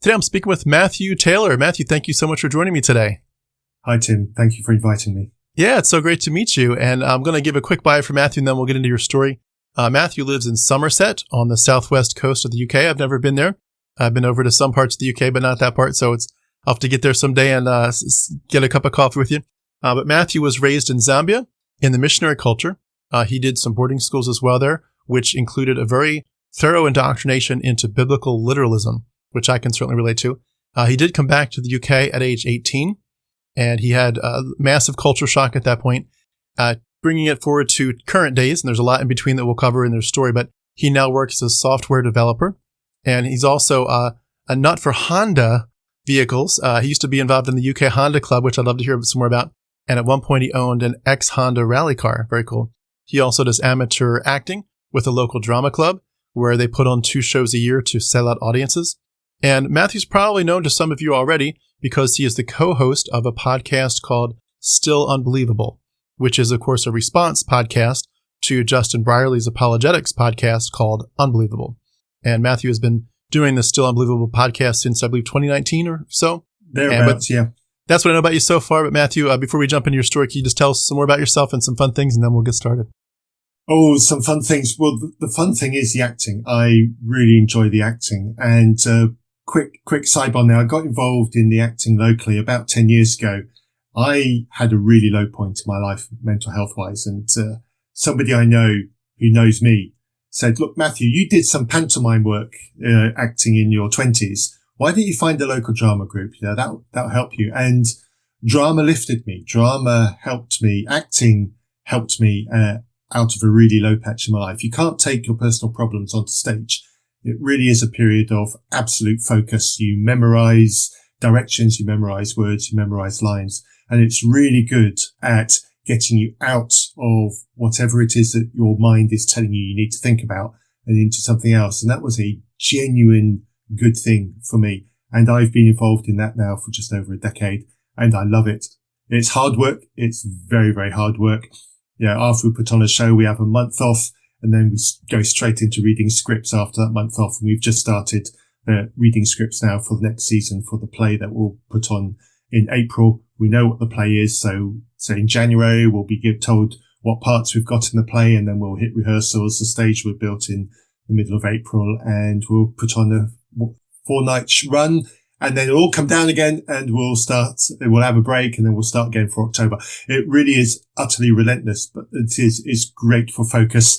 Today I'm speaking with Matthew Taylor. Matthew, thank you so much for joining me today. Hi, Tim. Thank you for inviting me. Yeah, it's so great to meet you. And I'm going to give a quick bio for Matthew, and then we'll get into your story. Matthew lives in Somerset on the southwest coast of the UK. I've never been there. I've been over to some parts of the UK, but not that part. So I'll have to get there someday and get a cup of coffee with you. But Matthew was raised in Zambia in the missionary culture. He did some boarding schools as well there, which included a very thorough indoctrination into biblical literalism, which I can certainly relate to. He did come back to the UK at age 18, and he had a massive culture shock at that point, bringing it forward to current days. And there's a lot in between that we'll cover in their story, but he now works as a software developer. And he's also a nut for Honda vehicles. He used to be involved in the UK Honda Club, which I'd love to hear some more about. And at one point, he owned an ex-Honda rally car. Very cool. He also does amateur acting with a local drama club, where they put on 2 shows a year to sell out audiences. And Matthew's probably known to some of you already because he is the co-host of a podcast called Still Unbelievable, which is, of course, a response podcast to Justin Brierley's apologetics podcast called Unbelievable. And Matthew has been doing the Still Unbelievable podcast since, I believe, 2019 or so. Thereabouts, yeah. That's what I know about you so far. But Matthew, before we jump into your story, can you just tell us some more about yourself and some fun things, and then we'll get started? Oh, some fun things. Well, the fun thing is the acting. I really enjoy the acting. And quick sidebar now. I got involved in the acting locally about 10 years ago. I had a really low point in my life, mental health wise. And somebody I know who knows me said, look, Matthew, you did some pantomime work, acting in your 20s. Why don't you find a local drama group? That'll help you. And drama lifted me. Drama helped me. Acting helped me, out of a really low patch in my life. You can't take your personal problems onto stage. It really is a period of absolute focus. You memorize directions, you memorize words, you memorize lines. And it's really good at getting you out of whatever it is that your mind is telling you need to think about and into something else. And that was a genuine good thing for me. And I've been involved in that now for just over a decade, and I love it. It's hard work. It's very, very hard work. After we put on a show, we have a month off, and then we go straight into reading scripts after that month off. And we've just started reading scripts now for the next season for the play that we'll put on in April. We know what the play is. So in January, we'll be told what parts we've got in the play, and then we'll hit rehearsals. The stage we're built in the middle of April, and we'll put on a 4-night run, and then it'll all come down again, and we'll have a break, and then we'll start again for October. It really is utterly relentless, but it's great for focus.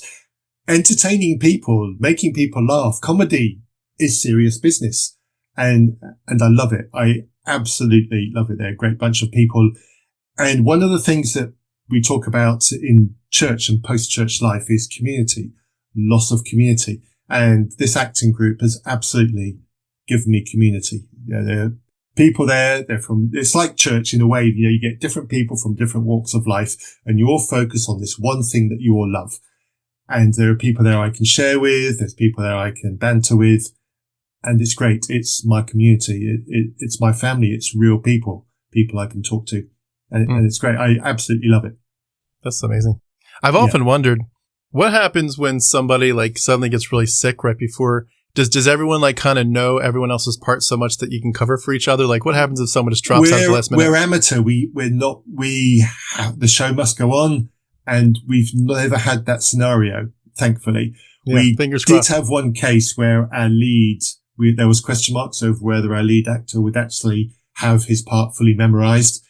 Entertaining people, making people laugh. Comedy is serious business. And I love it. I absolutely love it. They're a great bunch of people. And one of the things that we talk about in church and post-church life is community, loss of community. And this acting group has absolutely given me community. There are people there. It's like church in a way. You get different people from different walks of life, and you all focus on this one thing that you all love. And there are people there I can share with. There's people there I can banter with. And it's great. It's my community. It's my family. It's real people I can talk to. And it's great. I absolutely love it. That's amazing. I've often wondered, what happens when somebody suddenly gets really sick right before? Does everyone kind of know everyone else's part so much that you can cover for each other? What happens if someone just drops out at the last minute? We're amateur. We're not, the show must go on, and we've never had that scenario, thankfully. We did have one case where our lead, there was question marks over whether our lead actor would actually have his part fully memorized.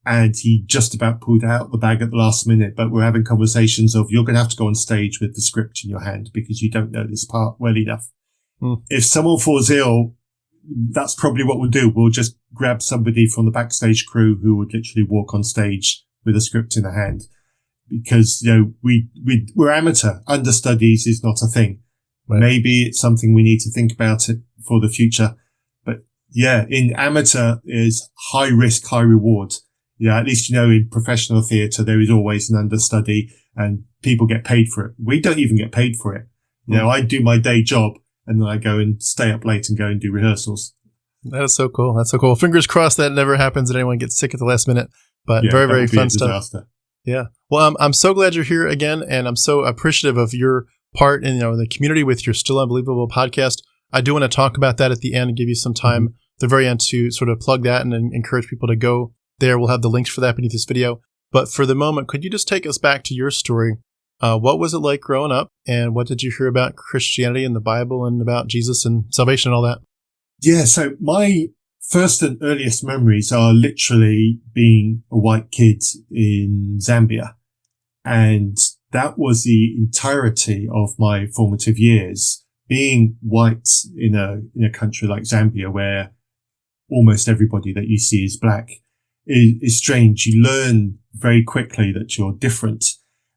And he just about pulled out the bag at the last minute, but we're having conversations of, you're going to have to go on stage with the script in your hand because you don't know this part well enough. If someone falls ill, that's probably what we'll do. We'll just grab somebody from the backstage crew who would literally walk on stage with a script in their hand, because, we're amateur. Understudies is not a thing. Right. Maybe it's something we need to think about it for the future. But in amateur is high risk, high reward. At least, in professional theatre, there is always an understudy and people get paid for it. We don't even get paid for it. I do my day job and then I go and stay up late and go and do rehearsals. That is so cool. That's so cool. Fingers crossed that never happens and anyone gets sick at the last minute, but very, very fun stuff. Yeah. Well, I'm so glad you're here again, and I'm so appreciative of your part in the community with your Still Unbelievable podcast. I do want to talk about that at the end and give you some time the very end to sort of plug that and encourage people to go there. We'll have the links for that beneath this video. But for the moment, could you just take us back to your story? What was it like growing up, and what did you hear about Christianity and the Bible and about Jesus and salvation and all that? Yeah, so my first and earliest memories are literally being a white kid in Zambia. And that was the entirety of my formative years. Being white in a country like Zambia, where almost everybody that you see is black, is strange. You learn very quickly that you're different.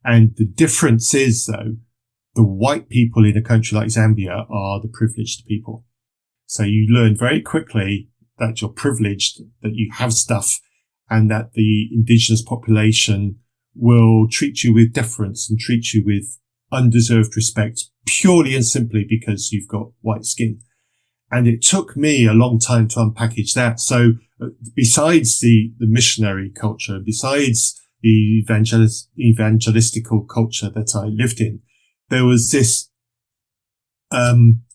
And the difference is, though, the white people in a country like Zambia are the privileged people. So you learn very quickly that you're privileged, that you have stuff, and that the indigenous population will treat you with deference and treat you with undeserved respect purely and simply because you've got white skin. And it took me a long time to unpackage that. So besides the missionary culture, besides the evangelistical culture that I lived in, there was this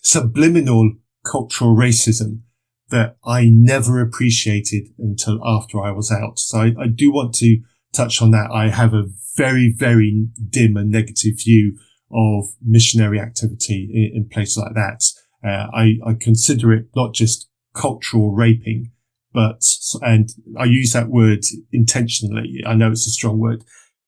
subliminal cultural racism that I never appreciated until after I was out. So I do want to touch on that. I have a very, very dim and negative view of missionary activity in places like that. I consider it not just cultural raping, and I use that word intentionally. I know it's a strong word,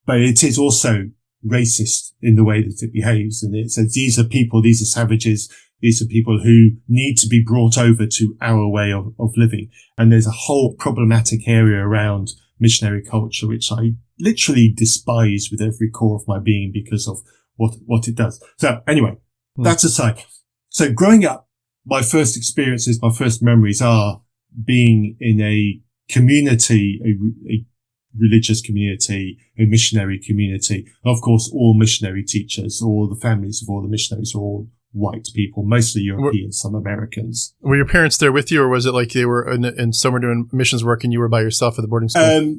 but it is also racist in the way that it behaves. And it says, these are people, these are savages, these are people who need to be brought over to our way of living. And there's a whole problematic area around missionary culture, which I literally despise with every core of my being because of what it does. So anyway, that's aside. So growing up, my first experiences, my first memories are being in a community, a religious community, a missionary community. Of course, all missionary teachers, all the families of all the missionaries are all white people, mostly Europeans, some Americans. Were your parents there with you, or was it like they were in somewhere doing missions work and you were by yourself at the boarding school?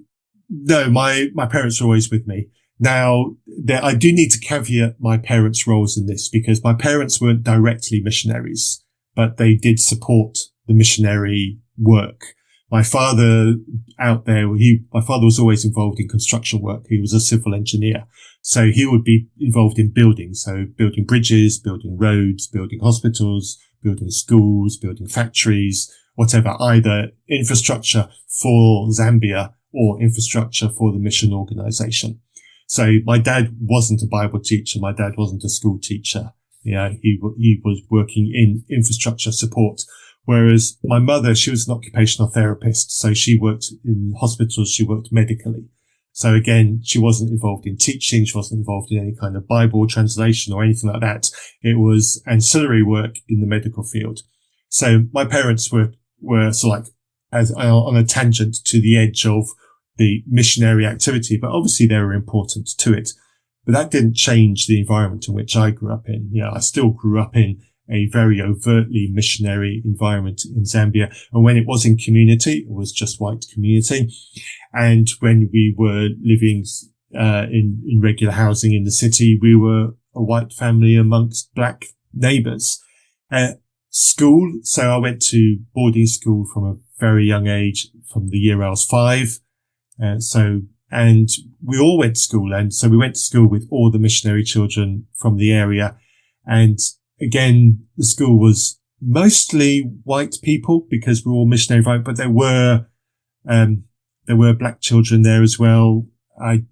No, my parents were always with me. Now, I do need to caveat my parents' roles in this because my parents weren't directly missionaries, but they did support the missionary work. My father my father was always involved in construction work. He was a civil engineer. So he would be involved in building. So building bridges, building roads, building hospitals, building schools, building factories, whatever, either infrastructure for Zambia or infrastructure for the mission organization. So my dad wasn't a Bible teacher. My dad wasn't a school teacher. Yeah, he was working in infrastructure support. Whereas my mother, she was an occupational therapist. So she worked in hospitals. She worked medically. So again, she wasn't involved in teaching. She wasn't involved in any kind of Bible translation or anything like that. It was ancillary work in the medical field. So my parents were sort of like on a tangent to the edge of the missionary activity, but obviously they were important to it. But that didn't change the environment in which I grew up in. I still grew up in a very overtly missionary environment in Zambia. And when it was in community, it was just white community. And when we were living in regular housing in the city, we were a white family amongst black neighbors. School. So I went to boarding school from a very young age, from the year I was 5. And we all went to school. And so we went to school with all the missionary children from the area. And again, the school was mostly white people because we're all missionary, but there were black children there as well.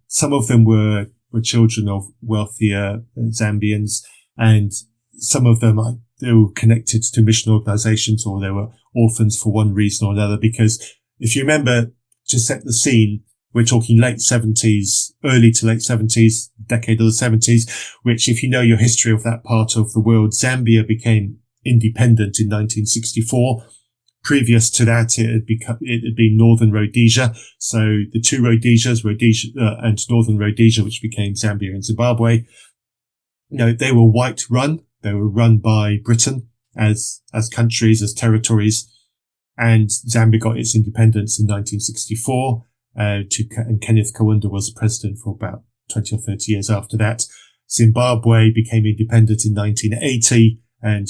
Some of them were children of wealthier Zambians, and some of them, they were connected to mission organizations, or they were orphans for one reason or another. Because if you remember, to set the scene, we're talking late 70s, early to late 70s, decade of the 70s, which if you know your history of that part of the world, Zambia became independent in 1964. Previous to that, it had been Northern Rhodesia. So the two Rhodesias, Rhodesia and Northern Rhodesia, which became Zambia and Zimbabwe, they were white run. They were run by Britain as countries, as territories. And Zambia got its independence in 1964. And Kenneth Kaunda was president for about 20 or 30 years after that. Zimbabwe became independent in 1980, and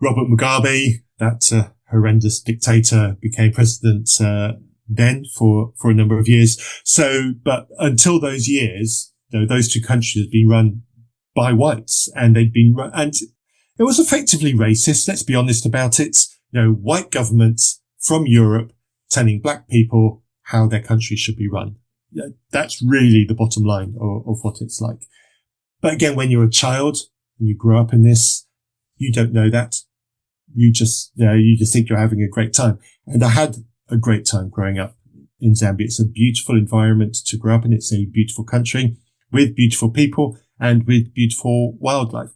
Robert Mugabe, that horrendous dictator, became president then for a number of years. So, but until those years, those two countries had been run by whites, and and it was effectively racist. Let's be honest about it. White governments from Europe telling black people how their country should be run. That's really the bottom line of what it's like. But again, when you're a child and you grow up in this, you don't know that. You just think you're having a great time. And I had a great time growing up in Zambia. It's a beautiful environment to grow up in. It's a beautiful country with beautiful people and with beautiful wildlife.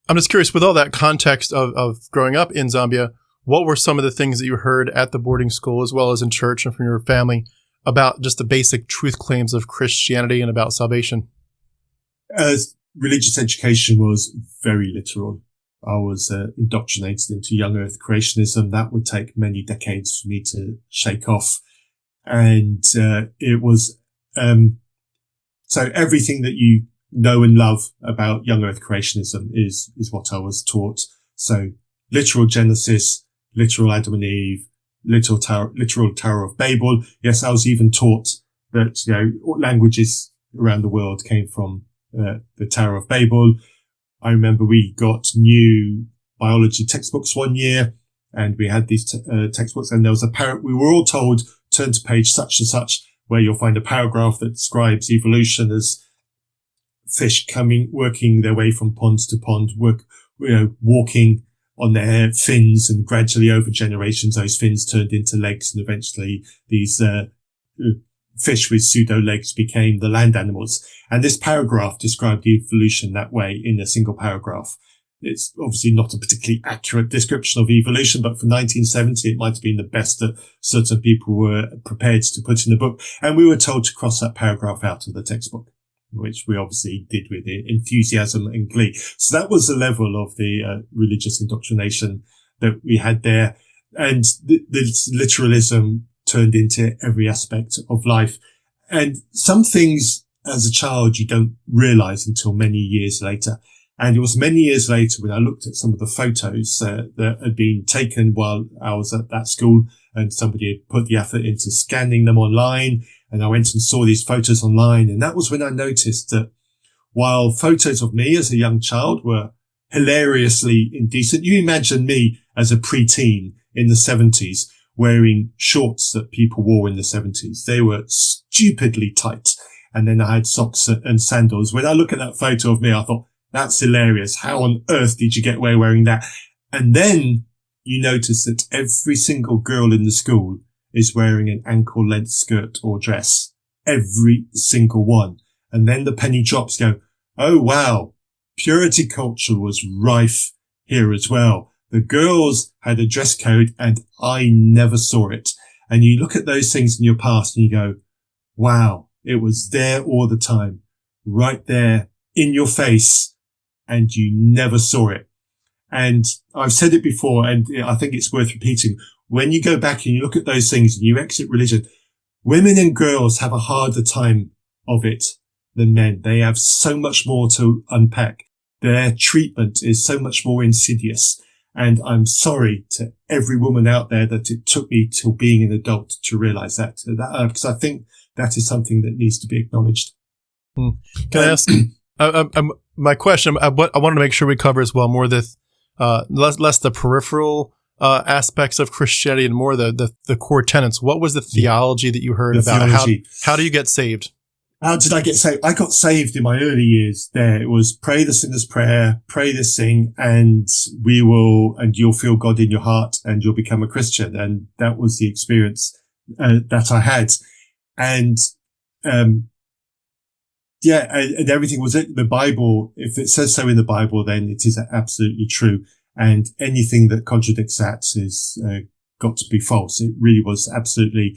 I'm just curious, with all that context of growing up in Zambia, what were some of the things that you heard at the boarding school as well as in church and from your family about just the basic truth claims of Christianity and about salvation? Religious education was very literal. I was indoctrinated into Young Earth Creationism. That would take many decades for me to shake off. And it was so everything that you know and love about Young Earth Creationism is what I was taught. So literal Genesis, literal Adam and Eve, literal Tower of Babel. Yes, I was even taught that languages around the world came from the Tower of Babel. I remember we got new biology textbooks one year, and we had these textbooks, and there was we were all told, turn to page such and such, where you'll find a paragraph that describes evolution as fish working their way from pond to pond, walking on their fins, and gradually over generations, those fins turned into legs, and eventually these fish with pseudo legs became the land animals. And this paragraph described evolution that way in a single paragraph. It's obviously not a particularly accurate description of evolution, but for 1970, it might have been the best that certain people were prepared to put in the book. And we were told to cross that paragraph out of the textbook, which we obviously did with enthusiasm and glee. So that was the level of the religious indoctrination that we had there. And the literalism turned into every aspect of life. And some things as a child you don't realize until many years later. And it was many years later when I looked at some of the photos that had been taken while I was at that school, and somebody had put the effort into scanning them online. And I went and saw these photos online. And that was when I noticed that while photos of me as a young child were hilariously indecent, you imagine me as a preteen in the 70s wearing shorts that people wore in the 70s. They were stupidly tight. And then I had socks and sandals. When I look at that photo of me, I thought, that's hilarious. How on earth did you get away wearing that? And then you notice that every single girl in the school is wearing an ankle length skirt or dress. Every single one. And then the penny drops, go, oh wow, purity culture was rife here as well. The girls had a dress code and I never saw it. And you look at those things in your past and you go, wow, it was there all the time, right there in your face, and you never saw it. And I've said it before, and I think it's worth repeating. When you go back and you look at those things and you exit religion, women and girls have a harder time of it than men. They have so much more to unpack. Their treatment is so much more insidious. And I'm sorry to every woman out there that it took me till being an adult to realize that, because I think that is something that needs to be acknowledged. Can I ask my question? I want to make sure we cover as well more less the peripheral aspects of Christianity and more the core tenets. What was the theology that you heard about? How do you get saved? How did I get saved? I got saved in my early years there. It was pray the sinner's prayer, pray this thing, and you'll feel God in your heart and you'll become a Christian. And that was the experience that I had. And and everything was it. The Bible, if it says so in the Bible, then it is absolutely true. And anything that contradicts that is got to be false. It really was absolutely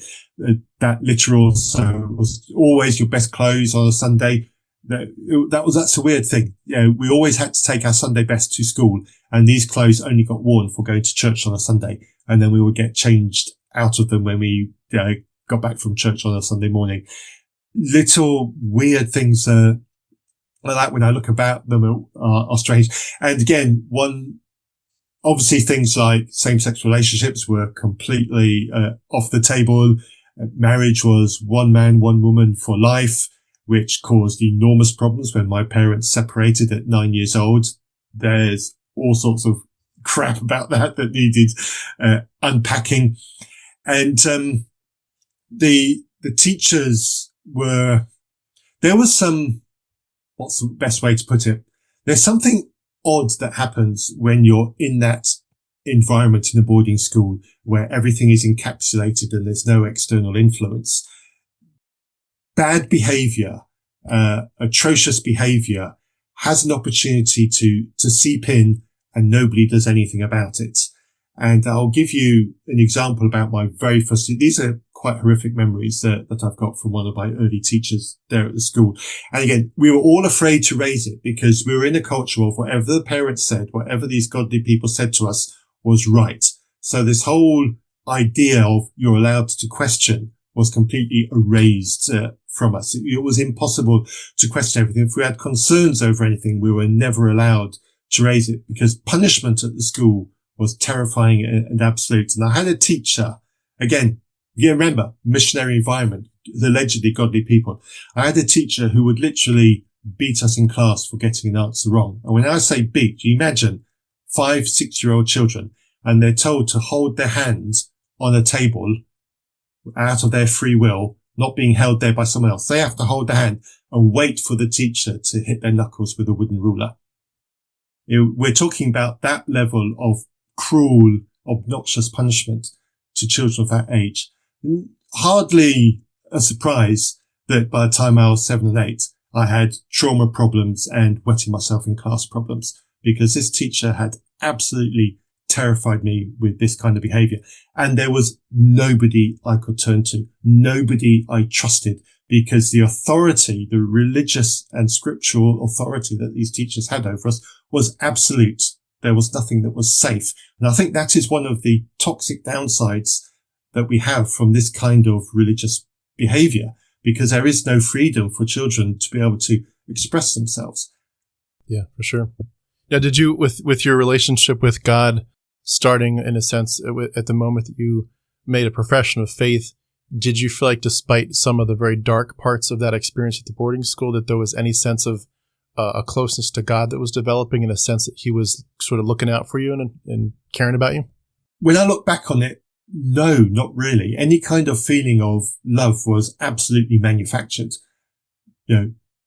that literal. So it was always your best clothes on a Sunday. That's a weird thing. We always had to take our Sunday best to school, and these clothes only got worn for going to church on a Sunday, and then we would get changed out of them when we got back from church on a Sunday morning. Little weird things like that, when I look about them, are strange. And again, one obviously things like same-sex relationships were completely off the table. Marriage was one man, one woman for life, which caused enormous problems when my parents separated at 9 years old. There's all sorts of crap about that needed unpacking. And the teachers there was some, what's the best way to put it? There's something odd that happens when you're in that environment in a boarding school where everything is encapsulated and there's no external influence. Bad behavior, atrocious behavior has an opportunity to seep in and nobody does anything about it. And I'll give you an example about my very first, these are quite horrific memories that I've got from one of my early teachers there at the school. And again, we were all afraid to raise it because we were in a culture of whatever the parents said, whatever these godly people said to us was right. So this whole idea of you're allowed to question was completely erased from us. It was impossible to question everything. If we had concerns over anything, we were never allowed to raise it because punishment at the school was terrifying and absolute. And I had a teacher, again, you remember, missionary environment, allegedly godly people. I had a teacher who would literally beat us in class for getting an answer wrong. And when I say beat, you imagine 5, 6-year-old children, and they're told to hold their hands on a table out of their free will, not being held there by someone else. They have to hold their hand and wait for the teacher to hit their knuckles with a wooden ruler. We're talking about that level of cruel, obnoxious punishment to children of that age. Hardly a surprise that by the time I was 7 and 8, I had trauma problems and wetting myself in class problems because this teacher had absolutely terrified me with this kind of behavior. And there was nobody I could turn to, nobody I trusted, because the authority, the religious and scriptural authority that these teachers had over us was absolute. There was nothing that was safe. And I think that is one of the toxic downsides that we have from this kind of religious behavior, because there is no freedom for children to be able to express themselves. Yeah, for sure. Now, did you, with your relationship with God starting, in a sense, at the moment that you made a profession of faith, did you feel like despite some of the very dark parts of that experience at the boarding school, that there was any sense of a closeness to God that was developing, in a sense that he was sort of looking out for you and caring about you? When I look back on it, no, not really. Any kind of feeling of love was absolutely manufactured,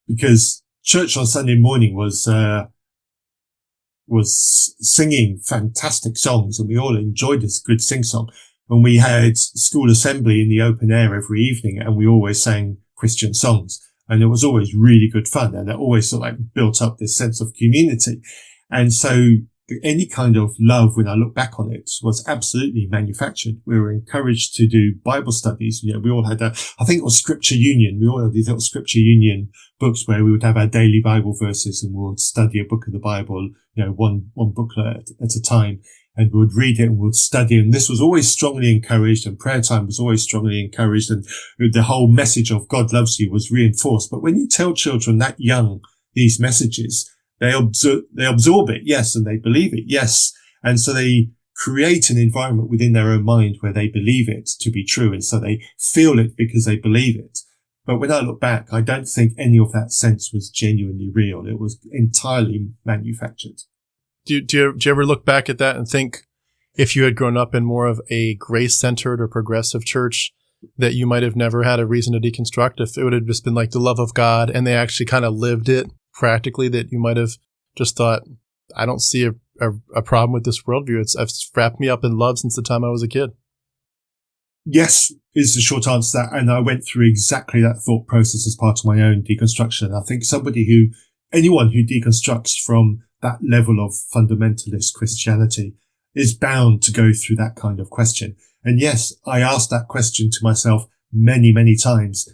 because church on Sunday morning was singing fantastic songs, and we all enjoyed this good sing-song. And we had school assembly in the open air every evening, and we always sang Christian songs. And it was always really good fun, and it always sort of like built up this sense of community. And so any kind of love, when I look back on it, was absolutely manufactured. We were encouraged to do Bible studies. We all had I think it was Scripture Union. We all had these little Scripture Union books where we would have our daily Bible verses and we would study a book of the Bible, one booklet at a time. And we would read it and we would study. And this was always strongly encouraged, and prayer time was always strongly encouraged. And the whole message of God loves you was reinforced. But when you tell children that young these messages, they absorb it, yes, and they believe it, yes. And so they create an environment within their own mind where they believe it to be true. And so they feel it because they believe it. But when I look back, I don't think any of that sense was genuinely real. It was entirely manufactured. Do you ever look back at that and think, if you had grown up in more of a grace-centered or progressive church, that you might have never had a reason to deconstruct? If it would have just been like the love of God and they actually kind of lived it practically, that you might have just thought, I don't see a problem with this worldview. It's wrapped me up in love since the time I was a kid. Yes, is the short answer to that. And I went through exactly that thought process as part of my own deconstruction. I think anyone who deconstructs from that level of fundamentalist Christianity is bound to go through that kind of question. And yes, I asked that question to myself many, many times.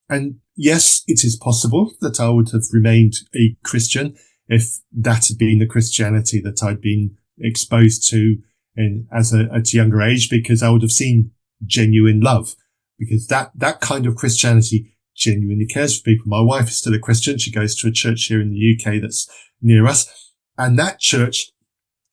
And yes, it is possible that I would have remained a Christian if that had been the Christianity that I'd been exposed to at a younger age, because I would have seen genuine love, because that kind of Christianity genuinely cares for people. My wife is still a Christian. She goes to a church here in the UK that's near us. And that church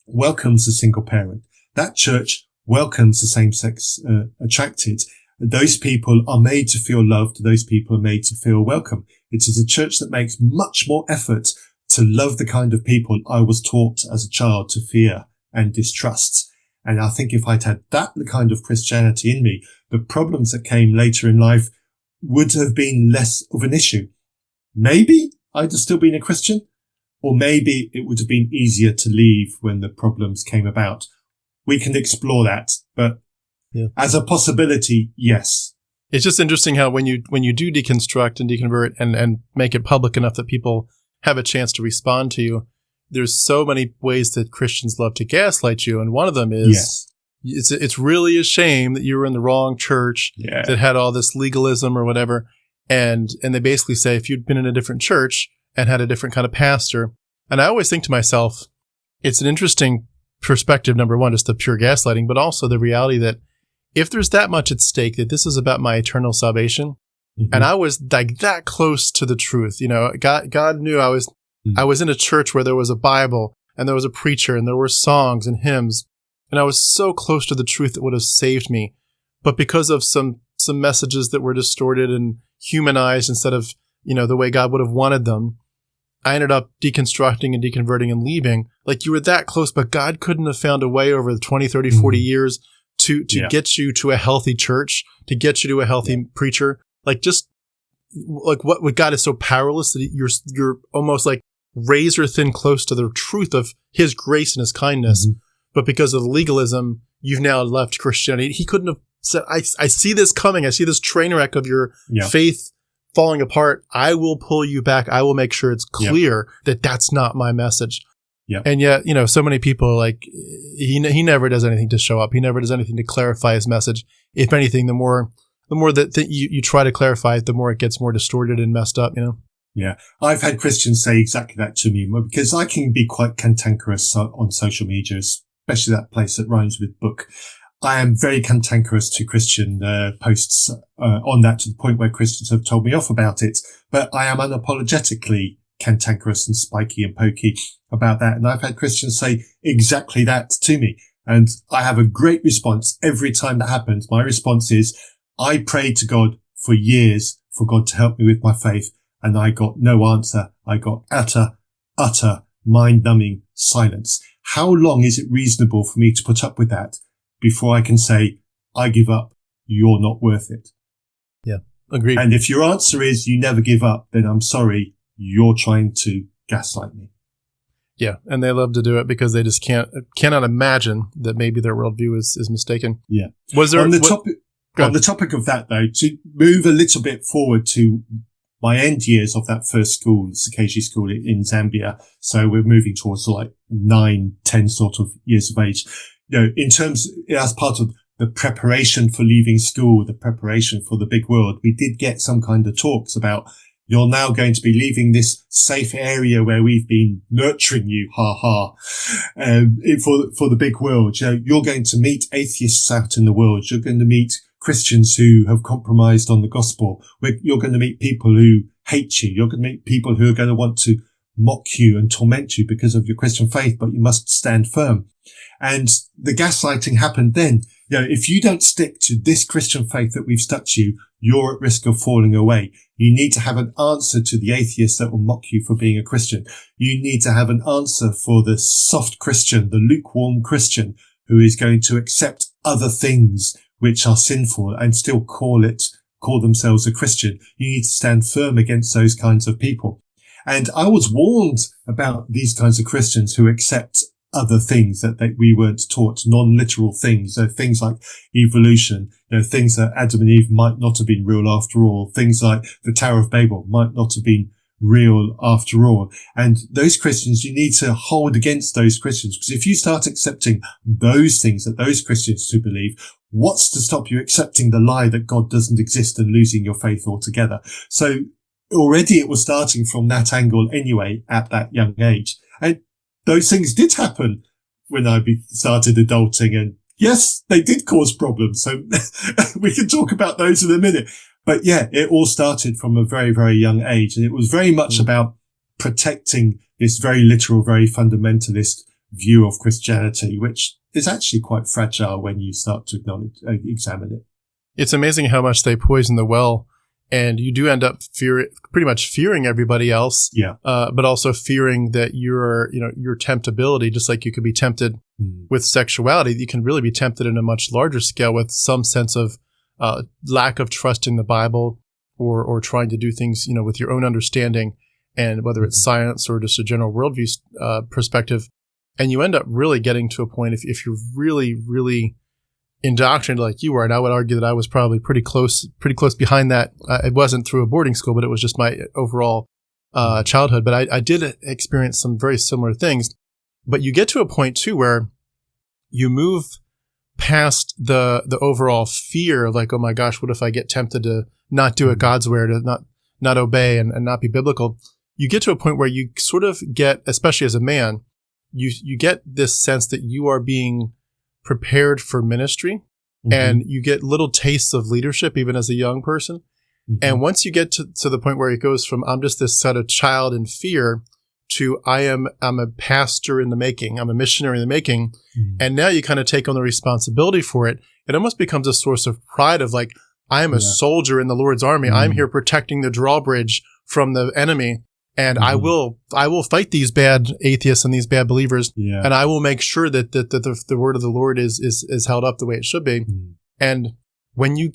welcomes a single parent. That church welcomes the same-sex attracted. Those people are made to feel loved. Those people are made to feel welcome. It is a church that makes much more effort to love the kind of people I was taught as a child to fear and distrust. And I think if I'd had that kind of Christianity in me, the problems that came later in life would have been less of an issue. Maybe I'd have still been a Christian, or maybe it would have been easier to leave when the problems came about. We can explore that, but as a possibility, yes. It's just interesting how when you do deconstruct and deconvert and make it public enough that people have a chance to respond to you, there's so many ways that Christians love to gaslight you, and one of them is it's really a shame that you were in the wrong church that had all this legalism or whatever, and they basically say if you'd been in a different church and had a different kind of pastor, and I always think to myself, it's an interesting perspective, number one, just the pure gaslighting, but also the reality that if there's that much at stake, that this is about my eternal salvation, and I was like that close to the truth, God knew I was in a church where there was a Bible and there was a preacher and there were songs and hymns, and I was so close to the truth that would have saved me. But because of some messages that were distorted and humanized instead of, the way God would have wanted them, I ended up deconstructing and deconverting and leaving. Like, you were that close, but God couldn't have found a way over the 20, 30, 40 years to get you to a healthy church, to get you to a healthy preacher. Like, just like what God is so powerless that you're almost like razor thin close to the truth of his grace and his kindness. But because of the legalism, you've now left Christianity. He couldn't have said, I see this coming. I see this train wreck of your faith falling apart. I will pull you back. I will make sure it's clear that that's not my message. And yet, so many people, like, he never does anything to show up. He never does anything to clarify his message. If anything, the more that you try to clarify it, the more it gets more distorted and messed up, Yeah. I've had Christians say exactly that to me, because I can be quite cantankerous on social media, especially that place that rhymes with book. I am very cantankerous to Christian posts on that, to the point where Christians have told me off about it. But I am unapologetically cantankerous and spiky and pokey about that. And I've had Christians say exactly that to me. And I have a great response every time that happens. My response is, I prayed to God for years for God to help me with my faith, and I got no answer. I got utter mind-numbing silence. How long is it reasonable for me to put up with that before I can say, I give up, you're not worth it? Yeah, agreed. And if your answer is you never give up, then I'm sorry, you're trying to gaslight me. Yeah, and they love to do it because they just cannot imagine that maybe their worldview is mistaken. Yeah. Was there on the topic of that, though, to move a little bit forward to my end years of that first school, Sakaji school in Zambia. So we're moving towards like 9, 10 sort of years of age. In terms, as part of the preparation for leaving school, the preparation for the big world, we did get some kind of talks about, you're now going to be leaving this safe area where we've been nurturing you, for the big world. You're going to meet atheists out in the world. You're going to meet Christians who have compromised on the gospel. You're going to meet people who hate you. You're going to meet people who are going to want to mock you and torment you because of your Christian faith, but you must stand firm. And the gaslighting happened then. If you don't stick to this Christian faith that we've stuck to you, you're at risk of falling away. You need to have an answer to the atheists that will mock you for being a Christian. You need to have an answer for the soft Christian, the lukewarm Christian, who is going to accept other things which are sinful and still call themselves a Christian. You need to stand firm against those kinds of people. And I was warned about these kinds of Christians who accept other things that we weren't taught, non-literal things, things like evolution, things that Adam and Eve might not have been real after all, things like the Tower of Babel might not have been real after all. And those Christians, you need to hold against those Christians, because if you start accepting those things that those Christians do believe, what's to stop you accepting the lie that God doesn't exist and losing your faith altogether? So already it was starting from that angle anyway at that young age. And those things did happen when I started adulting, and yes, they did cause problems. So we can talk about those in a minute. But yeah, it all started from a very, very young age. And it was very much about protecting this very literal, very fundamentalist view of Christianity, which is actually quite fragile when you start to examine it. It's amazing how much they poison the well, and you do end up pretty much fearing everybody else. Yeah. But also fearing that your temptability, just like you could be tempted with sexuality, you can really be tempted in a much larger scale with some sense of lack of trust in the Bible, or trying to do things, with your own understanding, and whether it's science or just a general worldview perspective. And you end up really getting to a point, if you're really, really indoctrinated like you were, and I would argue that I was probably pretty close behind that. It wasn't through a boarding school, but it was just my overall childhood. But I did experience some very similar things. But you get to a point too where you move past the overall fear of like, oh my gosh, what if I get tempted to not do it God's way, or to not obey and not be biblical? You get to a point where you sort of get, especially as a man, you get this sense that you are being prepared for ministry, and you get little tastes of leadership even as a young person. And once you get to the point where it goes from I'm just this sort of child in fear to I'm a pastor in the making, I'm a missionary in the making, and now you kind of take on the responsibility for it. It almost becomes a source of pride of like, I am a soldier in the Lord's army. I'm here protecting the drawbridge from the enemy. And I will fight these bad atheists and these bad believers, and I will make sure that the word of the Lord is held up the way it should be. And when you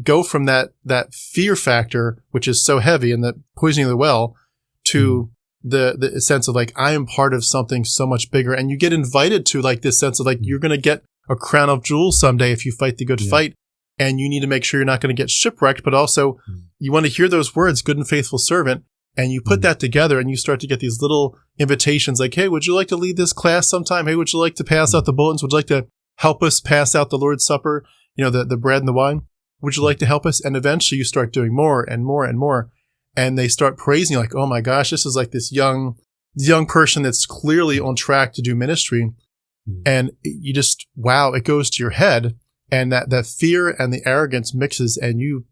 go from that fear factor, which is so heavy, and the poisoning of the well, to the sense of like, I am part of something so much bigger, and you get invited to like this sense of like, you're going to get a crown of jewels someday if you fight the good fight, and you need to make sure you're not going to get shipwrecked, but also you want to hear those words, good and faithful servant. And you put that together, and you start to get these little invitations like, hey, would you like to lead this class sometime? Hey, would you like to pass out the bulletins? Would you like to help us pass out the Lord's Supper, the bread and the wine? Would you like to help us? And eventually you start doing more and more and more. And they start praising you like, oh my gosh, this is like this young person that's clearly on track to do ministry. And you just, wow, it goes to your head. And that fear and the arrogance mixes, and you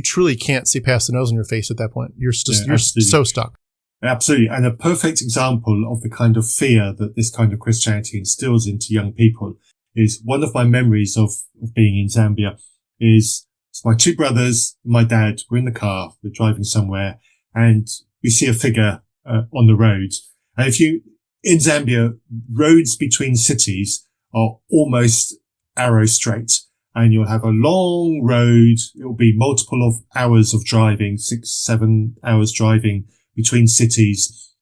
truly can't see past the nose in your face at that point. You're so stuck. Absolutely. And a perfect example of the kind of fear that this kind of Christianity instills into young people is one of my memories of being in Zambia is my two brothers, my dad, we're in the car, we're driving somewhere, and we see a figure on the road. And in Zambia, roads between cities are almost arrow straight. And you'll have a long road. It'll be multiple of hours of driving, 6-7 hours driving between cities.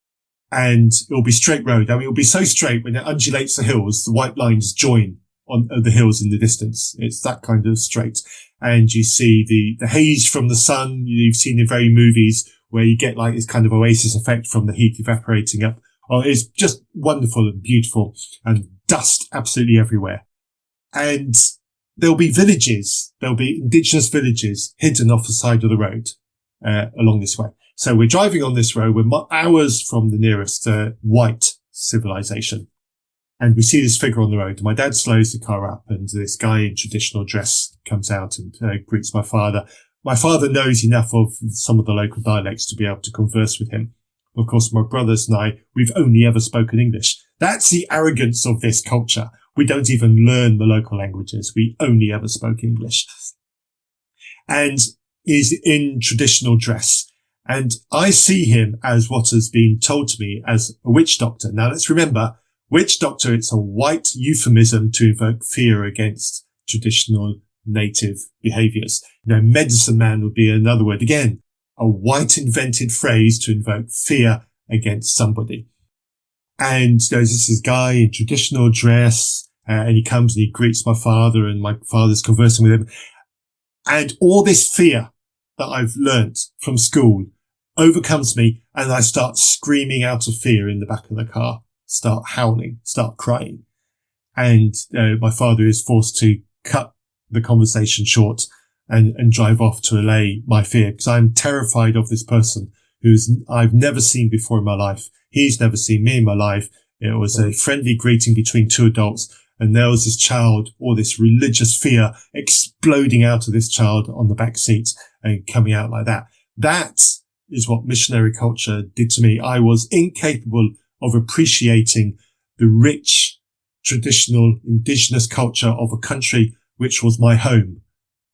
And it'll be straight road. I mean, it'll be so straight when it undulates the hills, the white lines join on the hills in the distance. It's that kind of straight. And you see the haze from the sun. You've seen in very movies where you get like this kind of oasis effect from the heat evaporating up. Oh, it's just wonderful and beautiful, and dust absolutely everywhere. And there'll be indigenous villages hidden off the side of the road, along this way. So we're driving on this road. We're hours from the nearest, white civilization. And we see this figure on the road. My dad slows the car up, and this guy in traditional dress comes out and greets my father. My father knows enough of some of the local dialects to be able to converse with him. Of course, my brothers and I, we've only ever spoken English. That's the arrogance of this culture. We don't even learn the local languages. We only ever spoke English. And is in traditional dress. And I see him as what has been told to me as a witch doctor. Now let's remember, witch doctor, it's a white euphemism to invoke fear against traditional native behaviors. Medicine man would be another word. Again, a white invented phrase to invoke fear against somebody. And there's this guy in traditional dress, and he comes and he greets my father, and my father's conversing with him. And all this fear that I've learnt from school overcomes me, and I start screaming out of fear in the back of the car, start howling, start crying. And my father is forced to cut the conversation short and drive off to allay my fear, because I'm terrified of this person I've never seen before in my life. He's never seen me in my life. It was a friendly greeting between two adults, and there was this child, all this religious fear exploding out of this child on the back seat and coming out like that. That is what missionary culture did to me. I was incapable of appreciating the rich, traditional, indigenous culture of a country which was my home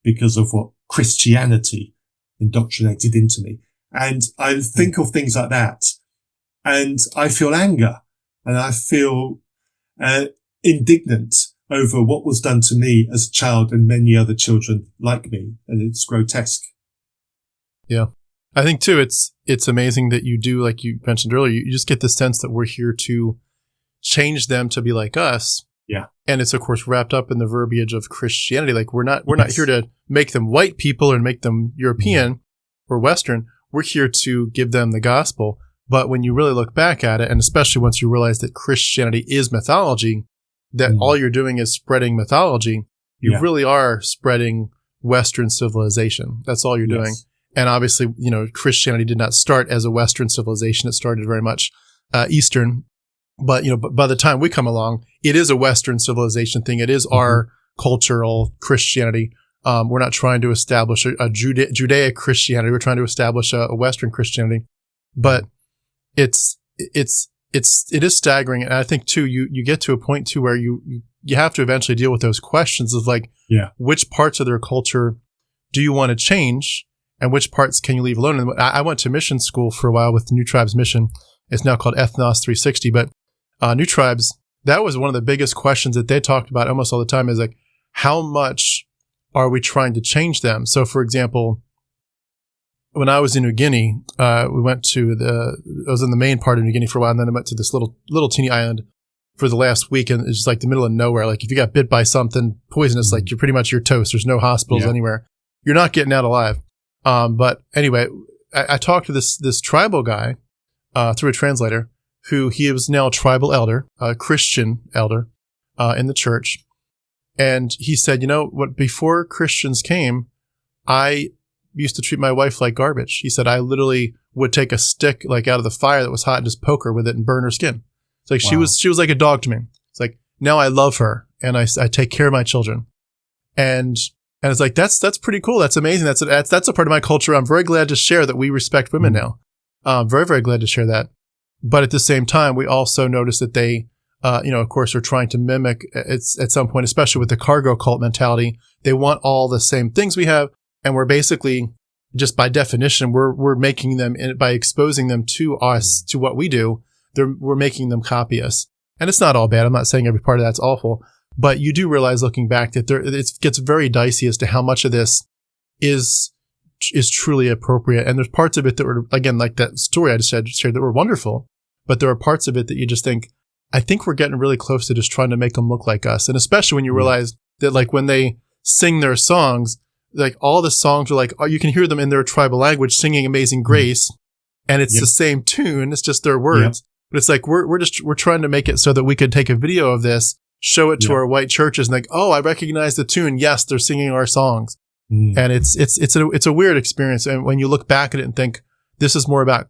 because of what Christianity indoctrinated into me. And I think of things like that, and I feel anger, and I feel indignant over what was done to me as a child and many other children like me, and it's grotesque. Yeah. I think too, it's amazing that you do, like you mentioned earlier, you just get the sense that we're here to change them to be like us. Yeah. And it's of course wrapped up in the verbiage of Christianity. Like we're not here to make them white people or make them European or Western. We're here to give them the gospel. But when you really look back at it, and especially once you realize that Christianity is mythology, that all you're doing is spreading mythology, you really are spreading Western civilization. That's all you're doing. And obviously, Christianity did not start as a Western civilization. It started very much Eastern. But, but by the time we come along, it is a Western civilization thing. It is our cultural Christianity. We're not trying to establish a Judaic Christianity. We're trying to establish a Western Christianity. But it is staggering. And I think too, you get to a point too where you have to eventually deal with those questions of like, which parts of their culture do you want to change and which parts can you leave alone? And I went to mission school for a while with the New Tribes Mission. It's now called Ethnos 360, but New Tribes, that was one of the biggest questions that they talked about almost all the time is like, how much are we trying to change them? So for example, when I was in New Guinea, we went to I was in the main part of New Guinea for a while, and then I went to this little teeny island for the last week, and it's just like the middle of nowhere. Like if you got bit by something poisonous, like you're toast. There's no hospitals anywhere. You're not getting out alive. But anyway, I talked to this tribal guy, through a translator, he was now a tribal elder, a Christian elder, in the church. And he said, before Christians came, I used to treat my wife like garbage. He said, I literally would take a stick like out of the fire that was hot and just poke her with it and burn her skin. It's like, she was like a dog to me. It's like, now I love her and I take care of my children. And it's like, that's pretty cool. That's amazing. That's a part of my culture. I'm very glad to share that we respect women now. Very, very glad to share that. But at the same time, we also notice that they, of course, are trying to mimic at some point, especially with the cargo cult mentality. They want all the same things we have. And we're basically, just by definition, we're making them, by exposing them to us, to what we do, we're making them copy us. And it's not all bad. I'm not saying every part of that's awful. But you do realize looking back that it gets very dicey as to how much of this is truly appropriate. And there's parts of it that were, again, like that story I just shared that were wonderful. But there are parts of it that you just think, I think we're getting really close to just trying to make them look like us. And especially when you realize that like when they sing their songs, like all the songs are like, you can hear them in their tribal language singing Amazing Grace. And it's the same tune. It's just their words. But it's like, we're trying to make it so that we could take a video of this, show it to our white churches and like, oh, I recognize the tune. Yes, they're singing our songs. And it's a weird experience. And when you look back at it and think this is more about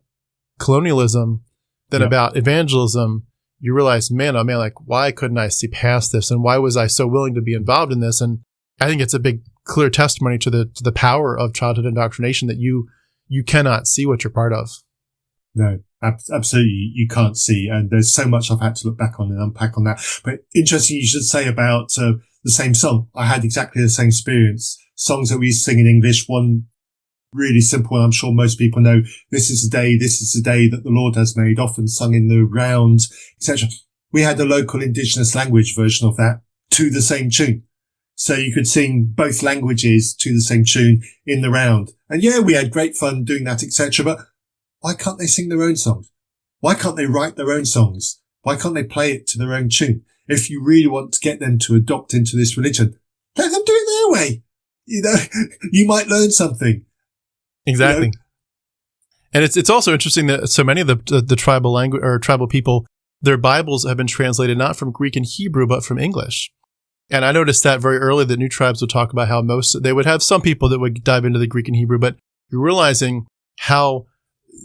colonialism than about evangelism, you realize, man, oh man, like why couldn't I see past this? And why was I so willing to be involved in this? And I think it's a big, clear testimony to the power of childhood indoctrination that you cannot see what you're part of. No, absolutely. You can't see. And there's so much I've had to look back on and unpack on that. But interesting you should say about the same song. I had exactly the same experience. Songs that we sing in English, one really simple, and I'm sure most people know, this is the day that the Lord has made, often sung in the round, etc. We had a local indigenous language version of that to the same tune. So you could sing both languages to the same tune in the round. And we had great fun doing that, etc. But why can't they sing their own songs? Why can't they write their own songs? Why can't they play it to their own tune? If you really want to get them to adopt into this religion, let them do it their way. You might learn something. Exactly. And it's also interesting that so many of the tribal language or tribal people, their Bibles have been translated not from Greek and Hebrew, but from English. And I noticed that very early that New Tribes would talk about how they would have some people that would dive into the Greek and Hebrew, but you're realizing how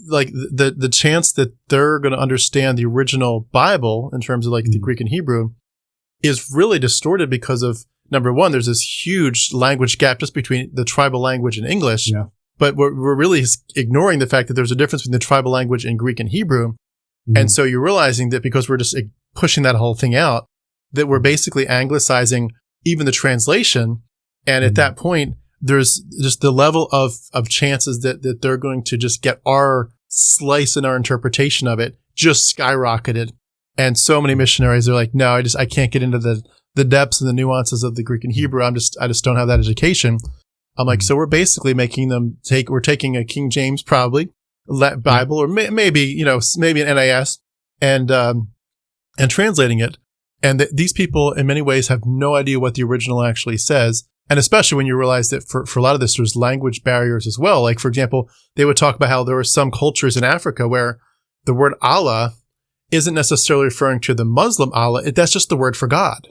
like the chance that they're going to understand the original Bible in terms of like the Greek and Hebrew is really distorted because of, number one, there's this huge language gap just between the tribal language and English. Yeah. But we're really ignoring the fact that there's a difference between the tribal language in Greek and Hebrew. And so you're realizing that because we're just pushing that whole thing out, that we're basically anglicizing even the translation. And at that point, there's just the level of chances that they're going to just get our slice and our interpretation of it just skyrocketed. And so many missionaries are like, no, I can't get into the depths and the nuances of the Greek and Hebrew. I just don't have that education. I'm like, so we're basically making them we're taking a King James, probably Bible, or maybe an NAS and translating it. And these people in many ways have no idea what the original actually says. And especially when you realize that for a lot of this, there's language barriers as well. Like, for example, they would talk about how there were some cultures in Africa where the word Allah isn't necessarily referring to the Muslim Allah. That's just the word for God.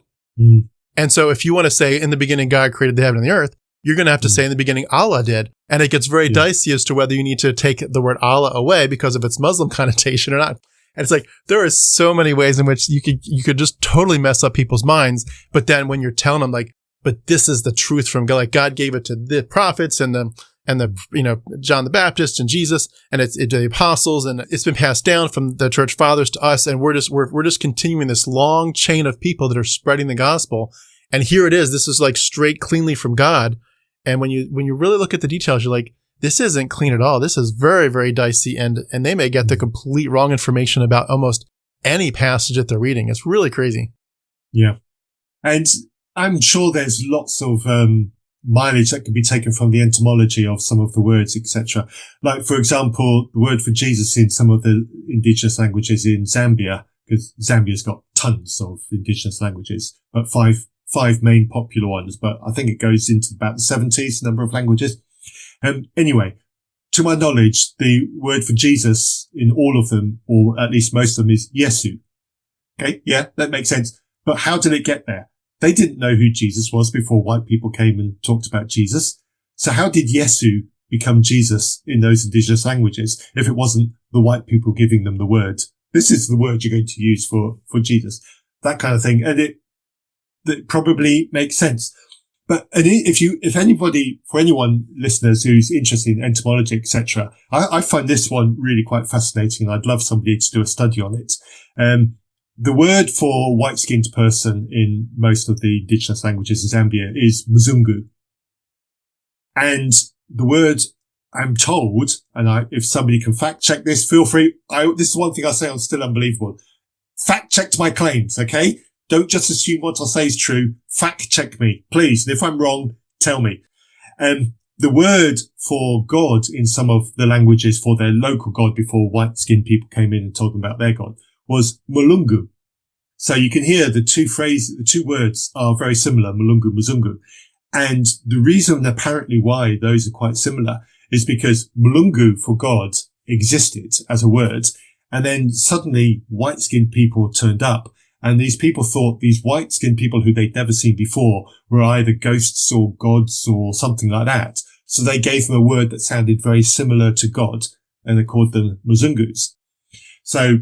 And so if you want to say in the beginning, God created the heaven and the earth, you're going to have to say in the beginning, Allah did. And it gets very dicey as to whether you need to take the word Allah away because of its Muslim connotation or not. And it's like, there are so many ways in which you could just totally mess up people's minds. But then when you're telling them, like, but this is the truth from God, like God gave it to the prophets and the John the Baptist and Jesus, and it's the apostles, and it's been passed down from the church fathers to us. And we're just continuing this long chain of people that are spreading the gospel. And here it is. This is like straight cleanly from God. And when you really look at the details, you're like, this isn't clean at all. This is very, very dicey. And they may get the complete wrong information about almost any passage that they're reading. It's really crazy. Yeah. And I'm sure there's lots of mileage that can be taken from the etymology of some of the words, etc. Like, for example, the word for Jesus in some of the indigenous languages in Zambia, because Zambia's got tons of indigenous languages, but five main popular ones, but I think it goes into about the 70s, number of languages. Anyway, to my knowledge, the word for Jesus in all of them, or at least most of them, is Yesu. Okay, yeah, that makes sense. But how did it get there? They didn't know who Jesus was before white people came and talked about Jesus. So how did Yesu become Jesus in those indigenous languages if it wasn't the white people giving them the word? This is the word you're going to use for Jesus. That kind of thing. And that probably makes sense. But if anybody, for anyone listeners who's interested in entomology, etc., I find this one really quite fascinating, and I'd love somebody to do a study on it. The word for white-skinned person in most of the indigenous languages in Zambia is Mzungu. And the word, I'm told, and if somebody can fact check this, feel free. This is one thing I say on Still Unbelievable. Fact check my claims, okay? Don't just assume what I say is true. Fact check me, please. And if I'm wrong, tell me. The word for God in some of the languages for their local God before white-skinned people came in and told them about their God was Mulungu. So you can hear the two words are very similar, Mulungu, Mzungu. And the reason apparently why those are quite similar is because Mulungu for God existed as a word. And then suddenly white-skinned people turned up. And these people thought these white-skinned people who they'd never seen before were either ghosts or gods or something like that. So they gave them a word that sounded very similar to God, and they called them Mzungus. So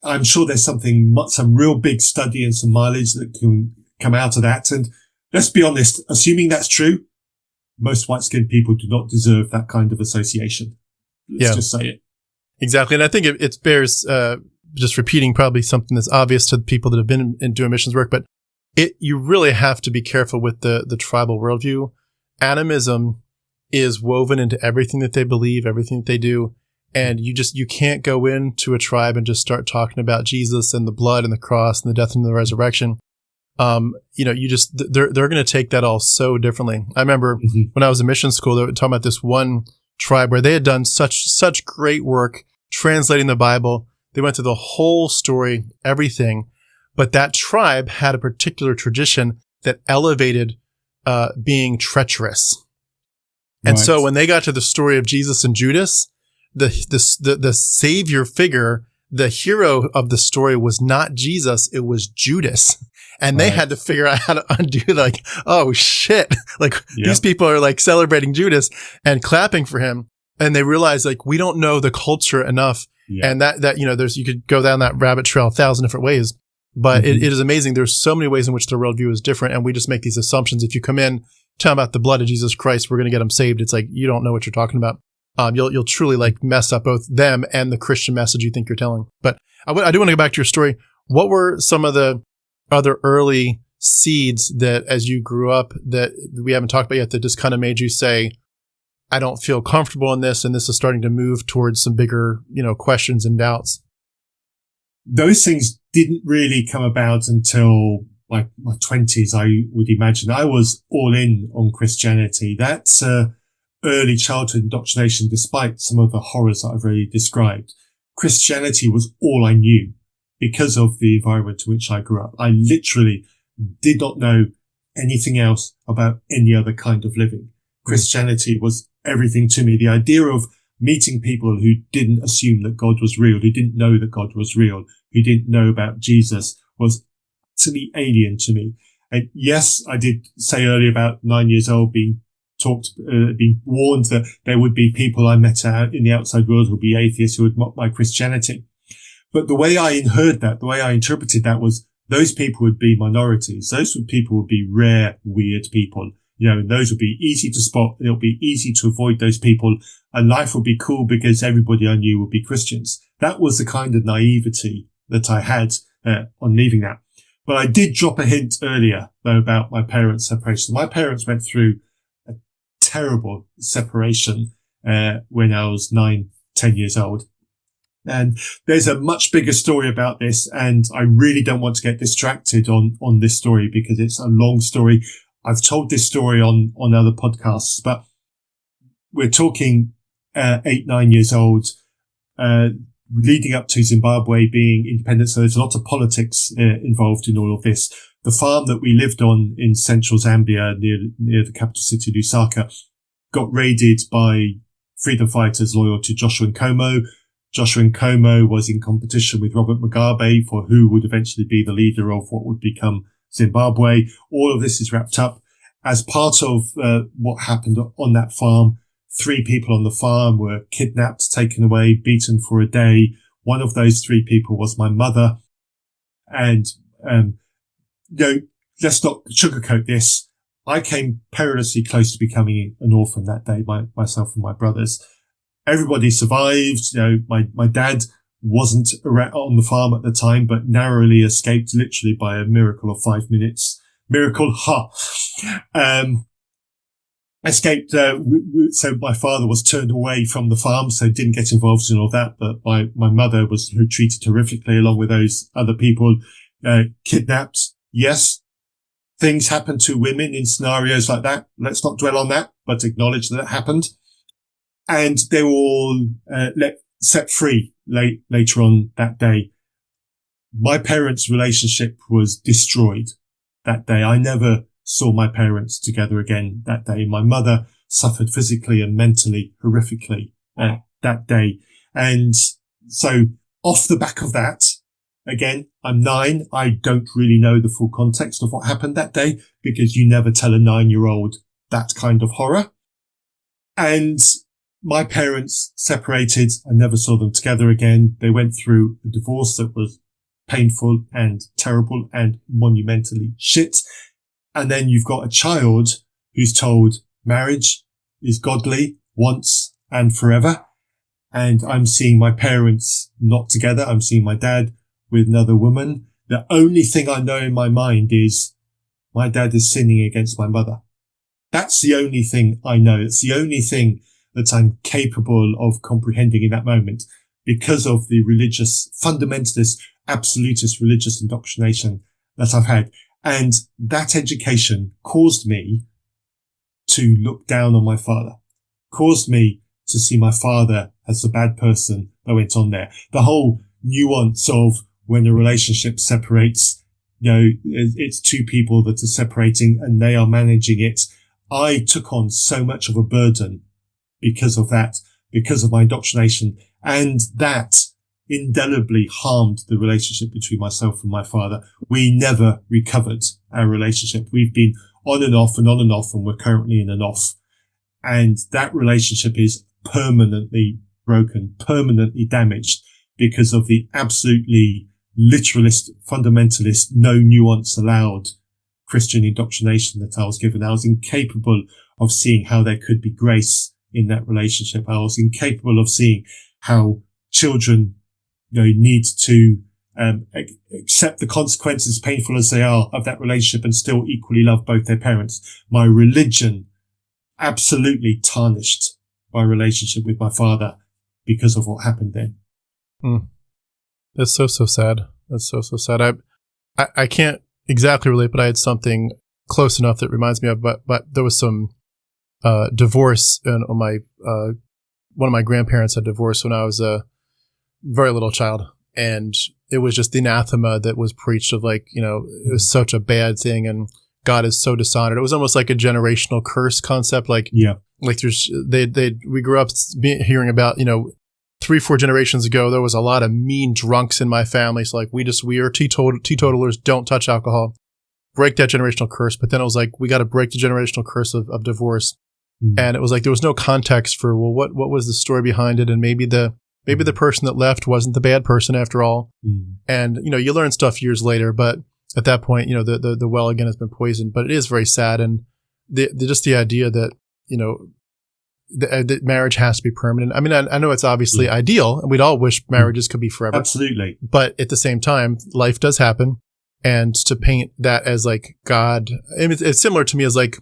I'm sure there's some real big study and some mileage that can come out of that. And let's be honest, assuming that's true, most white-skinned people do not deserve that kind of association. Let's just say it. Exactly. And I think it bears just repeating probably something that's obvious to the people that have been in doing missions work, but you really have to be careful with the tribal worldview. Animism is woven into everything that they believe, everything that they do. And you can't go into a tribe and just start talking about Jesus and the blood and the cross and the death and the resurrection. They're going to take that all so differently. I remember when I was in mission school, they were talking about this one tribe where they had done such great work translating the Bible. They went through the whole story, everything. But that tribe had a particular tradition that elevated being treacherous. And so when they got to the story of Jesus and Judas, the savior figure, the hero of the story was not Jesus, it was Judas. And they had to figure out how to undo, like, oh shit. Like these people are like celebrating Judas and clapping for him. And they realize, like, we don't know the culture enough. Yeah. And that, you could go down that rabbit trail 1,000 different ways, but it is amazing. There's so many ways in which the worldview is different. And we just make these assumptions. If you come in, tell them about the blood of Jesus Christ, we're going to get them saved. It's like, you don't know what you're talking about. you'll truly like mess up both them and the Christian message you think you're telling. But I do want to go back to your story. What were some of the other early seeds that, as you grew up, that we haven't talked about yet, that just kind of made you say, I don't feel comfortable in this, and this is starting to move towards some bigger, questions and doubts? Those things didn't really come about until my 20s, I would imagine. I was all in on Christianity. That's early childhood indoctrination, despite some of the horrors that I've already described. Christianity was all I knew because of the environment in which I grew up. I literally did not know anything else about any other kind of living. Christianity was everything to me. The idea of meeting people who didn't assume that God was real, who didn't know that God was real, who didn't know about Jesus, was utterly alien to me. And yes, I did say earlier about 9 years old being warned that there would be people I met out in the outside world who would be atheists who would mock my Christianity. But the way I heard that, the way I interpreted that was those people would be minorities. Those people would be rare, weird people. And those would be easy to spot. It'll be easy to avoid those people, and life would be cool because everybody I knew would be Christians. That was the kind of naivety that I had on leaving that. But I did drop a hint earlier, though, about my parents' separation. My parents went through a terrible separation when I was 9, 10 years old. And there's a much bigger story about this, and I really don't want to get distracted on this story because it's a long story. I've told this story on other podcasts, but we're talking 8, 9 years old, leading up to Zimbabwe being independent. So there's a lot of politics involved in all of this. The farm that we lived on in central Zambia near the capital city, Lusaka, got raided by freedom fighters loyal to Joshua Nkomo. Joshua Nkomo was in competition with Robert Mugabe for who would eventually be the leader of what would become Zimbabwe. All of this is wrapped up. As part of what happened on that farm, 3 people on the farm were kidnapped, taken away, beaten for a day. One of those 3 people was my mother. And, let's not sugarcoat this. I came perilously close to becoming an orphan that day, myself and my brothers. Everybody survived. My dad wasn't on the farm at the time, but narrowly escaped literally by a miracle of 5 minutes. Miracle, escaped. So my father was turned away from the farm, so didn't get involved in all that. But my mother was treated horrifically along with those other people, kidnapped. Yes, things happen to women in scenarios like that. Let's not dwell on that, but acknowledge that it happened. And they were all set free later on that day. My parents' relationship was destroyed that day. I never saw my parents together again that day. My mother suffered physically and mentally horrifically that day. And so off the back of that, again, I'm 9. I don't really know the full context of what happened that day because you never tell a 9-year-old that kind of horror. And my parents separated. I never saw them together again. They went through a divorce that was painful and terrible and monumentally shit. And then you've got a child who's told marriage is godly once and forever. And I'm seeing my parents not together. I'm seeing my dad with another woman. The only thing I know in my mind is my dad is sinning against my mother. That's the only thing I know. It's the only thing that I'm capable of comprehending in that moment because of the religious, fundamentalist, absolutist religious indoctrination that I've had. And that education caused me to look down on my father, caused me to see my father as the bad person that went on there. The whole nuance of when a relationship separates, it's 2 people that are separating and they are managing it. I took on so much of a burden because of that, because of my indoctrination, and that indelibly harmed the relationship between myself and my father. We never recovered our relationship. We've been on and off, and we're currently in and off. And that relationship is permanently broken, permanently damaged because of the absolutely literalist, fundamentalist, no nuance allowed Christian indoctrination that I was given. I was incapable of seeing how there could be grace in that relationship. I was incapable of seeing how children, need to accept the consequences, painful as they are, of that relationship and still equally love both their parents. My religion absolutely tarnished my relationship with my father because of what happened then. That's so sad. That's so sad. I can't exactly relate, but I had something close enough that reminds me of, but there was some divorce, and one of my grandparents had divorced when I was a very little child, and it was just the anathema that was preached of, like, it was such a bad thing, and God is so dishonored. It was almost like a generational curse concept. Like we grew up hearing about, 3-4 generations ago, there was a lot of mean drunks in my family. So like, we are teetotalers, don't touch alcohol, break that generational curse. But then it was like, we got to break the generational curse of divorce. And it was like, there was no context for, well, what was the story behind it? And maybe the person that left wasn't the bad person after all. And, you learn stuff years later, but at that point, the well again has been poisoned. But it is very sad. And just the idea that, that marriage has to be permanent. I mean, I know it's obviously ideal, and we'd all wish marriages could be forever. Absolutely. But at the same time, life does happen. And to paint that as like God, I mean, it's similar to me as like,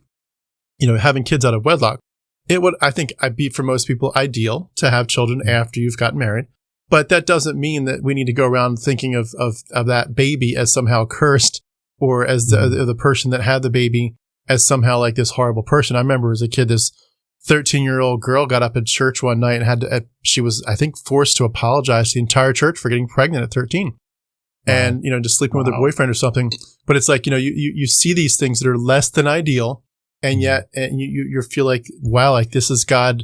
having kids out of wedlock. It would, I think, I'd be for most people ideal to have children after you've gotten married. But that doesn't mean that we need to go around thinking of that baby as somehow cursed, or as the person that had the baby as somehow like this horrible person. I remember as a kid, this 13-year-old girl got up at church one night and she was, I think, forced to apologize to the entire church for getting pregnant at 13. And, just sleeping with her boyfriend or something. But it's like, you see these things that are less than ideal. And yet, you feel like, wow, like this is God,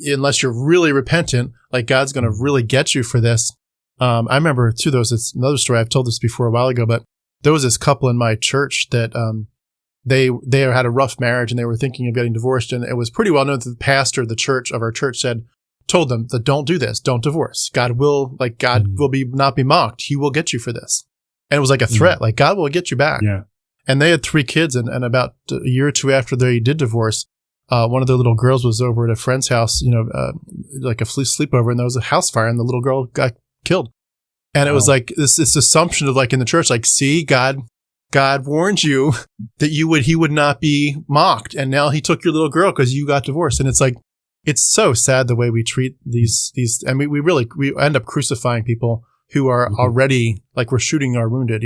unless you're really repentant, like God's going to really get you for this. I remember too, it's another story. I've told this before a while ago, but there was this couple in my church that, they had a rough marriage and they were thinking of getting divorced. And it was pretty well known that the pastor of our church told them that don't do this, don't divorce. God will not be mocked. He will get you for this. And it was like a threat, like God will get you back. Yeah. And they had 3 kids, and about a year or two after they did divorce, one of their little girls was over at a friend's house, like a sleepover, and there was a house fire, and the little girl got killed. And it was like this assumption of, like, in the church, like, see, God warned you that he would not be mocked, and now he took your little girl because you got divorced. And it's like, it's so sad the way we treat these, and we end up crucifying people who are already, like, we're shooting our wounded,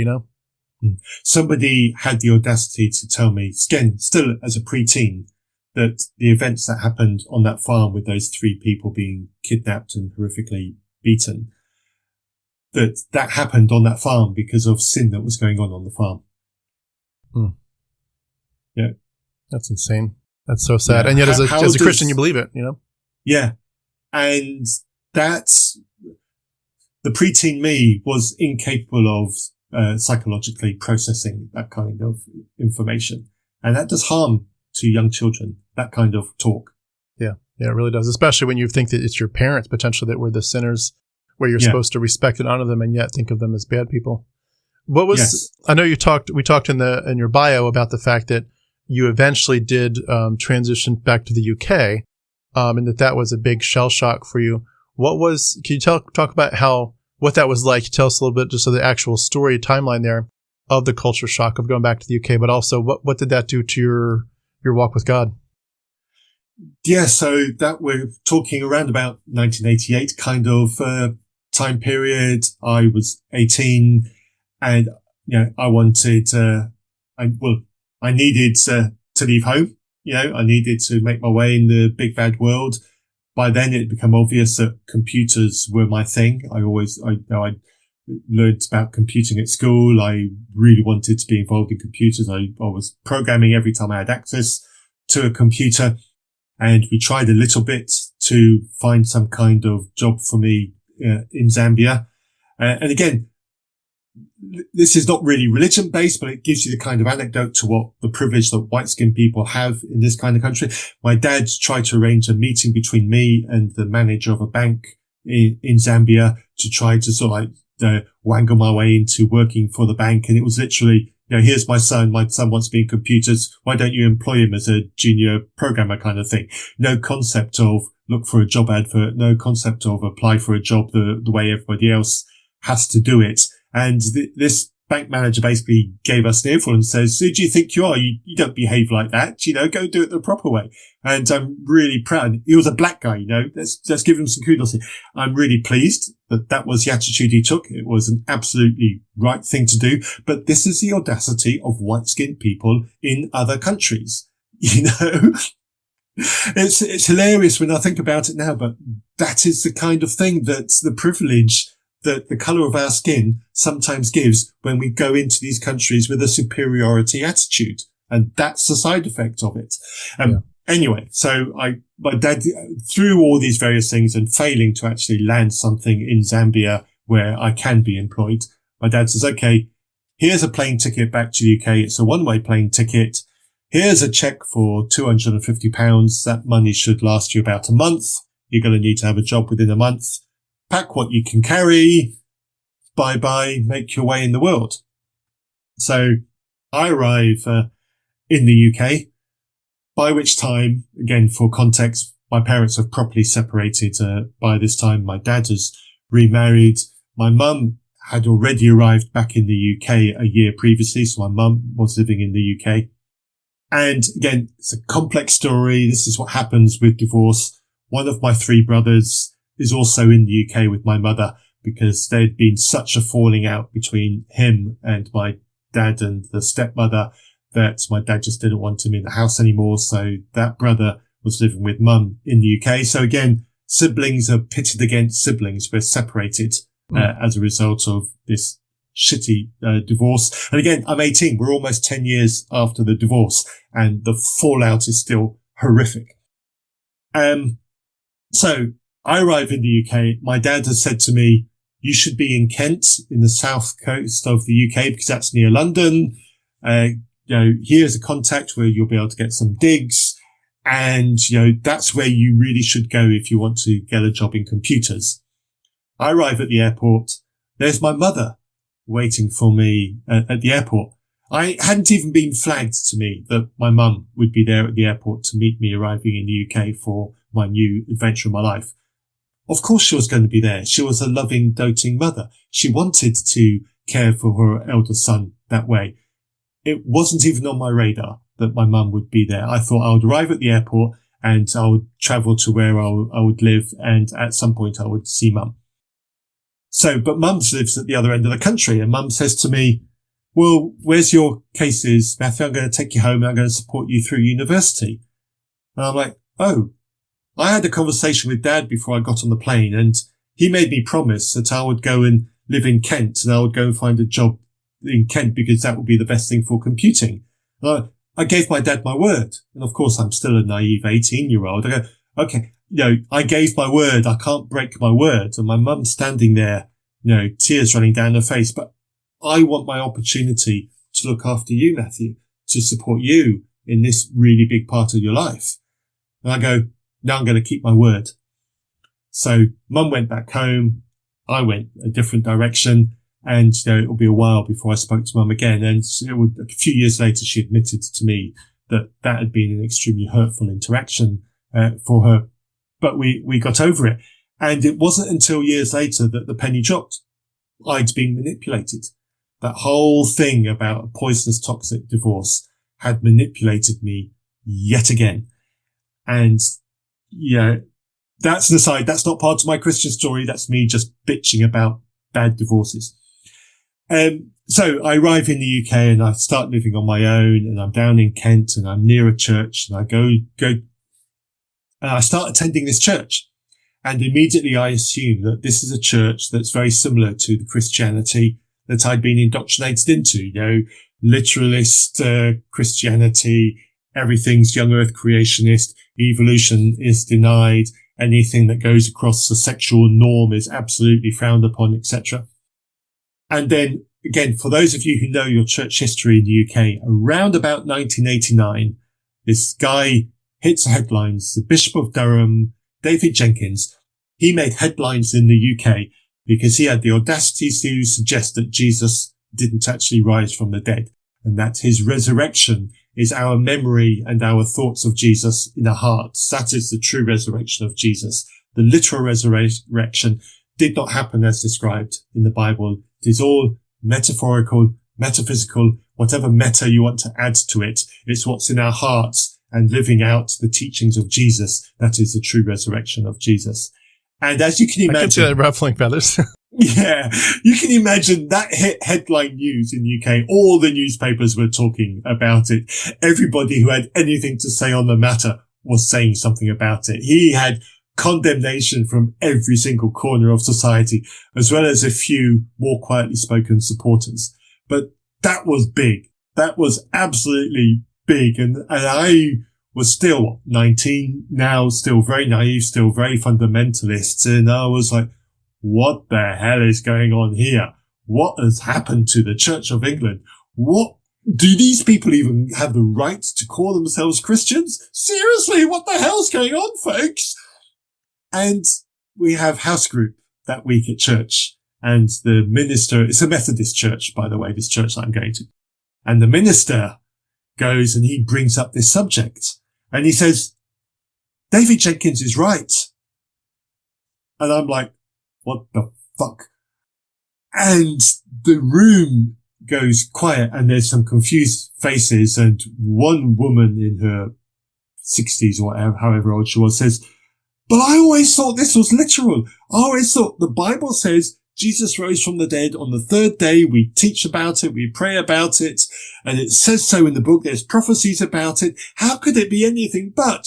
Somebody had the audacity to tell me, again, still as a preteen, that the events that happened on that farm with those 3 people being kidnapped and horrifically beaten, that happened on that farm because of sin that was going on the farm. Yeah. That's insane. That's so sad. Yeah. And yet as a Christian, you believe it, Yeah. And that's, the preteen me was incapable of psychologically processing that kind of information. And that does harm to young children, that kind of talk. Yeah, it really does, especially when you think that it's your parents potentially that were the sinners, where you're supposed to respect and honor them and yet think of them as bad people. What was, I know we talked in your bio about the fact that you eventually did transition back to the UK, and that was a big shell shock for you. Can you talk about what that was like? Tell us a little bit just of the actual story timeline there of the culture shock of going back to the UK, but also what did that do to your walk with God? Yeah, so that we're talking around about 1988 kind of time period. I was 18 and, I wanted, I needed to leave home. I needed to make my way in the big bad world. By then it had become obvious that computers were my thing. I learned about computing at school. I really wanted to be involved in computers. I was programming every time I had access to a computer. And we tried a little bit to find some kind of job for me in Zambia. And again, this is not really religion based, but it gives you the kind of anecdote to what the privilege that white skinned people have in this kind of country. My dad tried to arrange a meeting between me and the manager of a bank in Zambia to try to sort of wangle my way into working for the bank. And it was literally, here's my son wants to be in computers. Why don't you employ him as a junior programmer kind of thing? No concept of look for a job advert, no concept of apply for a job the way everybody else has to do it. And this bank manager basically gave us an earful and says, who do you think you are? You don't behave like that. Go do it the proper way. And I'm really proud. He was a black guy, let's give him some kudos here. I'm really pleased that was the attitude he took. It was an absolutely right thing to do. But this is the audacity of white-skinned people in other countries. It's hilarious when I think about it now, but that is the kind of thing that's the privilege that the colour of our skin sometimes gives when we go into these countries with a superiority attitude. And that's the side effect of it. Anyway, so my dad, through all these various things and failing to actually land something in Zambia where I can be employed, my dad says, okay, here's a plane ticket back to the UK. It's a one-way plane ticket. Here's a cheque for £250. That money should last you about a month. You're going to need to have a job within a month. Pack what you can carry. Bye-bye. Make your way in the world. So I arrive in the UK, by which time, again, for context, my parents have properly separated by this time. My dad has remarried. My mum had already arrived back in the UK a year previously, so my mum was living in the UK. And again, it's a complex story. This is what happens with divorce. One of my three brothers is also in the UK with my mother because there'd been such a falling out between him and my dad and the stepmother that my dad just didn't want him in the house anymore. So that brother was living with mum in the UK. So again, siblings are pitted against siblings. We're separated as a result of this shitty divorce. And again, I'm 18. We're almost 10 years after the divorce and the fallout is still horrific. So I arrive in the UK. My dad has said to me, you should be in Kent in the south coast of the UK because that's near London. Here's a contact where you'll be able to get some digs. And, that's where you really should go if you want to get a job in computers. I arrive at the airport. There's my mother waiting for me at the airport. I hadn't even been flagged to me that my mum would be there at the airport to meet me arriving in the UK for my new adventure in my life. Of course she was going to be there. She was a loving, doting mother. She wanted to care for her elder son that way. It wasn't even on my radar that my mum would be there. I thought I would arrive at the airport and I would travel to where I would live and at some point I would see mum. So, but mum lives at the other end of the country and mum says to me, well, where's your cases, Matthew? I'm going to take you home and I'm going to support you through university. And I'm like, oh, I had a conversation with Dad before I got on the plane and he made me promise that I would go and live in Kent and I would go and find a job in Kent because that would be the best thing for computing. I gave my dad my word. And of course, I'm still a naive 18-year-old. I go, okay, I gave my word. I can't break my word. And my mum's standing there, tears running down her face. But I want my opportunity to look after you, Matthew, to support you in this really big part of your life. And I go, now I'm going to keep my word. So mum went back home. I went a different direction. And, it'll be a while before I spoke to mum again. And a few years later, she admitted to me that had been an extremely hurtful interaction, for her. But we got over it. And it wasn't until years later that the penny dropped. I'd been manipulated. That whole thing about a poisonous, toxic divorce had manipulated me yet again. And, that's an aside. That's not part of my Christian story. That's me just bitching about bad divorces. So I arrive in the UK and I start living on my own and I'm down in Kent and I'm near a church and I go, I start attending this church and immediately I assume that this is a church that's very similar to the Christianity that I'd been indoctrinated into, literalist, Christianity, everything's young earth creationist, evolution is denied, anything that goes across the sexual norm is absolutely frowned upon, etc. And then, again, for those of you who know your church history in the UK, around about 1989, this guy hits the headlines. The Bishop of Durham, David Jenkins, he made headlines in the UK because he had the audacity to suggest that Jesus didn't actually rise from the dead. and that his resurrection is our memory and our thoughts of Jesus in our hearts. That is the true resurrection of Jesus. The literal resurrection did not happen as described in the Bible. It is all metaphorical, metaphysical, whatever meta you want to add to it. It's what's in our hearts and living out the teachings of Jesus. That is the true resurrection of Jesus. And as you can imagine, I can see that ruffling feathers. Yeah, you can imagine that hit headline news in the UK. All the newspapers were talking about it. Everybody who had anything to say on the matter was saying something about it. He had condemnation from every single corner of society, as well as a few more quietly spoken supporters. But that was big. That was absolutely big. And I was still 19 now, still very naive, still very fundamentalist. And I was like, what the hell is going on here? What has happened to the Church of England? What do these people even have the right to call themselves Christians? Seriously, what the hell's going on, folks? And we have house group that week at church, and the minister, it's a Methodist church, by the way, this church that I'm going to. And the minister goes and he brings up this subject and he says, David Jenkins is right. And I'm like, what the fuck? And the room goes quiet and there's some confused faces, and one woman in her 60s or whatever, however old she was, says, but I always thought this was literal. I always thought the Bible says Jesus rose from the dead on the third day. We teach about it. We pray about it. And it says so in the book. There's prophecies about it. How could it be anything but,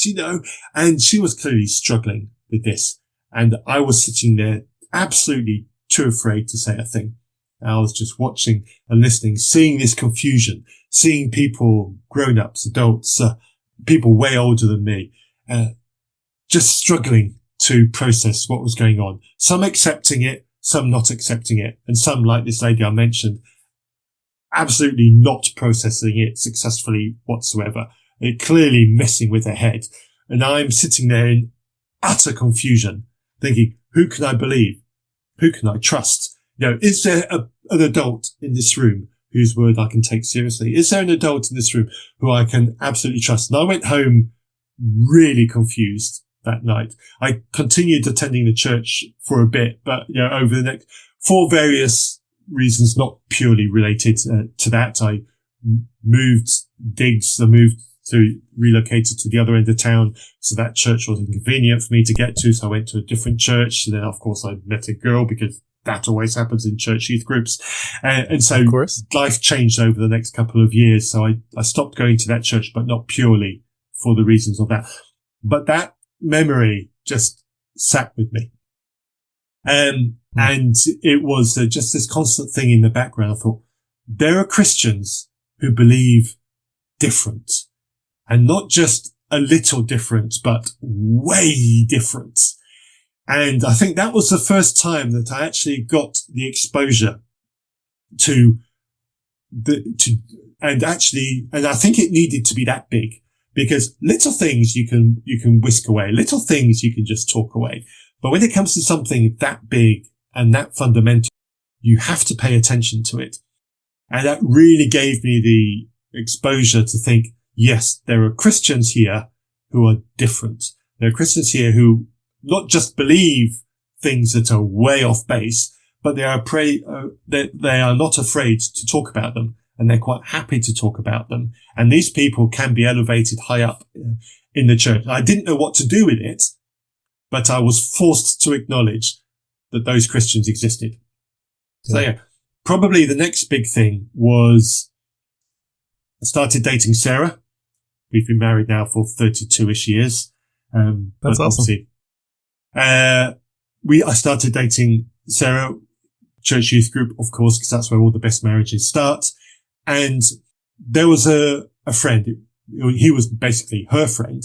And she was clearly struggling with this. And I was sitting there absolutely too afraid to say a thing. I was just watching and listening, seeing this confusion, seeing people, grown-ups, adults, people way older than me, just struggling to process what was going on. Some accepting it, some not accepting it, and some, like this lady I mentioned, absolutely not processing it successfully whatsoever. It clearly messing with their head. And I'm sitting there in utter confusion, thinking, who can I believe? Who can I trust? Is there an adult in this room whose word I can take seriously? Is there an adult in this room who I can absolutely trust? And I went home really confused that night. I continued attending the church for a bit, but, over the next, for various reasons, not purely related to that, I moved digs. I relocated to the other end of town. So that church was inconvenient for me to get to. So I went to a different church. And then, of course, I met a girl, because that always happens in church youth groups. And so life changed over the next couple of years. So I stopped going to that church, but not purely for the reasons of that. But that memory just sat with me. And it was just this constant thing in the background. I thought, there are Christians who believe different, and not just a little different, but way different. And I think that was the first time that I actually got the exposure and I think it needed to be that big, because little things you can whisk away, little things you can just talk away. But when it comes to something that big and that fundamental, you have to pay attention to it. And that really gave me the exposure to think, yes, there are Christians here who are different. There are Christians here who not just believe things that are way off base, but they are not afraid to talk about them, and they're quite happy to talk about them. And these people can be elevated high up in the church. I didn't know what to do with it, but I was forced to acknowledge that those Christians existed. So yeah, probably the next big thing was I started dating Sarah. We've been married now for 32-ish years. That's awesome. I started dating Sarah, church youth group, of course, because that's where all the best marriages start. And there was a friend. He was basically her friend,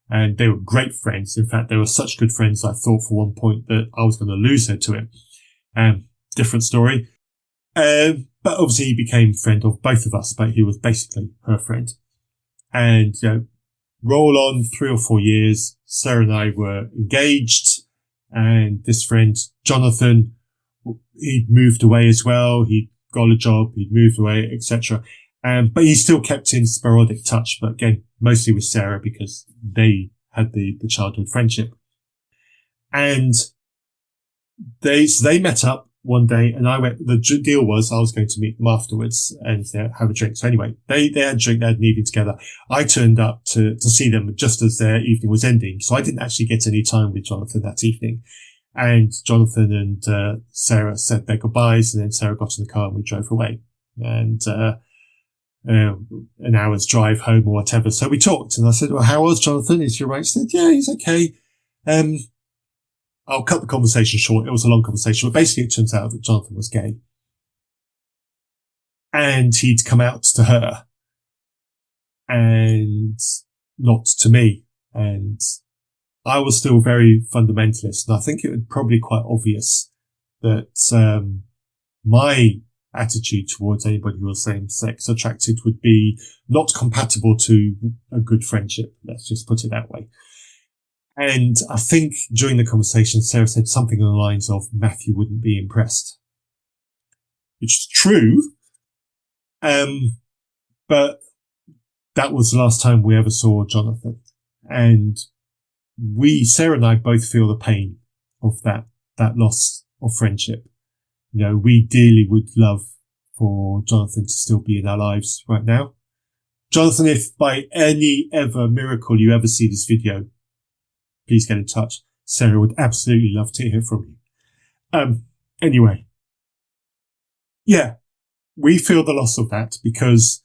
and they were great friends. In fact, they were such good friends, I thought for one point that I was going to lose her to him. Different story. But obviously he became a friend of both of us, but he was basically her friend. And, roll on 3 or 4 years, Sarah and I were engaged, and this friend, Jonathan, he'd moved away as well. He'd got a job, he'd moved away, etc. But he still kept in sporadic touch, but again, mostly with Sarah because they had the childhood friendship. And they met up one day, and the deal was I was going to meet them afterwards and have a drink. So anyway, they had a drink, they had an evening together. I turned up to see them just as their evening was ending. So I didn't actually get any time with Jonathan that evening. And Jonathan and Sarah said their goodbyes, and then Sarah got in the car and we drove away. And an hour's drive home or whatever. So we talked, and I said, well, how was Jonathan? Is he all right? He said, yeah, he's okay. I'll cut the conversation short. It was a long conversation, but basically it turns out that Jonathan was gay. And he'd come out to her and not to me. And I was still very fundamentalist. And I think it was probably quite obvious that, my attitude towards anybody who was same-sex attracted would be not compatible to a good friendship. Let's just put it that way. And I think during the conversation, Sarah said something along the lines of Matthew wouldn't be impressed, which is true. But that was the last time we ever saw Jonathan. And Sarah and I both feel the pain of that loss of friendship. You know, we dearly would love for Jonathan to still be in our lives right now. Jonathan, if by any ever miracle you ever see this video, please get in touch. Sarah would absolutely love to hear from you. Anyway. Yeah, we feel the loss of that because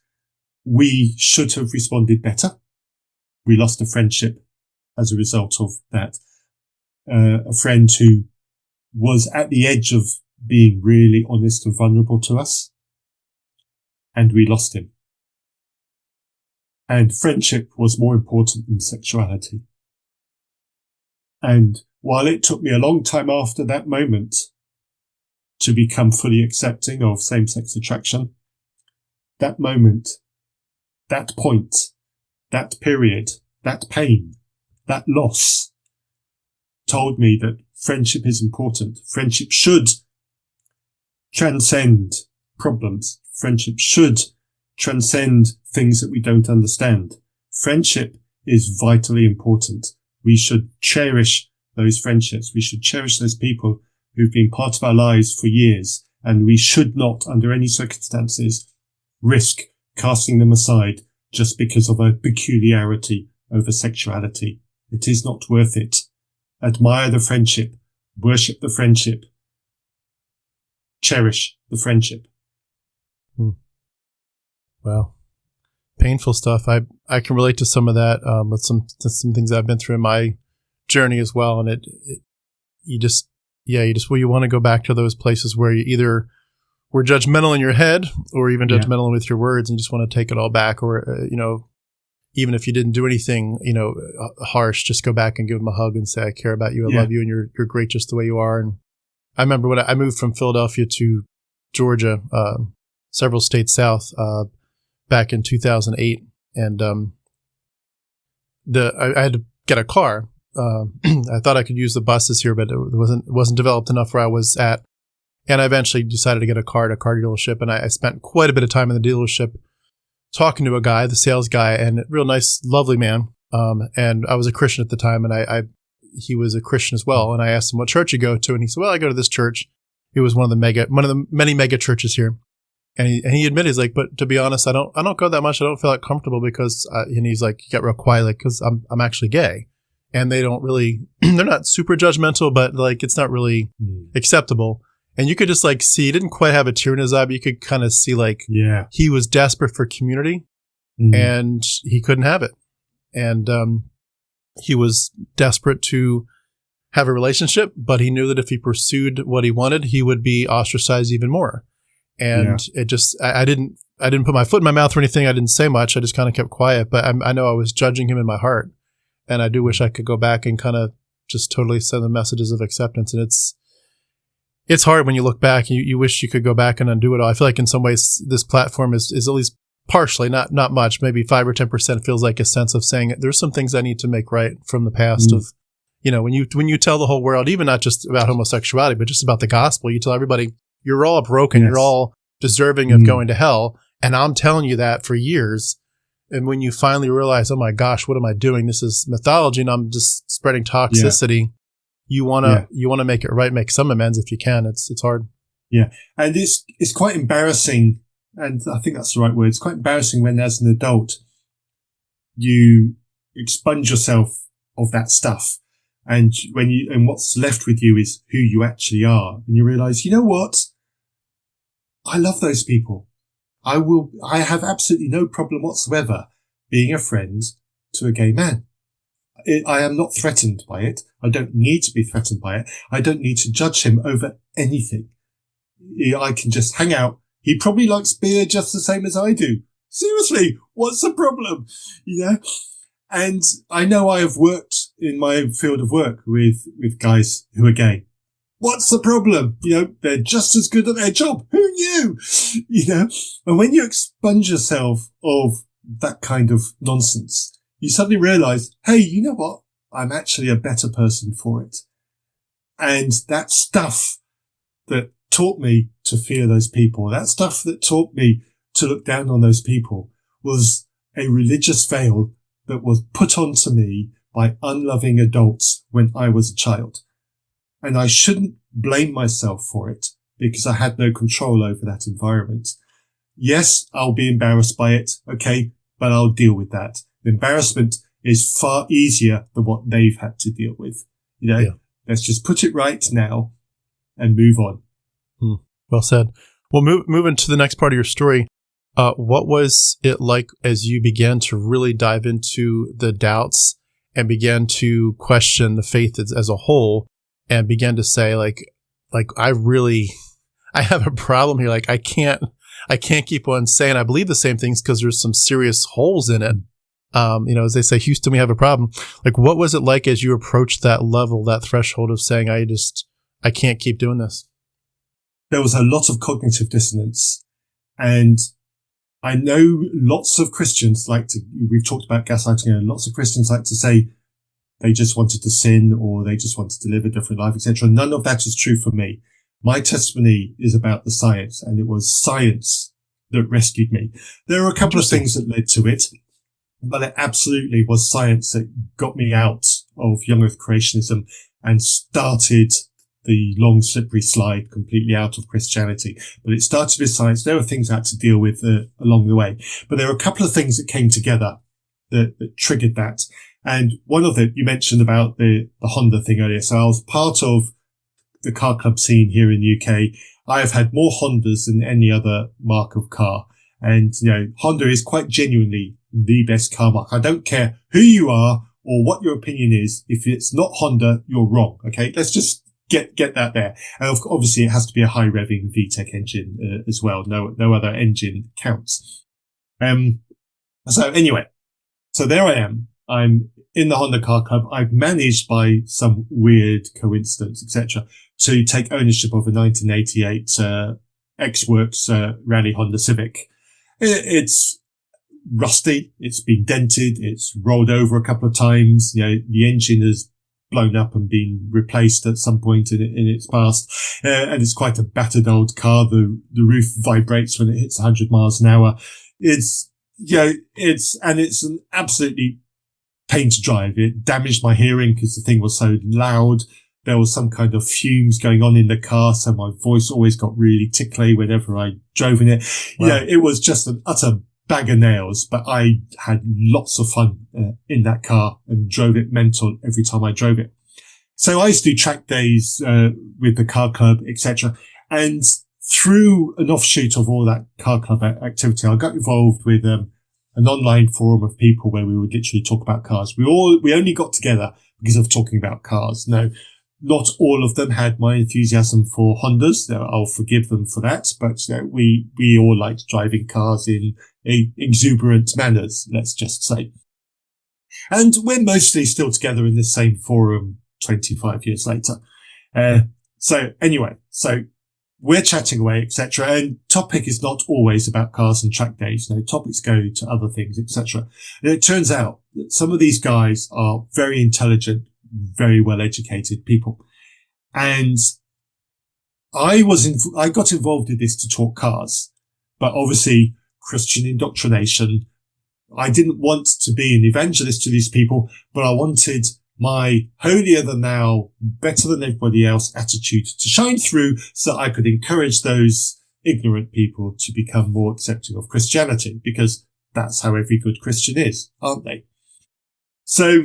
we should have responded better. We lost a friendship as a result of that. A friend who was at the edge of being really honest and vulnerable to us. And we lost him. And friendship was more important than sexuality. And while it took me a long time after that moment to become fully accepting of same-sex attraction, that moment, that point, that period, that pain, that loss told me that friendship is important. Friendship should transcend problems. Friendship should transcend things that we don't understand. Friendship is vitally important. We should cherish those friendships. We should cherish those people who've been part of our lives for years. And we should not, under any circumstances, risk casting them aside just because of a peculiarity over sexuality. It is not worth it. Admire the friendship. Worship the friendship. Cherish the friendship. Wow. Painful stuff. I can relate to some of that with some things I've been through in my journey as well. And you want to go back to those places where you either were judgmental in your head or even judgmental with your words, and you just want to take it all back. Or, even if you didn't do anything, harsh, just go back and give them a hug and say, I care about you. I love you. And you're great just the way you are. And I remember when I moved from Philadelphia to Georgia, several states south, back in 2008. And, I had to get a car. I thought I could use the buses here, but it wasn't developed enough where I was at. And I eventually decided to get a car at a car dealership. And I spent quite a bit of time in the dealership talking to a guy, the sales guy, and a real nice, lovely man. And I was a Christian at the time, and he was a Christian as well. And I asked him what church you go to, and he said, well, I go to this church. It was one of the many mega churches here. And he admitted, he's like, but to be honest, I don't go that much. I don't feel that comfortable because, and he's like, he got real quiet, like, cause I'm actually gay, and they don't really, they're not super judgmental, but like, it's not really acceptable. And you could just like see, he didn't quite have a tear in his eye, but you could kind of see like, he was desperate for community and he couldn't have it. And, he was desperate to have a relationship, but he knew that if he pursued what he wanted, he would be ostracized even more. And it just, I didn't put my foot in my mouth or anything. I didn't say much. I just kind of kept quiet, but I know I was judging him in my heart. And I do wish I could go back and kind of just totally send the messages of acceptance. And it's hard when you look back. You wish you could go back and undo it all. I feel like in some ways this platform is at least partially, not much, maybe 5 or 10% feels like a sense of saying there's some things I need to make right from the past of, when you tell the whole world, even not just about homosexuality, but just about the gospel, you tell everybody, you're all broken. Yes. You're all deserving of going to hell. And I'm telling you that for years. And when you finally realize, oh my gosh, what am I doing? This is mythology and I'm just spreading toxicity. You want to make it right, make some amends if you can. It's hard. Yeah. And it's quite embarrassing. And I think that's the right word. It's quite embarrassing when as an adult, you expunge yourself of that stuff. And and what's left with you is who you actually are. And you realize, you know what? I love those people. I have absolutely no problem whatsoever being a friend to a gay man. I am not threatened by it. I don't need to be threatened by it. I don't need to judge him over anything. I can just hang out. He probably likes beer just the same as I do. Seriously, what's the problem? And I know I have worked in my field of work with guys who are gay. What's the problem? They're just as good at their job. Who knew? And when you expunge yourself of that kind of nonsense, you suddenly realize, hey, you know what? I'm actually a better person for it. And that stuff that taught me to fear those people, that stuff that taught me to look down on those people was a religious veil that was put onto me by unloving adults when I was a child. And I shouldn't blame myself for it because I had no control over that environment. Yes, I'll be embarrassed by it. Okay. But I'll deal with that. The embarrassment is far easier than what they've had to deal with. Let's just put it right now and move on. Well said. Well, moving to the next part of your story. What was it like as you began to really dive into the doubts and began to question the faith as a whole? And began to say, like I have a problem here. Like I can't keep on saying I believe the same things because there's some serious holes in it. As they say, Houston, we have a problem. Like, what was it like as you approached that level, that threshold of saying, I can't keep doing this? There was a lot of cognitive dissonance. And I know lots of Christians we've talked about gaslighting, and lots of Christians like to say, they just wanted to sin or they just wanted to live a different life, etc. None of that is true for me. My testimony is about the science, and it was science that rescued me. There are a couple of things that led to it, but it absolutely was science that got me out of Young Earth Creationism and started the long slippery slide completely out of Christianity. But it started with science. There were things I had to deal with along the way, but there were a couple of things that came together that triggered that. And one of them, you mentioned about the Honda thing earlier. So I was part of the car club scene here in the UK. I have had more Hondas than any other mark of car. And, Honda is quite genuinely the best car mark. I don't care who you are or what your opinion is. If it's not Honda, you're wrong. Okay. Let's just get that there. And obviously it has to be a high revving VTEC engine as well. No other engine counts. So anyway, so there I am. I'm in the Honda Car Club. I've managed by some weird coincidence, etc., to take ownership of a 1988 X-Works Rally Honda Civic. It's rusty. It's been dented. It's rolled over a couple of times. The engine has blown up and been replaced at some point in its past. And it's quite a battered old car. The roof vibrates when it hits 100 miles an hour. It's an absolutely pain to drive. It damaged my hearing because the thing was so loud. There was some kind of fumes going on in the car, so my voice always got really tickly whenever I drove in it. Wow. It was just an utter bag of nails, but I had lots of fun in that car and drove it mental every time I drove it. So I used to do track days with the car club, etc. And through an offshoot of all that car club activity, I got involved with an online forum of people where we would literally talk about cars. We only got together because of talking about cars. No, not all of them had my enthusiasm for Hondas. I'll forgive them for that. But we all liked driving cars in exuberant manners, let's just say. And we're mostly still together in this same forum 25 years later. So we're chatting away, etc. And topic is not always about cars and track days. No, topics go to other things, etc. And it turns out that some of these guys are very intelligent, very well educated people. And I got involved in this to talk cars, but obviously Christian indoctrination. I didn't want to be an evangelist to these people, but I wanted my holier than thou, better than everybody else attitude to shine through so I could encourage those ignorant people to become more accepting of Christianity, because that's how every good Christian is, aren't they? So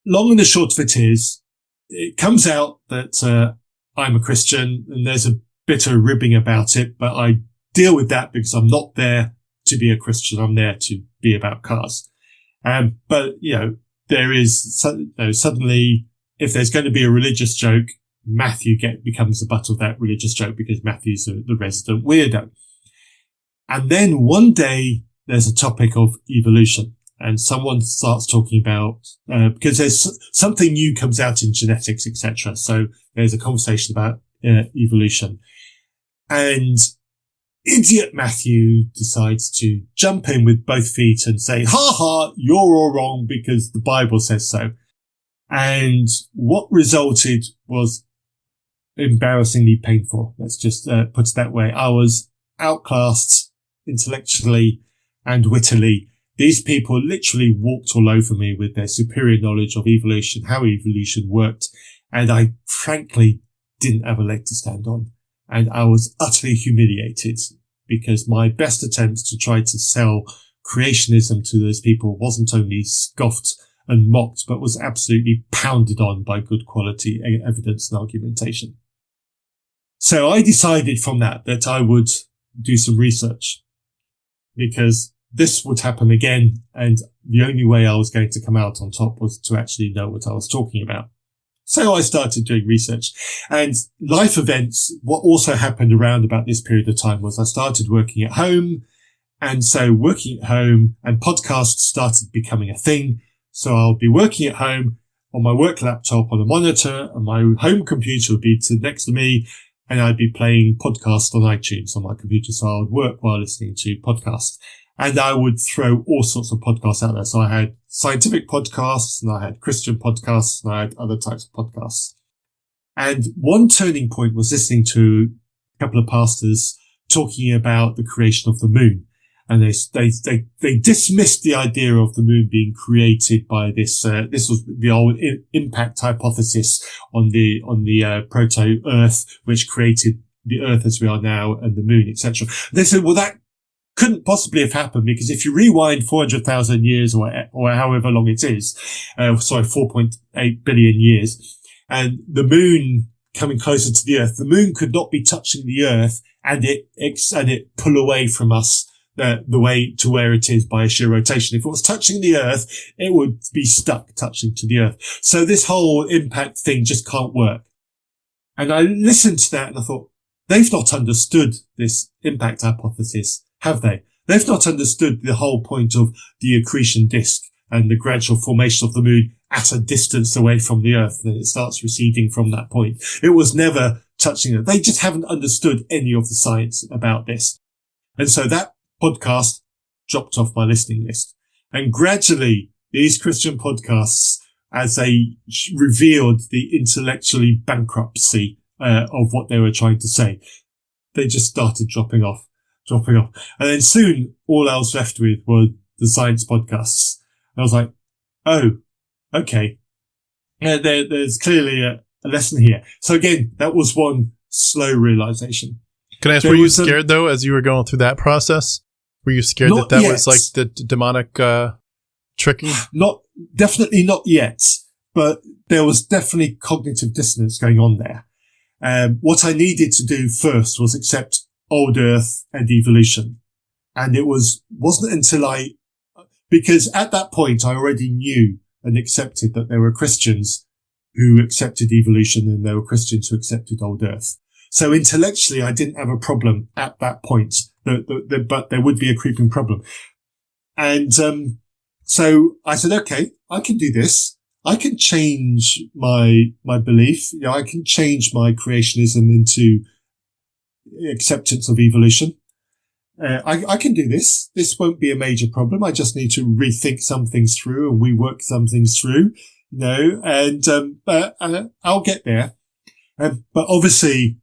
long and the short of it is, it comes out that I'm a Christian, and there's a bit of ribbing about it, but I deal with that because I'm not there to be a Christian. I'm there to be about cars. But, there is suddenly, if there's going to be a religious joke, Matthew becomes the butt of that religious joke because Matthew's the resident weirdo. And then one day there's a topic of evolution, and someone starts talking about, because there's something new comes out in genetics, etc. So there's a conversation about evolution, and idiot Matthew decides to jump in with both feet and say, ha ha, you're all wrong because the Bible says so. And what resulted was embarrassingly painful. Let's just put it that way. I was outclassed intellectually and wittily. These people literally walked all over me with their superior knowledge of evolution, how evolution worked. And I frankly didn't have a leg to stand on. And I was utterly humiliated because my best attempts to try to sell creationism to those people wasn't only scoffed and mocked, but was absolutely pounded on by good quality evidence and argumentation. So I decided from that I would do some research, because this would happen again. And the only way I was going to come out on top was to actually know what I was talking about. So I started doing research, and life events. What also happened around about this period of time was I started working at home. And so working at home and podcasts started becoming a thing. So I'll be working at home on my work laptop on a monitor, and my home computer would be next to me, and I'd be playing podcasts on iTunes on my computer. So I would work while listening to podcasts. And I would throw all sorts of podcasts out there. So I had scientific podcasts, and I had Christian podcasts, and I had other types of podcasts. And one turning point was listening to a couple of pastors talking about the creation of the moon. And they dismissed the idea of the moon being created by this was the old impact hypothesis on the proto-Earth, which created the Earth as we are now and the moon, etc. They said, well, that couldn't possibly have happened, because if you rewind 400,000 years or however long it is, 4.8 billion years, and the moon coming closer to the Earth, the moon could not be touching the Earth and it pull away from us the way to where it is by a sheer rotation. If it was touching the Earth, it would be stuck touching to the Earth. So this whole impact thing just can't work. And I listened to that and I thought, they've not understood this impact hypothesis, have they? They've not understood the whole point of the accretion disk and the gradual formation of the moon at a distance away from the Earth, and it starts receding from that point. It was never touching it. They just haven't understood any of the science about this. And so that podcast dropped off my listening list. And gradually, these Christian podcasts, as they revealed the intellectually bankruptcy of what they were trying to say, they just started dropping off. And then soon, all I was left with were the science podcasts. I was like, oh, okay. There's clearly a lesson here. So again, that was one slow realization. Can I ask, were you scared though, as you were going through that process? Were you scared that was like the demonic tricking? Definitely not yet, but there was definitely cognitive dissonance going on there. What I needed to do first was accept old Earth and evolution. And it wasn't until because at that point I already knew and accepted that there were Christians who accepted evolution and there were Christians who accepted old Earth. So intellectually, I didn't have a problem at that point, but there would be a creeping problem. And so I said, okay, I can do this. I can change my belief. I can change my creationism into acceptance of evolution. I can do this. This won't be a major problem. I just need to rethink some things through and rework some things through, and I'll get there. But obviously,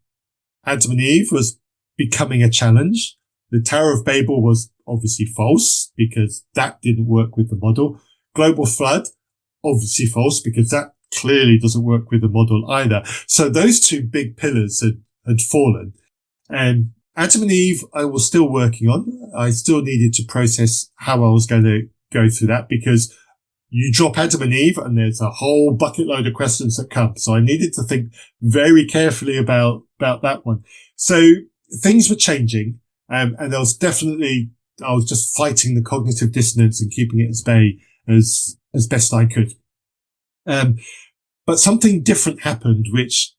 Adam and Eve was becoming a challenge. The Tower of Babel was obviously false, because that didn't work with the model. Global flood, obviously false, because that clearly doesn't work with the model either. So those two big pillars had fallen. And Adam and Eve, I was still working on. I still needed to process how I was going to go through that, because you drop Adam and Eve and there's a whole bucket load of questions that come. So I needed to think very carefully about that one. So things were changing. And I was just fighting the cognitive dissonance and keeping it at bay as best I could. But something different happened, which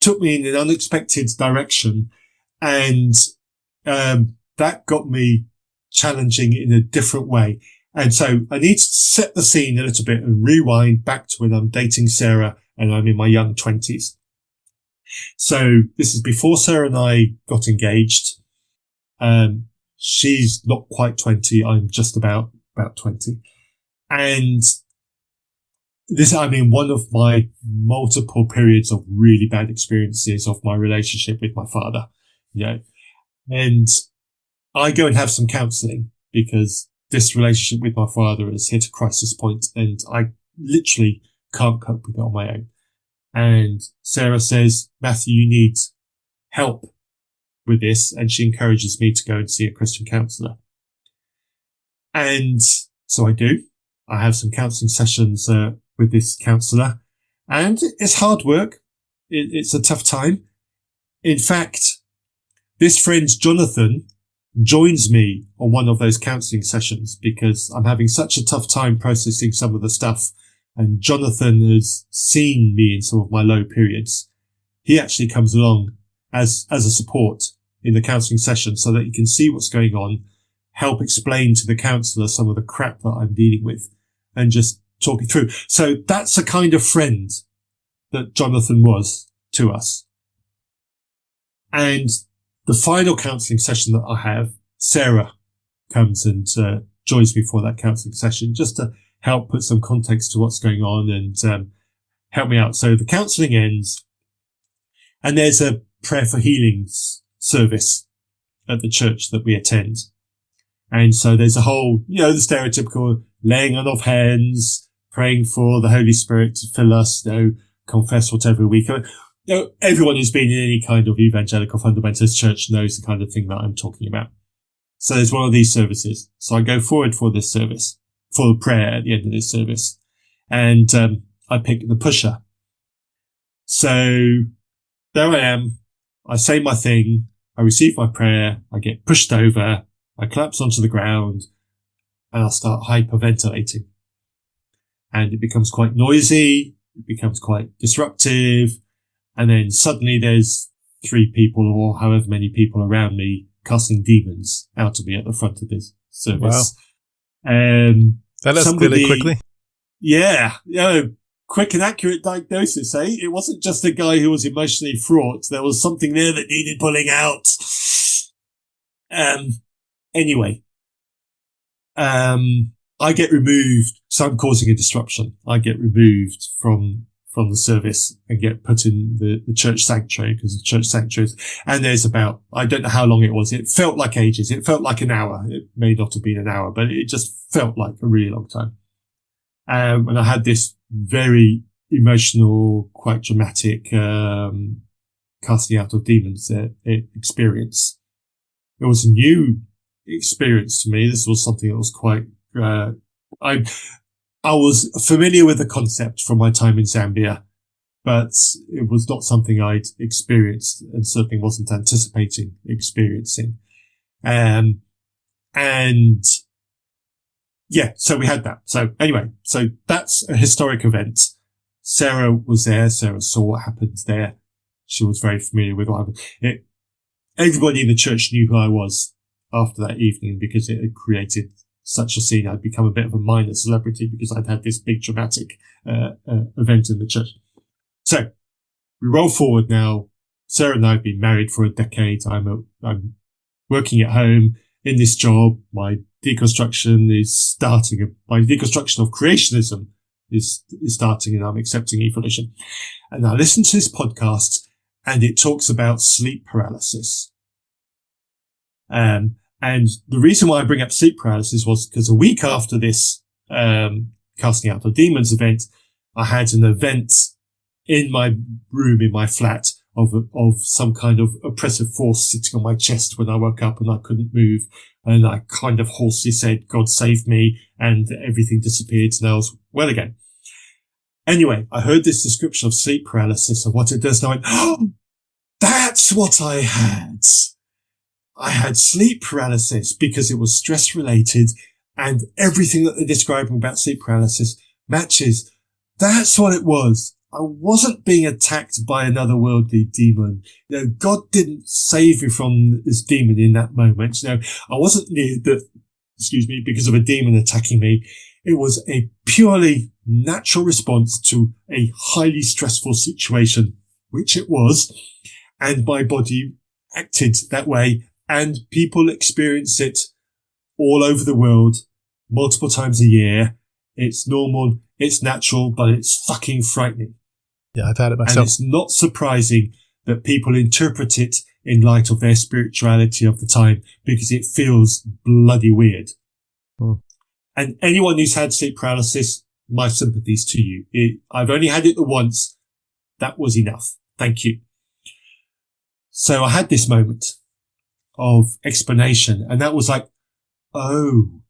took me in an unexpected direction. And, that got me challenging in a different way. And so I need to set the scene a little bit and rewind back to when I'm dating Sarah and I'm in my young 20s. So this is before Sarah and I got engaged. She's not quite 20. I'm just about 20. And I'm in one of my multiple periods of really bad experiences of my relationship with my father. And I go and have some counseling because this relationship with my father has hit a crisis point and I literally can't cope with it on my own. And Sarah says, Matthew, you need help with this. And she encourages me to go and see a Christian counsellor. And so I do. I have some counselling sessions with this counsellor. And it's hard work. It's a tough time. In fact, this friend, Jonathan, joins me on one of those counselling sessions because I'm having such a tough time processing some of the stuff. And Jonathan has seen me in some of my low periods. He actually comes along as a support in the counselling session so that he can see what's going on, help explain to the counsellor some of the crap that I'm dealing with and just talk it through. So that's the kind of friend that Jonathan was to us. And the final counselling session that I have, Sarah comes and joins me for that counselling session just to help put some context to what's going on and help me out. So the counselling ends and there's a prayer for healings service at the church that we attend. And so there's a whole, the stereotypical laying on of hands, praying for the Holy Spirit to fill us, confess whatever we can. Everyone who's been in any kind of evangelical fundamentalist church knows the kind of thing that I'm talking about. So there's one of these services. So I go forward for this service, for the prayer at the end of this service. And I pick the pusher. So there I am. I say my thing. I receive my prayer. I get pushed over. I collapse onto the ground and I start hyperventilating. And it becomes quite noisy. It becomes quite disruptive. And then suddenly there's 3 people or however many people around me casting demons out of me at the front of this service. Wow. That escalated quickly. Yeah. Quick and accurate diagnosis, eh? It wasn't just a guy who was emotionally fraught. There was something there that needed pulling out. Anyway. I get removed. So I'm causing a disruption. I get removed from the service and get put in the church sanctuary because the church sanctuary and there's about, I don't know how long it was. It felt like ages. It felt like an hour. It may not have been an hour, but it just felt like a really long time. And I had this very emotional, quite dramatic, casting out of demons experience. It was a new experience to me. This was something that was quite, I was familiar with the concept from my time in Zambia, but it was not something I'd experienced and certainly wasn't anticipating experiencing. And yeah, so we had that. So anyway, so that's a historic event. Sarah was there. Sarah saw what happened there. She was very familiar with what happened. Everybody in the church knew who I was after that evening because it had created such a scene. I'd become a bit of a minor celebrity because I'd had this big dramatic event in the church. So we roll forward now. Sarah and I have been married for a decade. I'm working at home in this job. My deconstruction is starting. My deconstruction of creationism is starting, and I'm accepting evolution. And I listen to this podcast, and it talks about sleep paralysis. And And the reason why I bring up sleep paralysis was because a week after this casting out the demons event, I had an event in my room, in my flat, of some kind of oppressive force sitting on my chest when I woke up and I couldn't move. And I kind of hoarsely said, God save me, and everything disappeared and I was well again. Anyway, I heard this description of sleep paralysis and what it does, and I went, oh, that's what I had. I had sleep paralysis because it was stress related, and everything that they're describing about sleep paralysis matches. That's what it was. I wasn't being attacked by another worldly demon. God didn't save me from this demon in that moment. I wasn't because of a demon attacking me. It was a purely natural response to a highly stressful situation, which it was, and my body acted that way, and people experience it all over the world multiple times a year. It's normal, it's natural, but it's fucking frightening. Yeah, I've had it myself. And it's not surprising that people interpret it in light of their spirituality of the time, because it feels bloody weird. And anyone who's had sleep paralysis, my sympathies to you. I've only had it once. That was enough. Thank you. So I had this moment of explanation, and that was like, oh,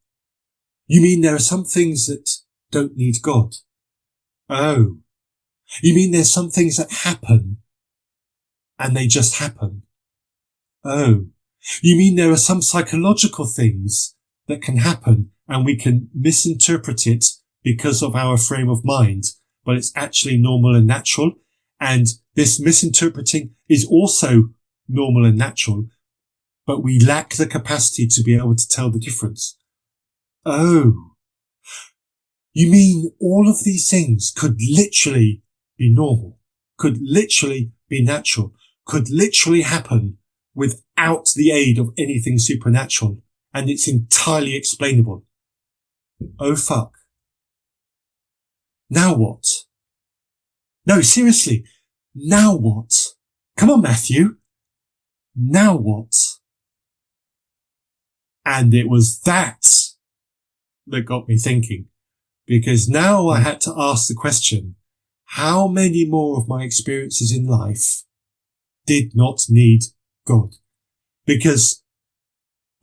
you mean there are some things that don't need God? Oh, you mean there's some things that happen and they just happen? Oh, you mean there are some psychological things that can happen and we can misinterpret it because of our frame of mind, but it's actually normal and natural. And this misinterpreting is also normal and natural, but we lack the capacity to be able to tell the difference. Oh, you mean all of these things could literally be normal, could literally be natural, could literally happen without the aid of anything supernatural, and it's entirely explainable. Oh fuck. Now what? No, seriously, now what? Come on, Matthew. Now what? And it was that got me thinking, because now I had to ask the question, how many more of my experiences in life did not need God? Because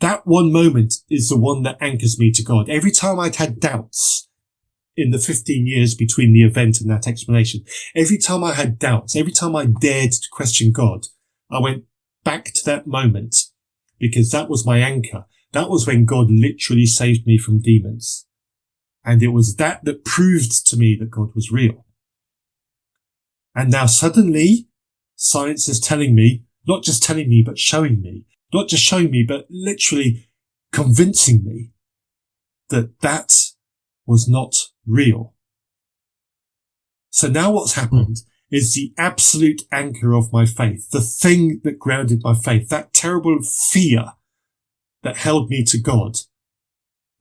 that one moment is the one that anchors me to God. Every time I'd had doubts in the 15 years between the event and that explanation, every time I had doubts, every time I dared to question God, I went back to that moment, because that was my anchor. That was when God literally saved me from demons. And it was that proved to me that God was real. And now suddenly science is telling me, not just telling me, but showing me, not just showing me, but literally convincing me that that was not real. So now what's happened is the absolute anchor of my faith, the thing that grounded my faith, that terrible fear that held me to God,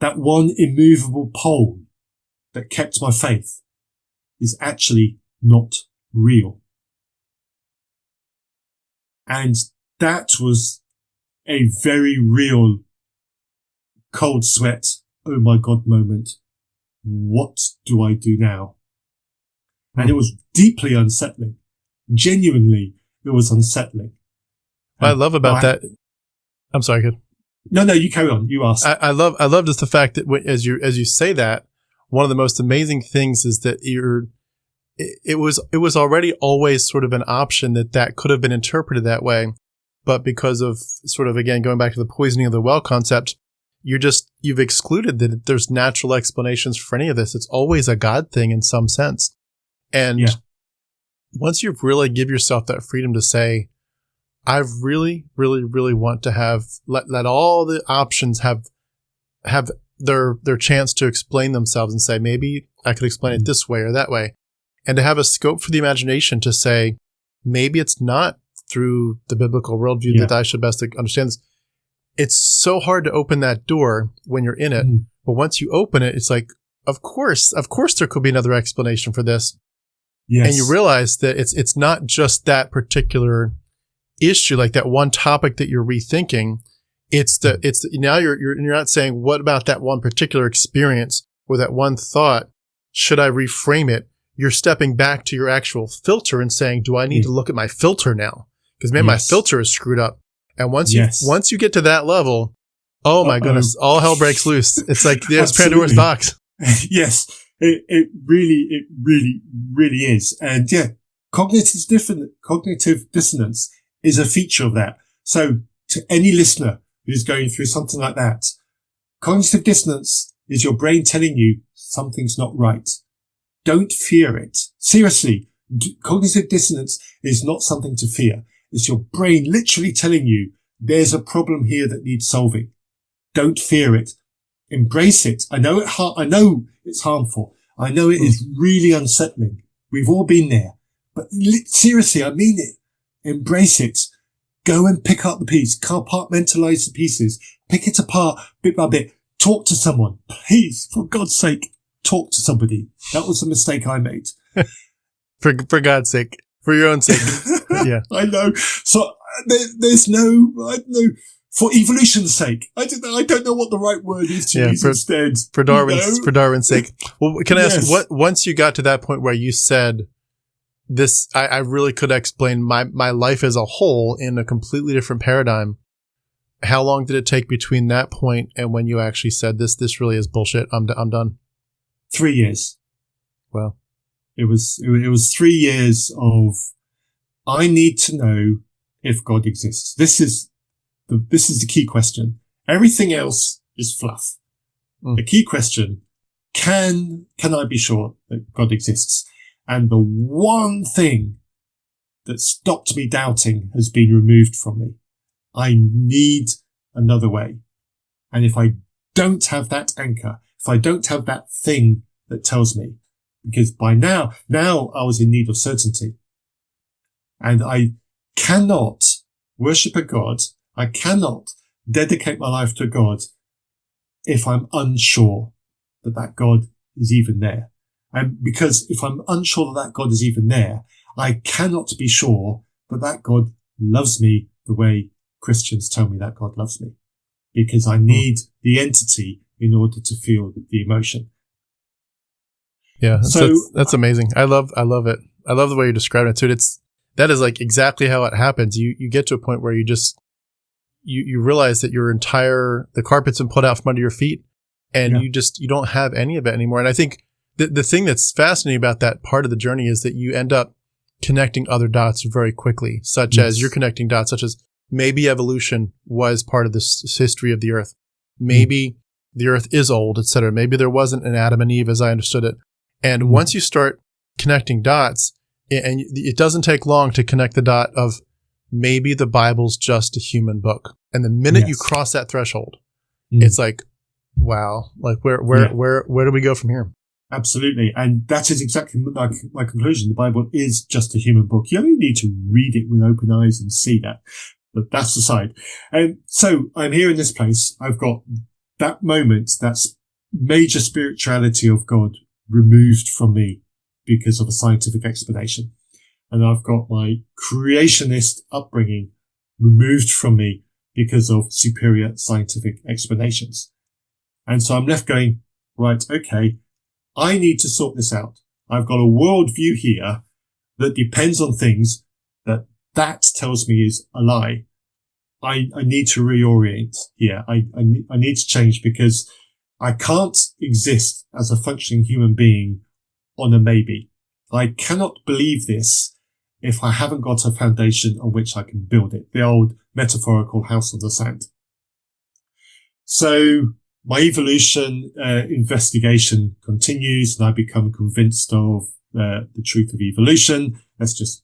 that one immovable pole that kept my faith, is actually not real. And that was a very real cold sweat, oh my God moment. What do I do now? And it was deeply unsettling. Genuinely, it was unsettling. What I love about that. I'm sorry, kid. No, you carry on. You ask. I love just the fact that as you say that, one of the most amazing things is that it was already always sort of an option that could have been interpreted that way. But because of sort of, again, going back to the poisoning of the well concept, you've excluded that there's natural explanations for any of this. It's always a God thing in some sense. And once you really give yourself that freedom to say, I really, really, really want to have, let all the options have their chance to explain themselves and say, maybe I could explain it this way or that way. And to have a scope for the imagination to say, maybe it's not through the biblical worldview that I should best understand this. It's so hard to open that door when you're in it. But once you open it, it's like, of course there could be another explanation for this. Yes. And you realize that it's not just that particular issue, like that one topic that you're rethinking. Now you're not saying, what about that one particular experience or that one thought? Should I reframe it? You're stepping back to your actual filter and saying, do I need to look at my filter now? Because man, my filter is screwed up. And once you get to that level, oh my goodness, all hell breaks loose. It's like there's Pandora's box. Yes, it really is. And yeah, cognitive dissonance is a feature of that. So to any listener who's going through something like that, cognitive dissonance is your brain telling you something's not right. Don't fear it. Seriously, cognitive dissonance is not something to fear. It's your brain literally telling you there's a problem here that needs solving. Don't fear it. Embrace it. I know it's harmful. I know it is really unsettling. We've all been there. But seriously, I mean it. Embrace it. Go and pick up the piece. Compartmentalize the pieces. Pick it apart bit by bit. Talk to someone. Please, for God's sake, talk to somebody. That was a mistake I made. For God's sake. For your own sake. Yeah. I know. So there's no, I don't know, for evolution's sake. I don't know what the right word is to use instead. For Darwin's sake. Well, can I ask, once you got to that point where you said this, I really could explain my life as a whole in a completely different paradigm. How long did it take between that point and when you actually said this really is bullshit? I'm done. 3 years. Wow. It was 3 years of, I need to know if God exists. This is the key question. Everything else is fluff. The key question, can I be sure that God exists? And the one thing that stopped me doubting has been removed from me. I need another way. And if I don't have that anchor, if I don't have that thing that tells me, because by now I was in need of certainty. And I cannot worship a God. I cannot dedicate my life to God if I'm unsure that God is even there. And because if I'm unsure that God is even there, I cannot be sure that God loves me the way Christians tell me that God loves me. Because I need the entity in order to feel the emotion. Yeah, that's amazing. I love it. I love the way you describe it too. That is like exactly how it happens. You get to a point where you just you realize that the carpet's been put out from under your feet, and you don't have any of it anymore. And I think the thing that's fascinating about that part of the journey is that you end up connecting other dots very quickly, such as you're connecting dots, such as maybe evolution was part of this history of the earth. Maybe the earth is old, etc. Maybe there wasn't an Adam and Eve as I understood it. And once you start connecting dots, and it doesn't take long to connect the dot of maybe the Bible's just a human book. And the minute you cross that threshold, it's like, wow, like where do we go from here? Absolutely. And that is exactly my conclusion. The Bible is just a human book. You only need to read it with open eyes and see that. But that's aside. And so I'm here in this place. I've got that moment, that's major spirituality of God removed from me because of a scientific explanation. And I've got my creationist upbringing removed from me because of superior scientific explanations. And so I'm left going, right, okay, I need to sort this out. I've got a worldview here that depends on things that tells me is a lie. I need to reorient here. I need to change because I can't exist as a functioning human being on a maybe. I cannot believe this if I haven't got a foundation on which I can build it. The old metaphorical house on the sand. So my evolution investigation continues, and I become convinced of the truth of evolution. Let's just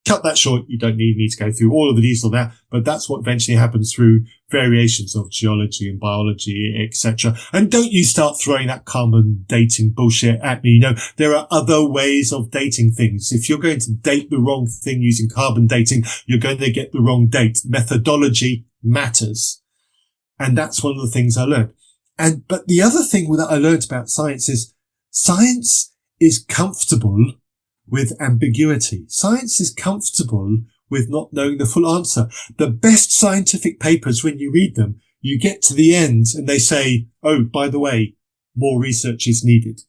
cut that short. You don't need me to go through all of the details of that, but that's what eventually happens through variations of geology and biology, etc. And don't you start throwing that carbon dating bullshit at me. You know, there are other ways of dating things. If you're going to date the wrong thing using carbon dating, you're going to get the wrong date. Methodology matters. And that's one of the things I learned. But the other thing that I learned about science is comfortable with ambiguity. Science is comfortable with not knowing the full answer. The best scientific papers, when you read them, you get to the end and they say, oh, by the way, more research is needed.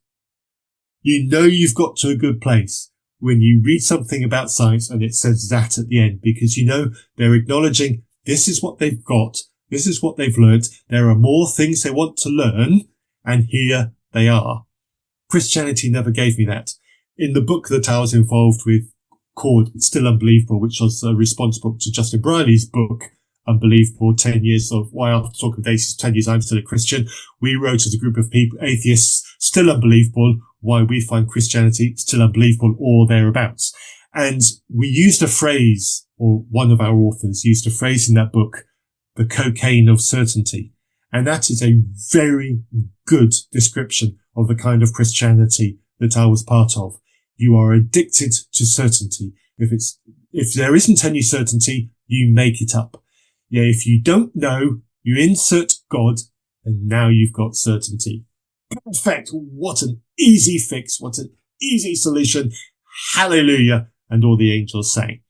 You know you've got to a good place when you read something about science and it says that at the end, because you know they're acknowledging this is what they've got, this is what they've learned, there are more things they want to learn, and here they are. Christianity never gave me that. In the book that I was involved with called Still Unbelievable, which was a response book to Justin Briley's book, Unbelievable, 10 years of why after talking with atheists, 10 years I'm still a Christian. We wrote as a group of people, atheists, still unbelievable, why we find Christianity still unbelievable or thereabouts. And we used a phrase, or one of our authors used a phrase in that book, the cocaine of certainty. And that is a very good description of the kind of Christianity that I was part of. You are addicted to certainty. If there isn't any certainty, you make it up. Yeah, if you don't know, you insert God, and now you've got certainty. Perfect. What an easy fix. What an easy solution. Hallelujah. And all the angels sang.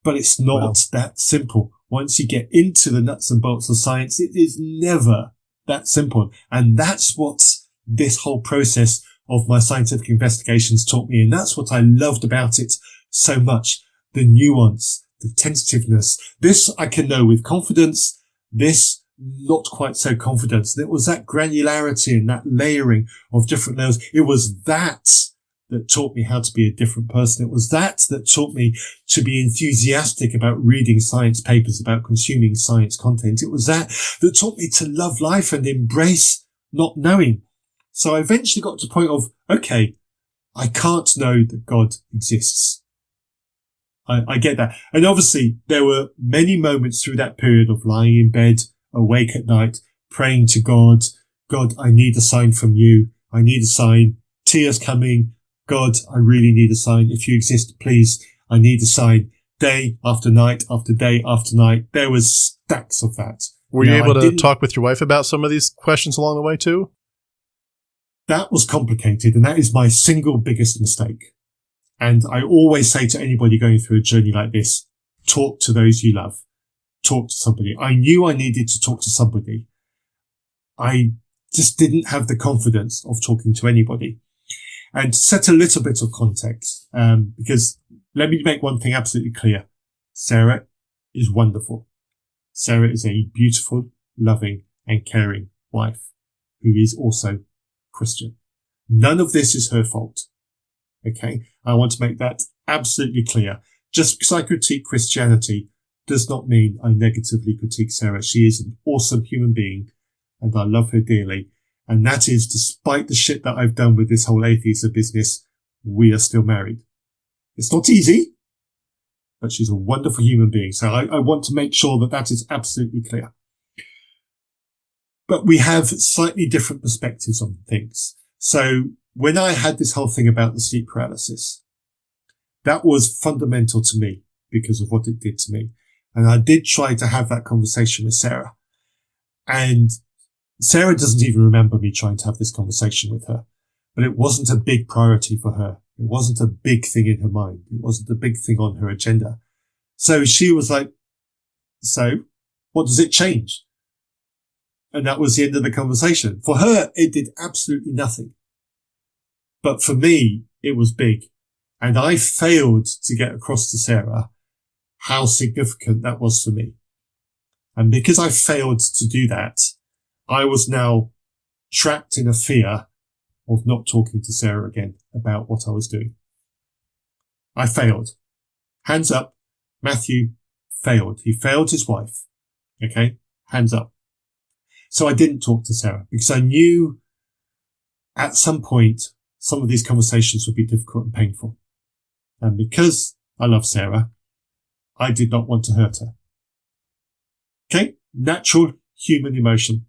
But it's not that simple. Once you get into the nuts and bolts of science, it is never that simple. And that's what this whole process of my scientific investigations taught me. And that's what I loved about it so much. The nuance, the tentativeness. This I can know with confidence. This not quite so confidence. And it was that granularity and that layering of different layers. It was that taught me how to be a different person. It was that taught me to be enthusiastic about reading science papers, about consuming science content. It was that taught me to love life and embrace not knowing. So I eventually got to the point of, okay, I can't know that God exists. I get that. And obviously there were many moments through that period of lying in bed, awake at night, praying to God. God, I need a sign from you. I need a sign. Tears coming. God, I really need a sign. If you exist, please, I need a sign. Day after night after day after night. There was stacks of that. Were you able to talk with your wife about some of these questions along the way too? That was complicated, and that is my single biggest mistake. And I always say to anybody going through a journey like this, talk to those you love. Talk to somebody. I knew I needed to talk to somebody. I just didn't have the confidence of talking to anybody. And to set a little bit of context, because let me make one thing absolutely clear. Sarah is wonderful. Sarah is a beautiful, loving and caring wife who is also Christian. None of this is her fault. Okay. I want to make that absolutely clear. Just because I critique Christianity does not mean I negatively critique Sarah. She is an awesome human being and I love her dearly. And that is, despite the shit that I've done with this whole atheism business, we are still married. It's not easy, but she's a wonderful human being. So I want to make sure that that is absolutely clear. But we have slightly different perspectives on things. So when I had this whole thing about the sleep paralysis, that was fundamental to me because of what it did to me. And I did try to have that conversation with Sarah. And Sarah doesn't even remember me trying to have this conversation with her, but it wasn't a big priority for her. It wasn't a big thing in her mind. It wasn't a big thing on her agenda. So she was like, so what does it change? And that was the end of the conversation. For her, it did absolutely nothing. But for me, it was big. And I failed to get across to Sarah how significant that was for me. And because I failed to do that, I was now trapped in a fear of not talking to Sarah again about what I was doing. I failed. Hands up. Matthew failed. He failed his wife. Okay. Hands up. So I didn't talk to Sarah because I knew at some point some of these conversations would be difficult and painful. And because I love Sarah, I did not want to hurt her. Okay. Natural human emotion.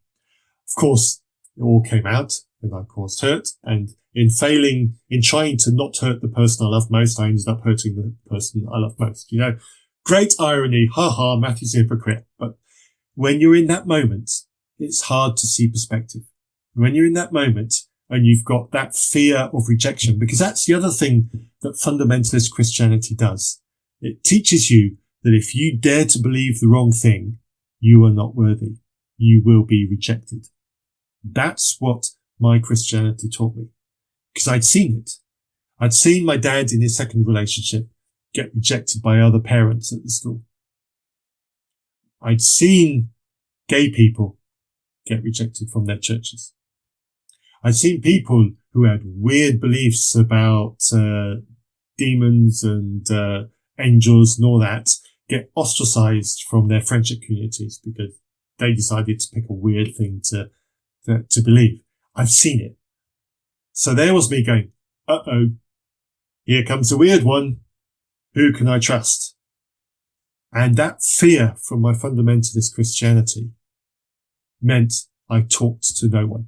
Of course, it all came out and I caused hurt. And in trying to not hurt the person I love most, I ended up hurting the person I love most. You know, great irony. Ha ha, Matthew's a hypocrite. But when you're in that moment, it's hard to see perspective. When you're in that moment and you've got that fear of rejection, because that's the other thing that fundamentalist Christianity does. It teaches you that if you dare to believe the wrong thing, you are not worthy. You will be rejected. That's what my Christianity taught me, because I'd seen it. I'd seen my dad in his second relationship get rejected by other parents at the school. I'd seen gay people get rejected from their churches. I'd seen people who had weird beliefs about demons and angels and all that get ostracized from their friendship communities because they decided to pick a weird thing to believe. I've seen it. So there was me going, uh-oh, here comes a weird one. Who can I trust? And that fear from my fundamentalist Christianity meant I talked to no one.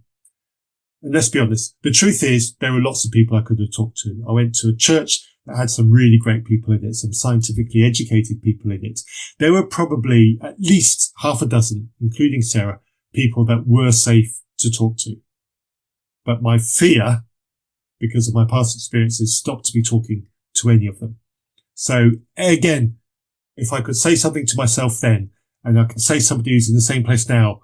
And let's be honest, the truth is there were lots of people I could have talked to. I went to a church that had some really great people in it, some scientifically educated people in it. There were probably at least half a dozen, including Sarah, people that were safe to talk to. But my fear, because of my past experiences, stopped me talking to any of them. So again, if I could say something to myself then, and I can say somebody who's in the same place now,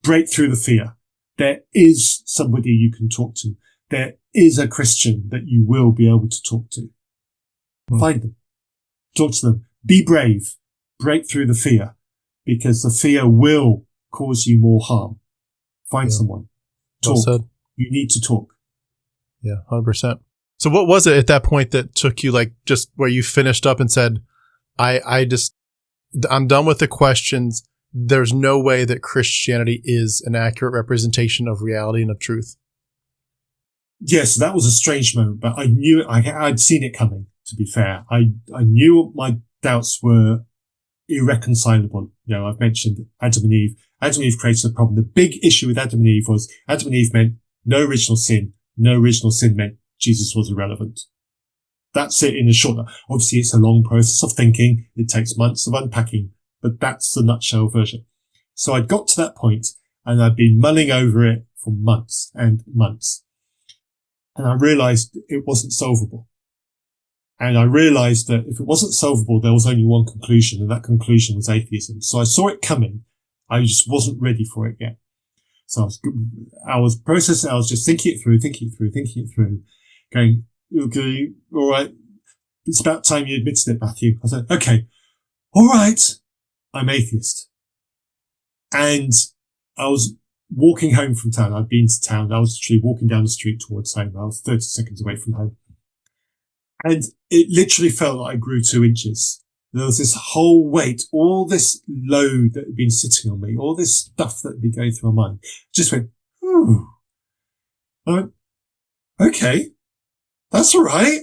break through the fear. There is somebody you can talk to. There is a Christian that you will be able to talk to. Find them. Talk to them. Be brave. Break through the fear, because the fear will cause you more harm. Find someone. Talk. Well said. You need to talk. Yeah, 100%. So what was it at that point that took you, like, just where you finished up and said, I'm done with the questions. There's no way that Christianity is an accurate representation of reality and of truth? Yes, that was a strange moment, but I knew it. I'd seen it coming, to be fair. I knew my doubts were irreconcilable. You know, I've mentioned Adam and Eve. Adam and Eve created a problem. The big issue with Adam and Eve was Adam and Eve meant no original sin. No original sin meant Jesus was irrelevant. That's it in a short. Obviously, it's a long process of thinking. It takes months of unpacking, but that's the nutshell version. So I'd got to that point and I'd been mulling over it for months and months. And I realized it wasn't solvable. And I realized that if it wasn't solvable, there was only one conclusion, and that conclusion was atheism. So I saw it coming. I just wasn't ready for it yet. So I was processing, I was just thinking it through, going, okay, all right. It's about time you admitted it, Matthew. I said, okay, all right. I'm atheist. And I was walking home from town. I'd been to town. I was actually walking down the street towards home. I was 30 seconds away from home. And it literally felt like I grew 2 inches. There was this whole weight, all this load that had been sitting on me, all this stuff that had been going through my mind, just went, ooh. I went, okay, that's all right.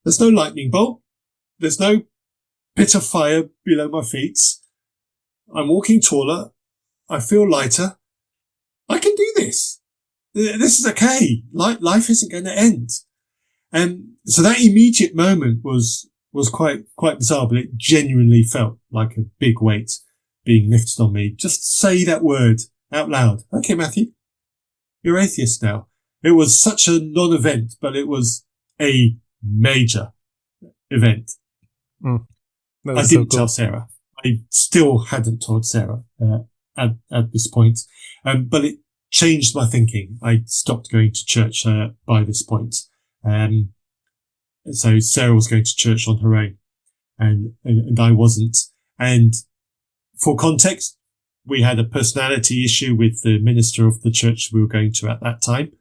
There's no lightning bolt. There's no pit of fire below my feet. I'm walking taller. I feel lighter. I can do this. This is okay. Life isn't going to end. And so that immediate moment was quite bizarre, but it genuinely felt like a big weight being lifted on me. Just say that word out loud. Okay, Matthew, you're atheist now. It was such a non-event, but it was a major event. I didn't tell Sarah. I still hadn't told Sarah at this point, but it changed my thinking. I stopped going to church by this point. So Sarah was going to church on her own, and I wasn't. And for context, we had a personality issue with the minister of the church we were going to at that time.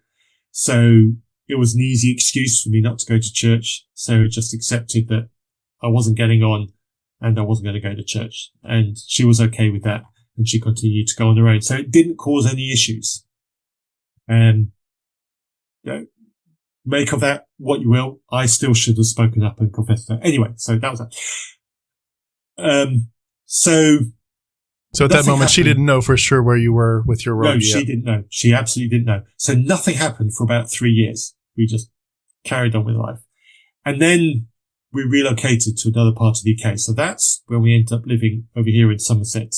So it was an easy excuse for me not to go to church. Sarah just accepted that I wasn't getting on and I wasn't going to go to church. And she was okay with that. And she continued to go on her own. So it didn't cause any issues. And make of that what you will. I still should have spoken up and confessed that. Anyway, so that was that. So at that moment, happened. she didn't know for sure where you were with your road. No, she didn't know. She absolutely didn't know. So nothing happened for about 3 years. We just carried on with life. And then we relocated to another part of the UK. So that's when we ended up living over here in Somerset,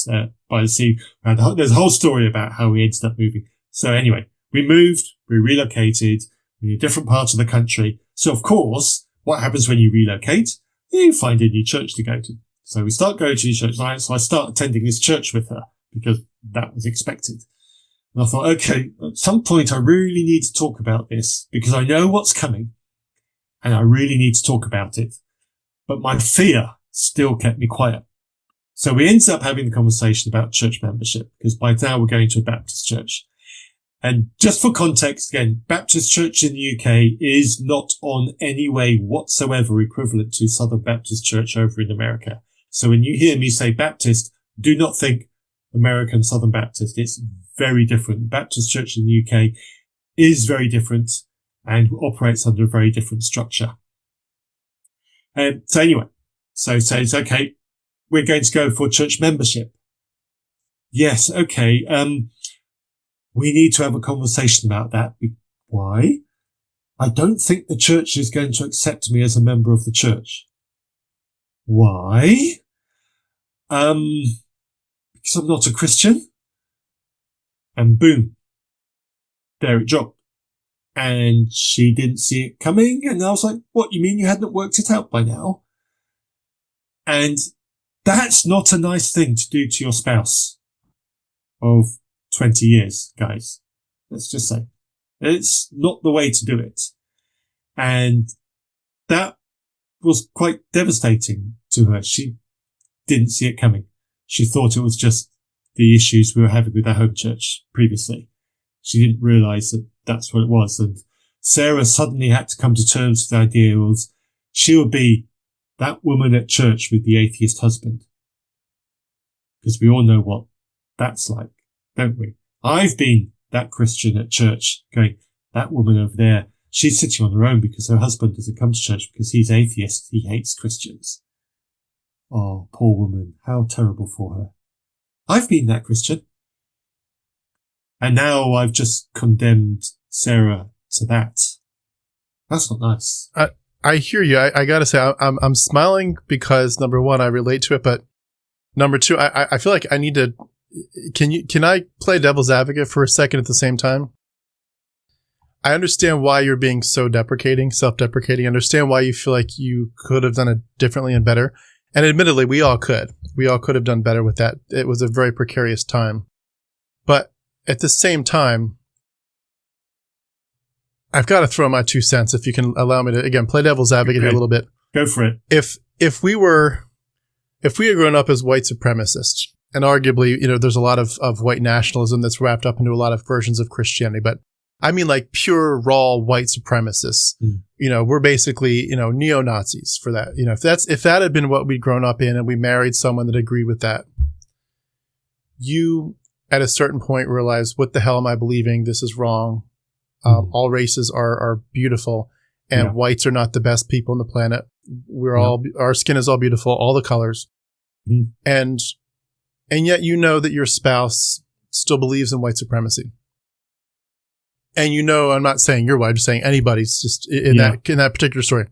by the sea. There's a whole story about how we ended up moving. So anyway, we moved, we relocated, we're in a different part of the country. So of course, what happens when you relocate? you find a new church to go to. So we start going to new church. So I start attending this church with her because that was expected. And I thought, okay, at some point I really need to talk about this because I know what's coming and I really need to talk about it. But my fear still kept me quiet. So we ended up having the conversation about church membership because by now we're going to a Baptist church. And just for context, again, Baptist church in the UK is not on any way whatsoever equivalent to Southern Baptist church over in America. So when you hear me say Baptist, do not think American Southern Baptist. It's very different. Baptist church in the UK is very different and operates under a very different structure. So anyway, so it's okay. We're going to go for church membership. Yes. Okay. We need to have a conversation about that. Why? I don't think the church is going to accept me as a member of the church. Why? Because I'm not a Christian. And boom, there it dropped. And she didn't see it coming. And I was like, what, you mean you hadn't worked it out by now? And that's not a nice thing to do to your spouse of 20 years, guys. Let's just say it's not the way to do it. And that was quite devastating to her. She didn't see it coming. She thought it was just the issues we were having with our home church previously. She didn't realize that that's what it was. And Sarah suddenly had to come to terms with the idea was she would be that woman at church with the atheist husband. Because we all know what that's like, don't we? I've been that Christian at church going, that woman over there, she's sitting on her own because her husband doesn't come to church because he's atheist. He hates Christians. Oh, poor woman. How terrible for her. I've been that Christian. And now I've just condemned Sarah to that. That's not nice. I hear you. I gotta say, I'm smiling because number one, I relate to it, but number two, I feel like I need to. Can I play devil's advocate for a second at the same time? I understand why you're being so deprecating, self-deprecating. I understand why you feel like you could have done it differently and better. And admittedly, we all could. We all could have done better with that. It was a very precarious time. But at the same time, I've got to throw my 2 cents, if you can allow me to, again, play devil's advocate here a little bit. Go for it. If we had grown up as white supremacists, and arguably, there's a lot of white nationalism that's wrapped up into a lot of versions of Christianity, but I mean like pure, raw white supremacists. We're basically, neo-Nazis for that. If that had been what we'd grown up in and we married someone that agreed with that, you at a certain point realize, what the hell am I believing? This is wrong. All races are beautiful, and whites are not the best people on the planet. Our skin is all beautiful, all the colors. And yet that your spouse still believes in white supremacy. And I'm not saying your wife, I'm just saying anybody's just in that particular story.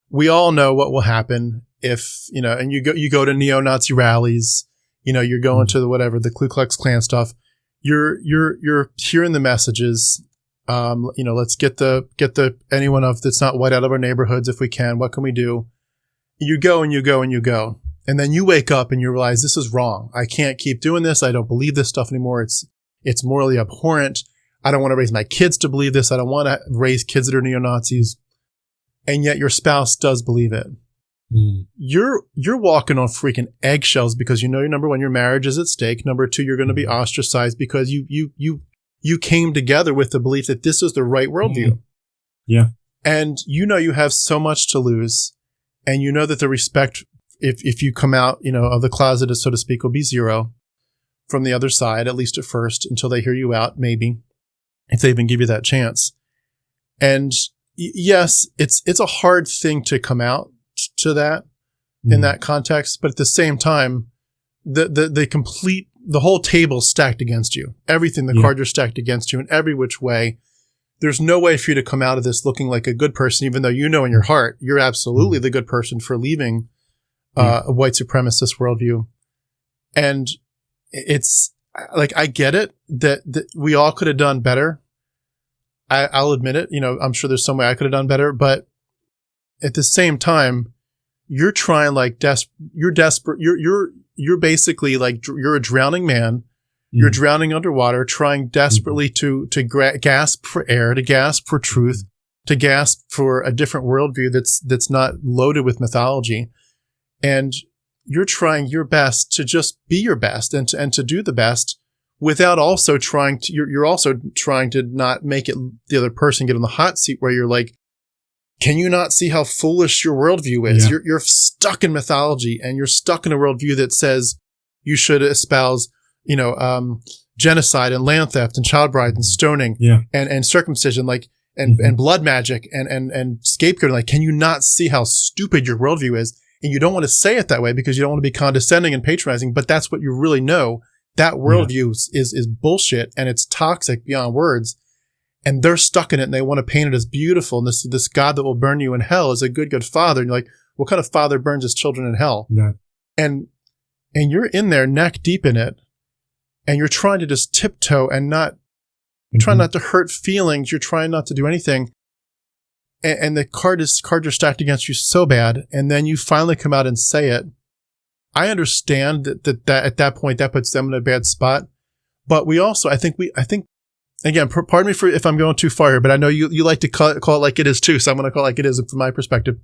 We all know what will happen if, and you go to neo-Nazi rallies, you're going to the Ku Klux Klan stuff. You're hearing the messages. Let's get the anyone that's not white out of our neighborhoods if we can. What can we do? You go and you go and you go. And then you wake up and you realize this is wrong. I can't keep doing this. I don't believe this stuff anymore. It's morally abhorrent. I don't want to raise my kids to believe this. I don't want to raise kids that are neo-Nazis. And yet your spouse does believe it. You're walking on freaking eggshells because number one, your marriage is at stake. Number two, you're going to be ostracized because you came together with the belief that this is the right worldview. Yeah. And you have so much to lose. And that the respect, if you come out, of the closet, so to speak, will be zero from the other side, at least at first, until they hear you out, maybe, if they even give you that chance. And yes, it's a hard thing to come out to that in that context. But at the same time, the whole table's stacked against you. Everything, the cards are stacked against you in every which way. There's no way for you to come out of this looking like a good person, even though in your heart, you're absolutely the good person for leaving a white supremacist worldview. And it's like, I get it that we all could have done better. I'll admit it. I'm sure there's some way I could have done better, but at the same time, you're trying like you're desperate. You're basically like, you're a drowning man. You're drowning underwater, trying desperately to gasp for air, to gasp for truth, to gasp for a different worldview that's not loaded with mythology. And you're trying your best to just be your best and to do the best without also trying to, you're also trying to not make it the other person get on the hot seat where you're like, can you not see how foolish your worldview is? Yeah. You're stuck in mythology, and you're stuck in a worldview that says you should espouse, genocide and land theft and child bride and stoning and circumcision, like, and blood magic and scapegoating. Like, can you not see how stupid your worldview is? And you don't want to say it that way because you don't want to be condescending and patronizing, but that's what you really know. That worldview is bullshit, and it's toxic beyond words. And they're stuck in it, and they want to paint it as beautiful. And this God that will burn you in hell is a good father. And you're like, what kind of father burns his children in hell? Yeah. And you're in there neck deep in it, and you're trying to just tiptoe and you're trying not to hurt feelings. You're trying not to do anything. And the cards are stacked against you so bad. And then you finally come out and say it. I understand that at that point, that puts them in a bad spot. But we also, I think, again, pardon me for if I'm going too far here, but I know you like to call it like it is too. So I'm going to call it like it is from my perspective.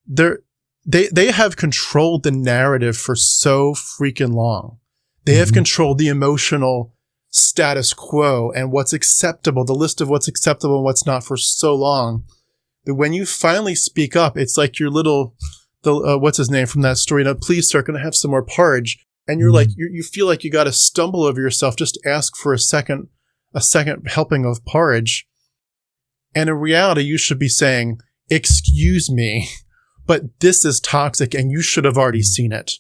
They have controlled the narrative for so freaking long. They have controlled the emotional status quo and what's acceptable, the list of what's acceptable and what's not for so long that when you finally speak up, it's like your little, what's his name from that story? Now, please, sir, can I have some more porridge? And you're like, you feel like you got to stumble over yourself just to ask for a second helping of porridge. And in reality, you should be saying, excuse me, but this is toxic and you should have already seen it.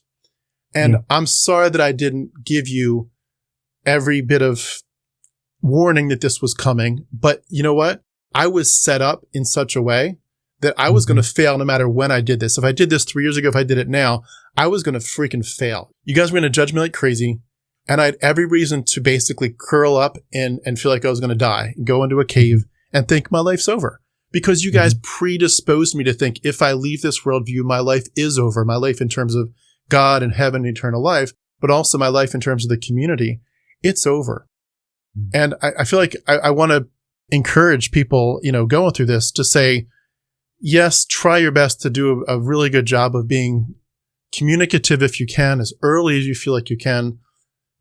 And I'm sorry that I didn't give you every bit of warning that this was coming. But you know what? I was set up in such a way that I was going to fail no matter when I did this. If I did this 3 years ago, if I did it now, I was going to freaking fail. You guys were going to judge me like crazy. And I had every reason to basically curl up and feel like I was going to die, go into a cave and think my life's over. Because you guys predisposed me to think if I leave this worldview, my life is over. My life in terms of God and heaven and eternal life, but also my life in terms of the community, it's over. And I feel like I want to encourage people, going through this to say, yes, try your best to do a really good job of being communicative if you can, as early as you feel like you can,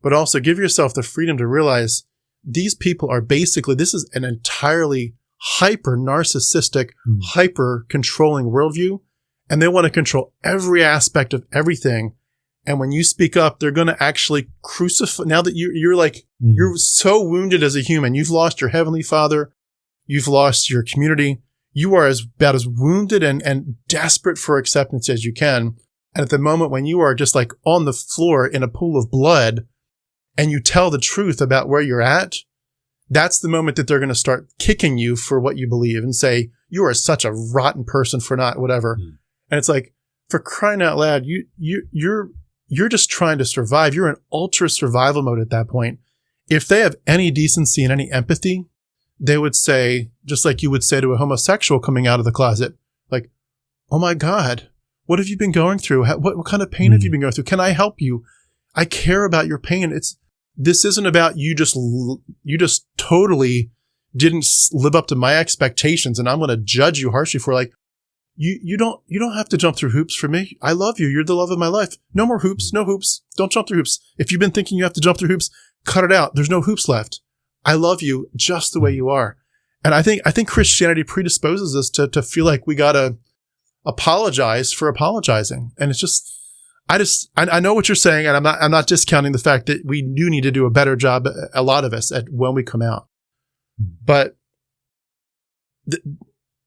but also give yourself the freedom to realize these people are basically, this is an entirely hyper narcissistic, hyper controlling worldview. And they want to control every aspect of everything. And when you speak up, they're going to actually crucify. Now that you're like, you're so wounded as a human, you've lost your heavenly father. You've lost your community. You are about as wounded and desperate for acceptance as you can. And at the moment when you are just like on the floor in a pool of blood and you tell the truth about where you're at, that's the moment that they're going to start kicking you for what you believe and say, you are such a rotten person for not whatever. And it's like, for crying out loud, you're just trying to survive. You're in ultra survival mode at that point. If they have any decency and any empathy, they would say, just like you would say to a homosexual coming out of the closet, like, oh my God, what have you been going through? What kind of pain have you been going through? Can I help you? I care about your pain. This isn't about you just totally didn't live up to my expectations and I'm going to judge you harshly for like, you don't have to jump through hoops for me. I love you. You're the love of my life. No more hoops. No hoops. Don't jump through hoops. If you've been thinking you have to jump through hoops, cut it out. There's no hoops left. I love you just the way you are. And I think Christianity predisposes us to feel like we gotta apologize for apologizing. And it's just, I know what you're saying, and I'm not discounting the fact that we do need to do a better job, a lot of us, at when we come out. But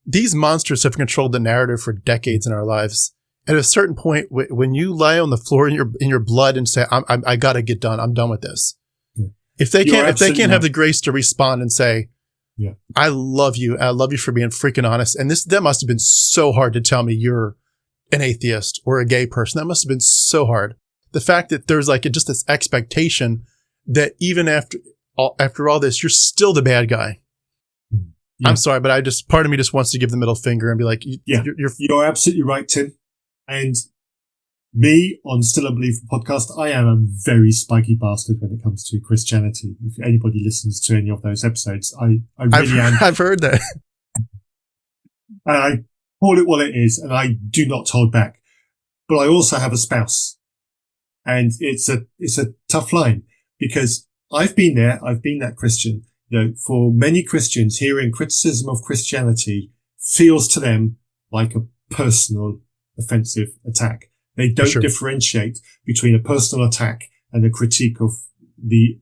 these monsters have controlled the narrative for decades in our lives. At a certain point, when you lie on the floor in your blood and say, I gotta get done. I'm done with this. Yeah. If they can't have the grace to respond and say, I love you. I love you for being freaking honest. And that must have been so hard to tell me you're an atheist or a gay person. That must have been so hard. The fact that there's like just this expectation that even after all this, you're still the bad guy. Yeah. I'm sorry, but part of me just wants to give the middle finger and be like, you're absolutely right, Tim. And me on Still Unbelievable podcast, I am a very spiky bastard when it comes to Christianity. If anybody listens to any of those episodes, I really am. I've heard that. And I call it what it is, and I do not hold back. But I also have a spouse, and it's a tough line, because I've been there. I've been that Christian. For many Christians, hearing criticism of Christianity feels to them like a personal offensive attack. They don't differentiate between a personal attack and a critique of the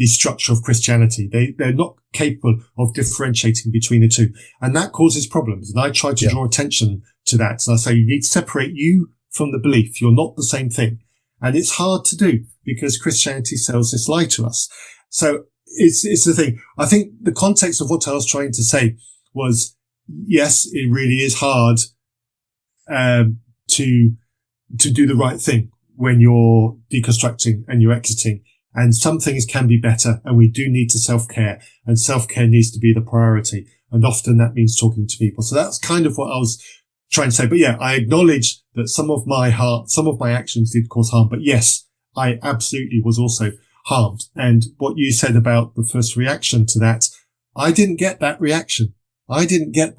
structure of Christianity. They're not capable of differentiating between the two. And that causes problems. And I try to draw attention to that. And I say, you need to separate you from the belief. You're not the same thing. And it's hard to do because Christianity sells this lie to us. So it's the thing. I think the context of what I was trying to say was, yes, it really is hard, to do the right thing when you're deconstructing and you're exiting. And some things can be better, and we do need to self-care, and self-care needs to be the priority. And often that means talking to people. So that's kind of what I was trying to say. But yeah, I acknowledge that some of my actions did cause harm. But yes, I absolutely was also harmed. And what you said about the first reaction to that, I didn't get that reaction. I didn't get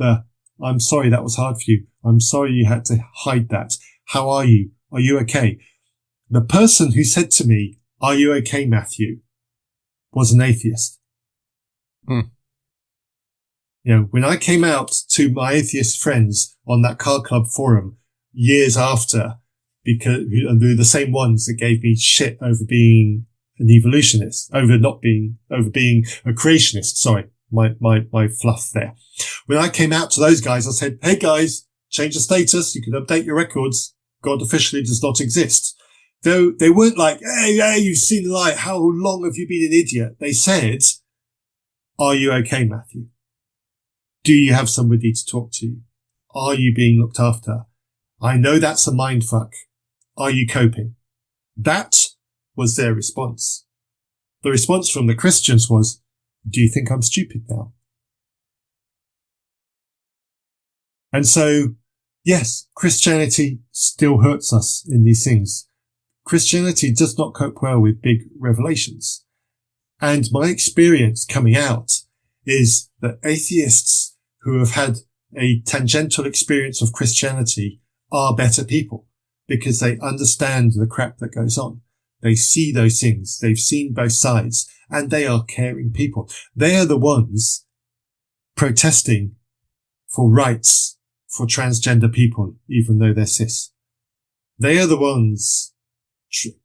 I'm sorry that was hard for you. I'm sorry you had to hide that. How are you? Are you okay? The person who said to me, "Are you okay, Matthew?" was an atheist. When I came out to my atheist friends on that car club forum years after, because they're the same ones that gave me shit over being an evolutionist, over being a creationist. Sorry, my fluff there. When I came out to those guys, I said, "Hey guys, change the status. You can update your records. God officially does not exist." Though they weren't like, hey, you've seen the light. How long have you been an idiot? They said, "Are you okay, Matthew? Do you have somebody to talk to? Are you being looked after? I know that's a mindfuck. Are you coping?" That was their response. The response from the Christians was, "Do you think I'm stupid now?" And so, yes, Christianity still hurts us in these things. Christianity does not cope well with big revelations. And my experience coming out is that atheists who have had a tangential experience of Christianity are better people because they understand the crap that goes on. They see those things. They've seen both sides, and they are caring people. They are the ones protesting for rights for transgender people, even though they're cis. They are the ones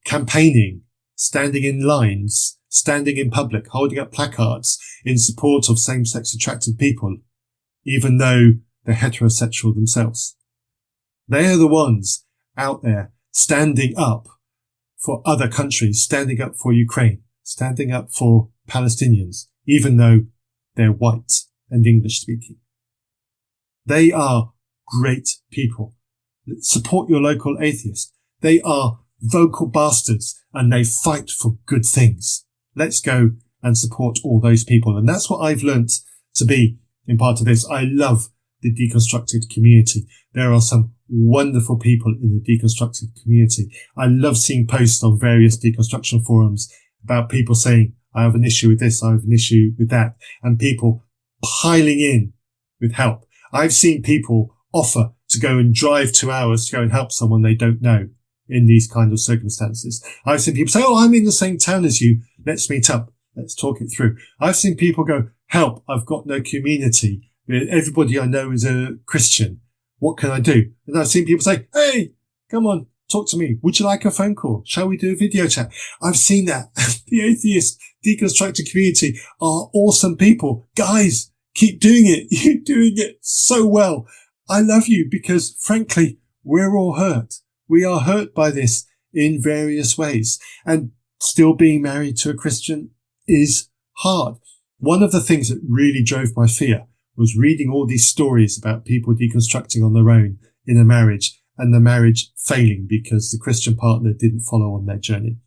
campaigning, standing in lines, standing in public, holding up placards in support of same-sex attracted people, even though they're heterosexual themselves. They are the ones out there standing up for other countries, standing up for Ukraine, standing up for Palestinians, even though they're white and English speaking. They are great people. Support your local atheist. They are vocal bastards and they fight for good things. Let's go and support all those people. And that's what I've learnt to be in part of this. I love the deconstructed community. There are some wonderful people in the deconstructed community. I love seeing posts on various deconstruction forums about people saying, I have an issue with this, I have an issue with that, and people piling in with help. I've seen people offer to go and drive 2 hours to go and help someone they don't know in these kind of circumstances. I've seen people say, oh, I'm in the same town as you. Let's meet up. Let's talk it through. I've seen people go, help, I've got no community. Everybody I know is a Christian. What can I do? And I've seen people say, hey, come on, talk to me. Would you like a phone call? Shall we do a video chat? I've seen that. The atheist deconstructed community are awesome people. Guys, keep doing it. You're doing it so well. I love you because, frankly, we're all hurt. We are hurt by this in various ways. And still being married to a Christian is hard. One of the things that really drove my fear was reading all these stories about people deconstructing on their own in a marriage and the marriage failing because the Christian partner didn't follow on their journey.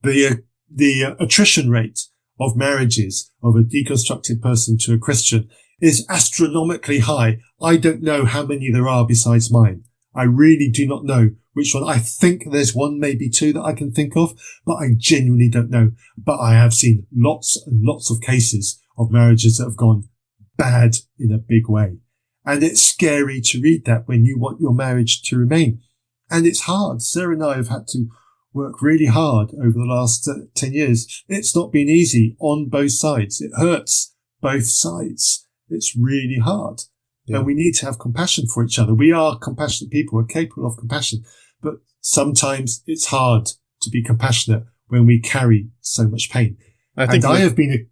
The attrition rate of marriages of a deconstructed person to a Christian is astronomically high. I don't know how many there are besides mine. I really do not know which one. I think there's one, maybe two that I can think of, but I genuinely don't know. But I have seen lots and lots of cases of marriages that have gone bad in a big way. And it's scary to read that when you want your marriage to remain. And it's hard. Sarah and I have had to work really hard over the last 10 years. It's not been easy on both sides. It hurts both sides. It's really hard. Yeah. And we need to have compassion for each other. We are compassionate people. We're capable of compassion. But sometimes it's hard to be compassionate when we carry so much pain. I have been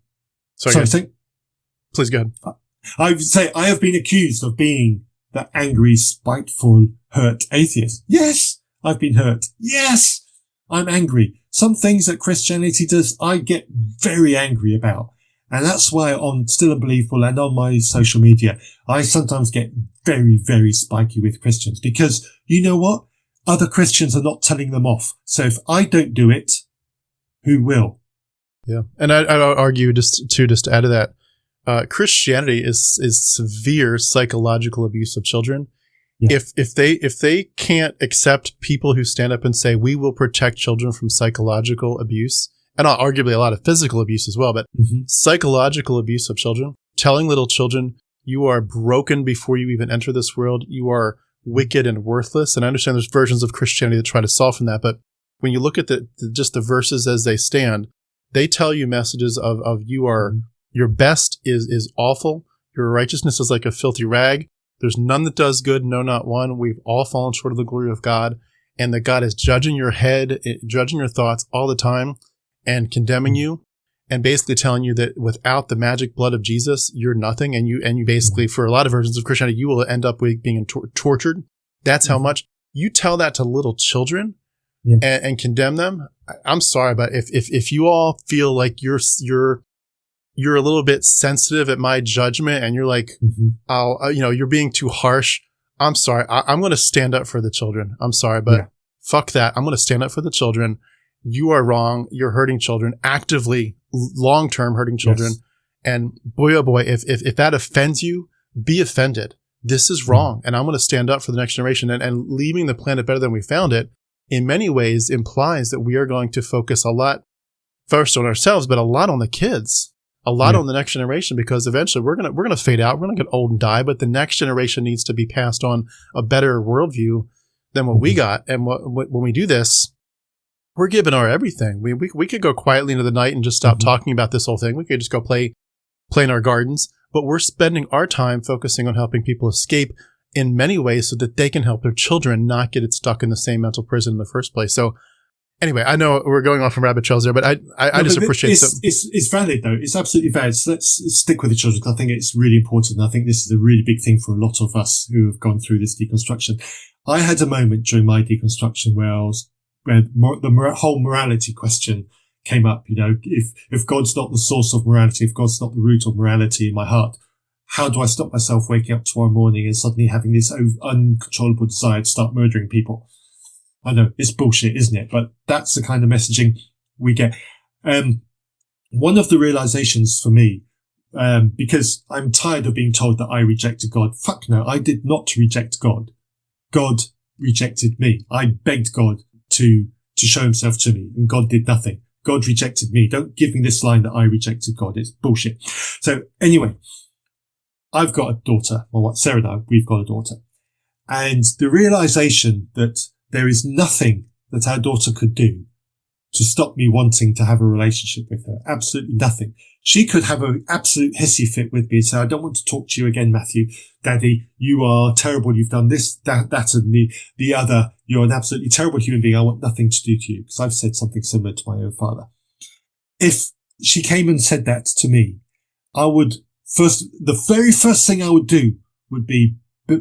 Please go ahead. I would say I have been accused of being the angry, spiteful, hurt atheist. Yes, I've been hurt. Yes, I'm angry. Some things that Christianity does, I get very angry about. And that's why on Still Unbelievable and on my social media, I sometimes get very, very spiky with Christians because you know what? Other Christians are not telling them off. So if I don't do it, who will? Yeah. And I'd argue just to add to that, Christianity is severe psychological abuse of children. Yeah. If they can't accept people who stand up and say, we will protect children from psychological abuse, and arguably a lot of physical abuse as well, but psychological abuse of children, telling little children, you are broken before you even enter this world. You are wicked and worthless. And I understand there's versions of Christianity that try to soften that. But when you look at just the verses as they stand, they tell you messages of you are, your best is awful. Your righteousness is like a filthy rag. There's none that does good. No, not one. We've all fallen short of the glory of God. And that God is judging your head, judging your thoughts all the time and condemning you and basically telling you that without the magic blood of Jesus, you're nothing. And you basically, for a lot of versions of Christianity, you will end up with being tortured. That's how much you tell that to little children and condemn them. I'm sorry, but if you all feel like you're a little bit sensitive at my judgment and you're like, you're being too harsh. I'm sorry. I'm going to stand up for the children. I'm sorry, but fuck that. I'm going to stand up for the children. You are wrong. You're hurting children, actively, long-term hurting children. Yes. And boy, oh boy, if that offends you, be offended. This is wrong. And I'm going to stand up for the next generation. And leaving the planet better than we found it, in many ways, implies that we are going to focus a lot first on ourselves, but a lot on the kids, a lot on the next generation, because eventually we're going to fade out. We're going to get old and die, but the next generation needs to be passed on a better worldview than what we got. And when we do this, we're giving our everything. We could go quietly into the night and just stop talking about this whole thing. We could just go play in our gardens, but we're spending our time focusing on helping people escape in many ways so that they can help their children not get it stuck in the same mental prison in the first place. So anyway, I know we're going off from rabbit trails there, but I just appreciate it. It's valid though. It's absolutely valid. So let's stick with the children because I think it's really important. I think this is a really big thing for a lot of us who have gone through this deconstruction. I had a moment during my deconstruction where the whole morality question came up. You know, if God's not the source of morality, if God's not the root of morality in my heart, how do I stop myself waking up tomorrow morning and suddenly having this uncontrollable desire to start murdering people? I know it's bullshit, isn't it? But that's the kind of messaging we get. One of the realizations for me, because I'm tired of being told that I rejected God. Fuck no, I did not reject God. God rejected me. I begged God to show himself to me, and God did nothing. God rejected me. Don't give me this line that I rejected God. It's bullshit. So anyway, I've got a daughter. Well, Sarah and I, we've got a daughter. And the realization that there is nothing that our daughter could do to stop me wanting to have a relationship with her. Absolutely nothing. She could have an absolute hissy fit with me and say, I don't want to talk to you again, Matthew. Daddy, you are terrible. You've done this, that, and the other. You're an absolutely terrible human being. I want nothing to do to you, because I've said something similar to my own father. If she came and said that to me, the very first thing I would do would be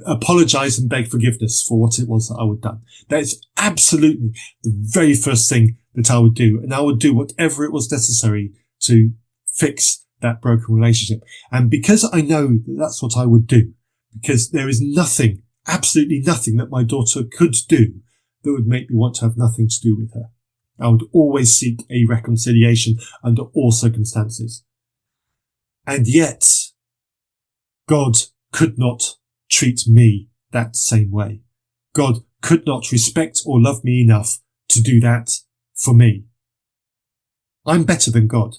apologize and beg forgiveness for what it was that I would have done. That is absolutely the very first thing that I would do. And I would do whatever it was necessary to fix that broken relationship. And because I know that that's what I would do, because there is nothing, absolutely nothing that my daughter could do that would make me want to have nothing to do with her. I would always seek a reconciliation under all circumstances. And yet, God could not treat me that same way. God could not respect or love me enough to do that for me. I'm better than God.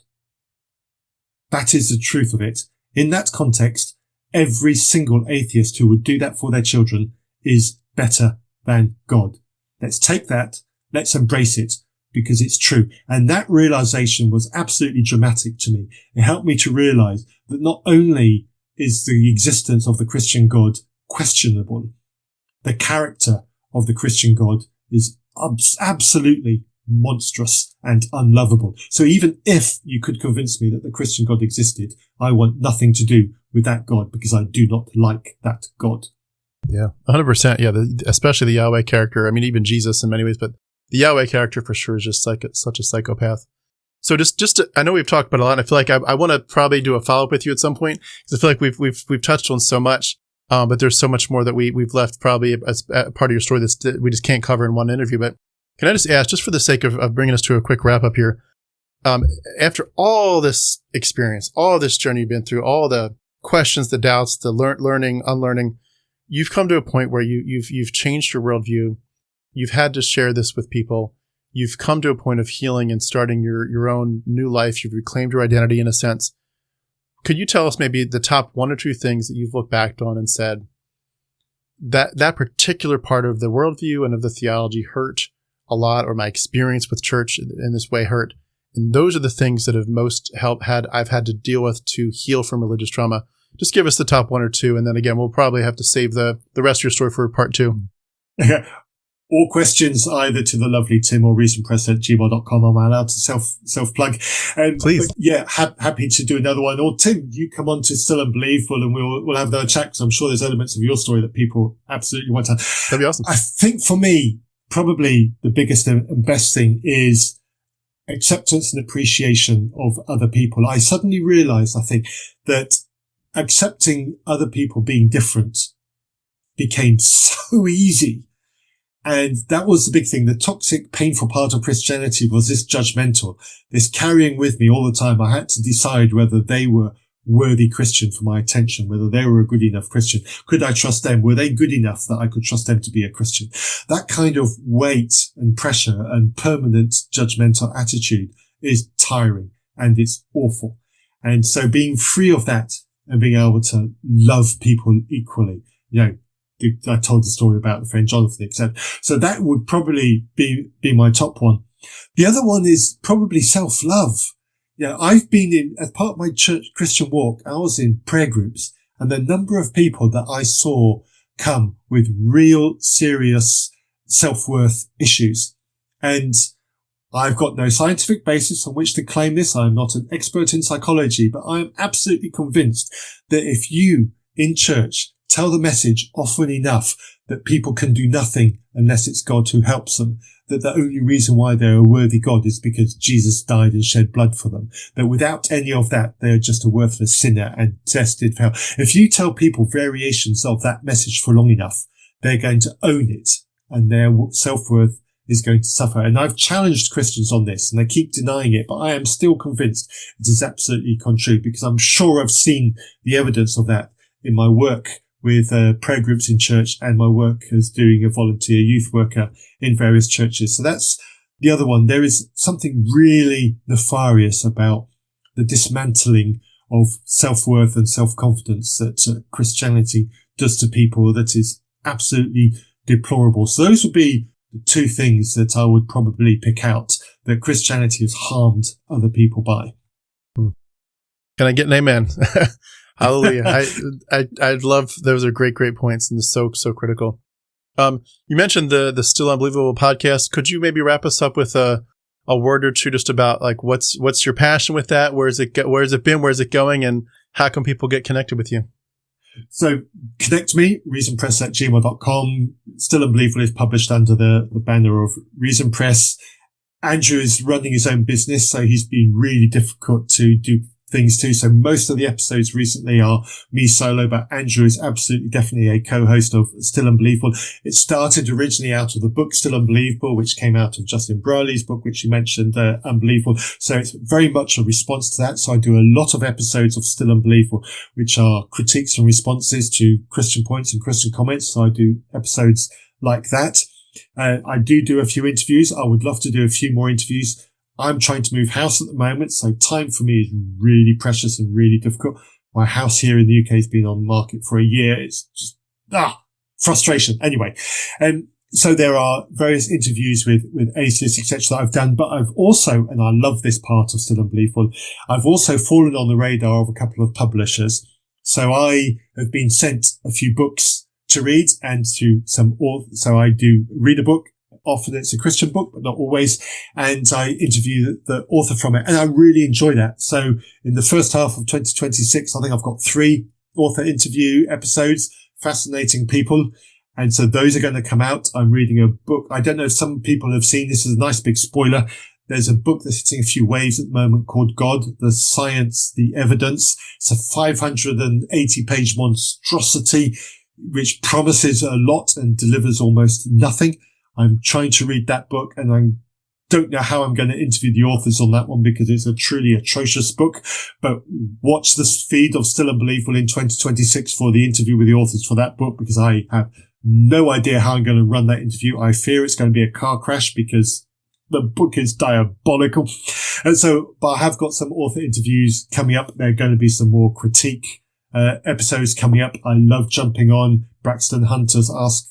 That is the truth of it. In that context, every single atheist who would do that for their children is better than God. Let's take that. Let's embrace it because it's true. And that realization was absolutely dramatic to me. It helped me to realize that not only is the existence of the Christian God questionable, the character of the Christian God is absolutely monstrous and unlovable. So even if you could convince me that the Christian God existed, I want nothing to do with that God because I do not like that God. Yeah, 100%. Yeah, especially the Yahweh character. I mean, even Jesus in many ways, but the Yahweh character for sure is just such a psychopath. So I know we've talked about a lot. And I feel like I want to probably do a follow up with you at some point because I feel like we've touched on so much, but there's so much more that we've left probably as part of your story that we just can't cover in one interview. But can I just ask, just for the sake of bringing us to a quick wrap up here, after all this experience, all this journey you've been through, all the questions, the doubts, the learning, unlearning, you've come to a point where you've changed your worldview. You've had to share this with people. You've come to a point of healing and starting your own new life. You've reclaimed your identity in a sense. Could you tell us maybe the top one or two things that you've looked back on and said that particular part of the worldview and of the theology hurt a lot, or my experience with church in this way hurt? And those are the things that have most I've had to deal with to heal from religious trauma. Just give us the top one or two. And then again, we'll probably have to save the rest of your story for part two. All questions either to the lovely Tim or reasonpress@gmail.com. I'm allowed to self-plug. Please. Happy to do another one. Or Tim, you come on to Still Unbelievable and we'll have another chat because I'm sure there's elements of your story that people absolutely want to. That'd be awesome. I think for me, probably the biggest and best thing is acceptance and appreciation of other people. I suddenly realized, I think, that accepting other people being different became so easy. And that was the big thing. The toxic, painful part of Christianity was this judgmental, this carrying with me all the time. I had to decide whether they were worthy Christian for my attention, whether they were a good enough Christian. Could I trust them? Were they good enough that I could trust them to be a Christian? That kind of weight and pressure and permanent judgmental attitude is tiring and it's awful. And so being free of that and being able to love people equally, I told the story about the friend Jonathan, etc. So that would probably be my top one. The other one is probably self-love. I've been as part of my church Christian walk, I was in prayer groups, and the number of people that I saw come with real serious self-worth issues. And I've got no scientific basis on which to claim this. I'm not an expert in psychology, but I am absolutely convinced that if you in church tell the message often enough that people can do nothing unless it's God who helps them, that the only reason why they're a worthy God is because Jesus died and shed blood for them, that without any of that, they're just a worthless sinner and destined for hell. If you tell people variations of that message for long enough, they're going to own it and their self-worth is going to suffer. And I've challenged Christians on this and they keep denying it, but I am still convinced it is absolutely contrary because I'm sure I've seen the evidence of that in my work with prayer groups in church and my work as doing a volunteer youth worker in various churches. So that's the other one. There is something really nefarious about the dismantling of self-worth and self-confidence that Christianity does to people that is absolutely deplorable. So those would be the two things that I would probably pick out that Christianity has harmed other people by. Can I get an amen? Hallelujah. I love, those are great points and so critical. You mentioned the Still Unbelievable podcast. Could you maybe wrap us up with a word or two just about like what's your passion with that? Where has it been? Where's it going? And how can people get connected with you? So connect me, reasonpress@gmail.com. Still Unbelievable is published under the banner of Reason Press. Andrew is running his own business, so he's been really difficult to do things too. So most of the episodes recently are me solo, but Andrew is absolutely definitely a co-host of Still Unbelievable. It started originally out of the book Still Unbelievable, which came out of Justin Brierley's book, which you mentioned, Unbelievable. So it's very much a response to that. So I do a lot of episodes of Still Unbelievable, which are critiques and responses to Christian points and Christian comments. So I do episodes like that. I do a few interviews. I would love to do a few more interviews. I'm trying to move house at the moment, so time for me is really precious and really difficult. My house here in the UK has been on the market for a year. It's just, frustration. Anyway. So there are various interviews with atheists, etc. that I've done, but I've also, and I love this part of Still Unbelievable, I've also fallen on the radar of a couple of publishers. So I have been sent a few books to read and to some authors. So I do read a book. Often it's a Christian book, but not always. And I interview the author from it. And I really enjoy that. So in the first half of 2026, I think I've got 3 author interview episodes, fascinating people. And so those are going to come out. I'm reading a book. I don't know if some people have seen this. Is a nice big spoiler. There's a book that's hitting a few waves at the moment called God, the Science, the Evidence. It's a 580 page monstrosity, which promises a lot and delivers almost nothing. I'm trying to read that book, and I don't know how I'm going to interview the authors on that one because it's a truly atrocious book. But watch this feed of Still Unbelievable in 2026 for the interview with the authors for that book, because I have no idea how I'm going to run that interview. I fear it's going to be a car crash because the book is diabolical. And so, but I have got some author interviews coming up. There are going to be some more critique episodes coming up. I love jumping on Braxton Hunter's Ask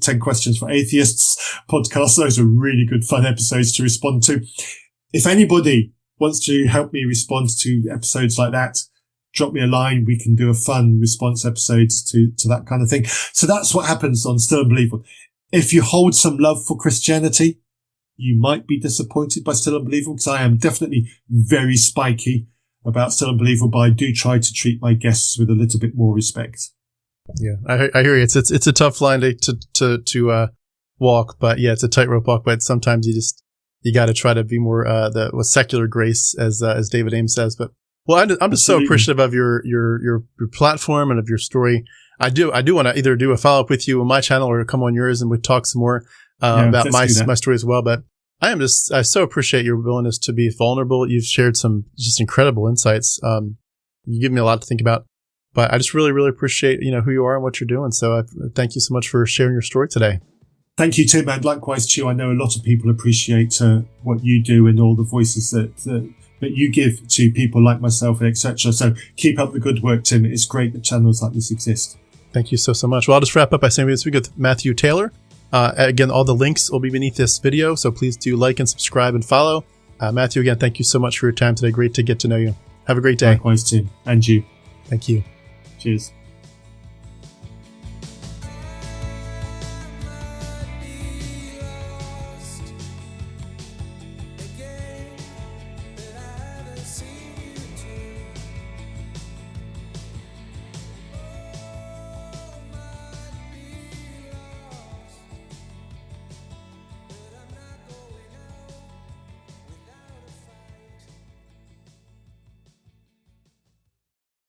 10 Questions for Atheists podcast. Those are really good fun episodes to respond to. If anybody wants to help me respond to episodes like that, drop me a line. We can do a fun response episodes to that kind of thing. So that's what happens on Still Unbelievable. If you hold some love for Christianity, you might be disappointed by Still Unbelievable, because I am definitely very spiky about Still Unbelievable, but I do try to treat my guests with a little bit more respect. Yeah, I hear you. It's a tough line to walk, but yeah, it's a tightrope walk. But sometimes you got to try to be more with secular grace, as David Ames says. But well, I'm just so appreciative of your platform and of your story. I do want to either do a follow up with you on my channel or come on yours and we talk some more about my story as well. But I so appreciate your willingness to be vulnerable. You've shared some just incredible insights. You give me a lot to think about. But I just really, really appreciate, who you are and what you're doing. So I thank you so much for sharing your story today. Thank you, Tim. And likewise to you. I know a lot of people appreciate what you do and all the voices that you give to people like myself and etc. So keep up the good work, Tim. It's great that channels like this exist. Thank you so much. Well, I'll just wrap up by saying we speak with Matthew Taylor. Again, all the links will be beneath this video. So please do like and subscribe and follow. Matthew, again, thank you so much for your time today. Great to get to know you. Have a great day. Likewise, Tim. And you. Thank you. Cheers.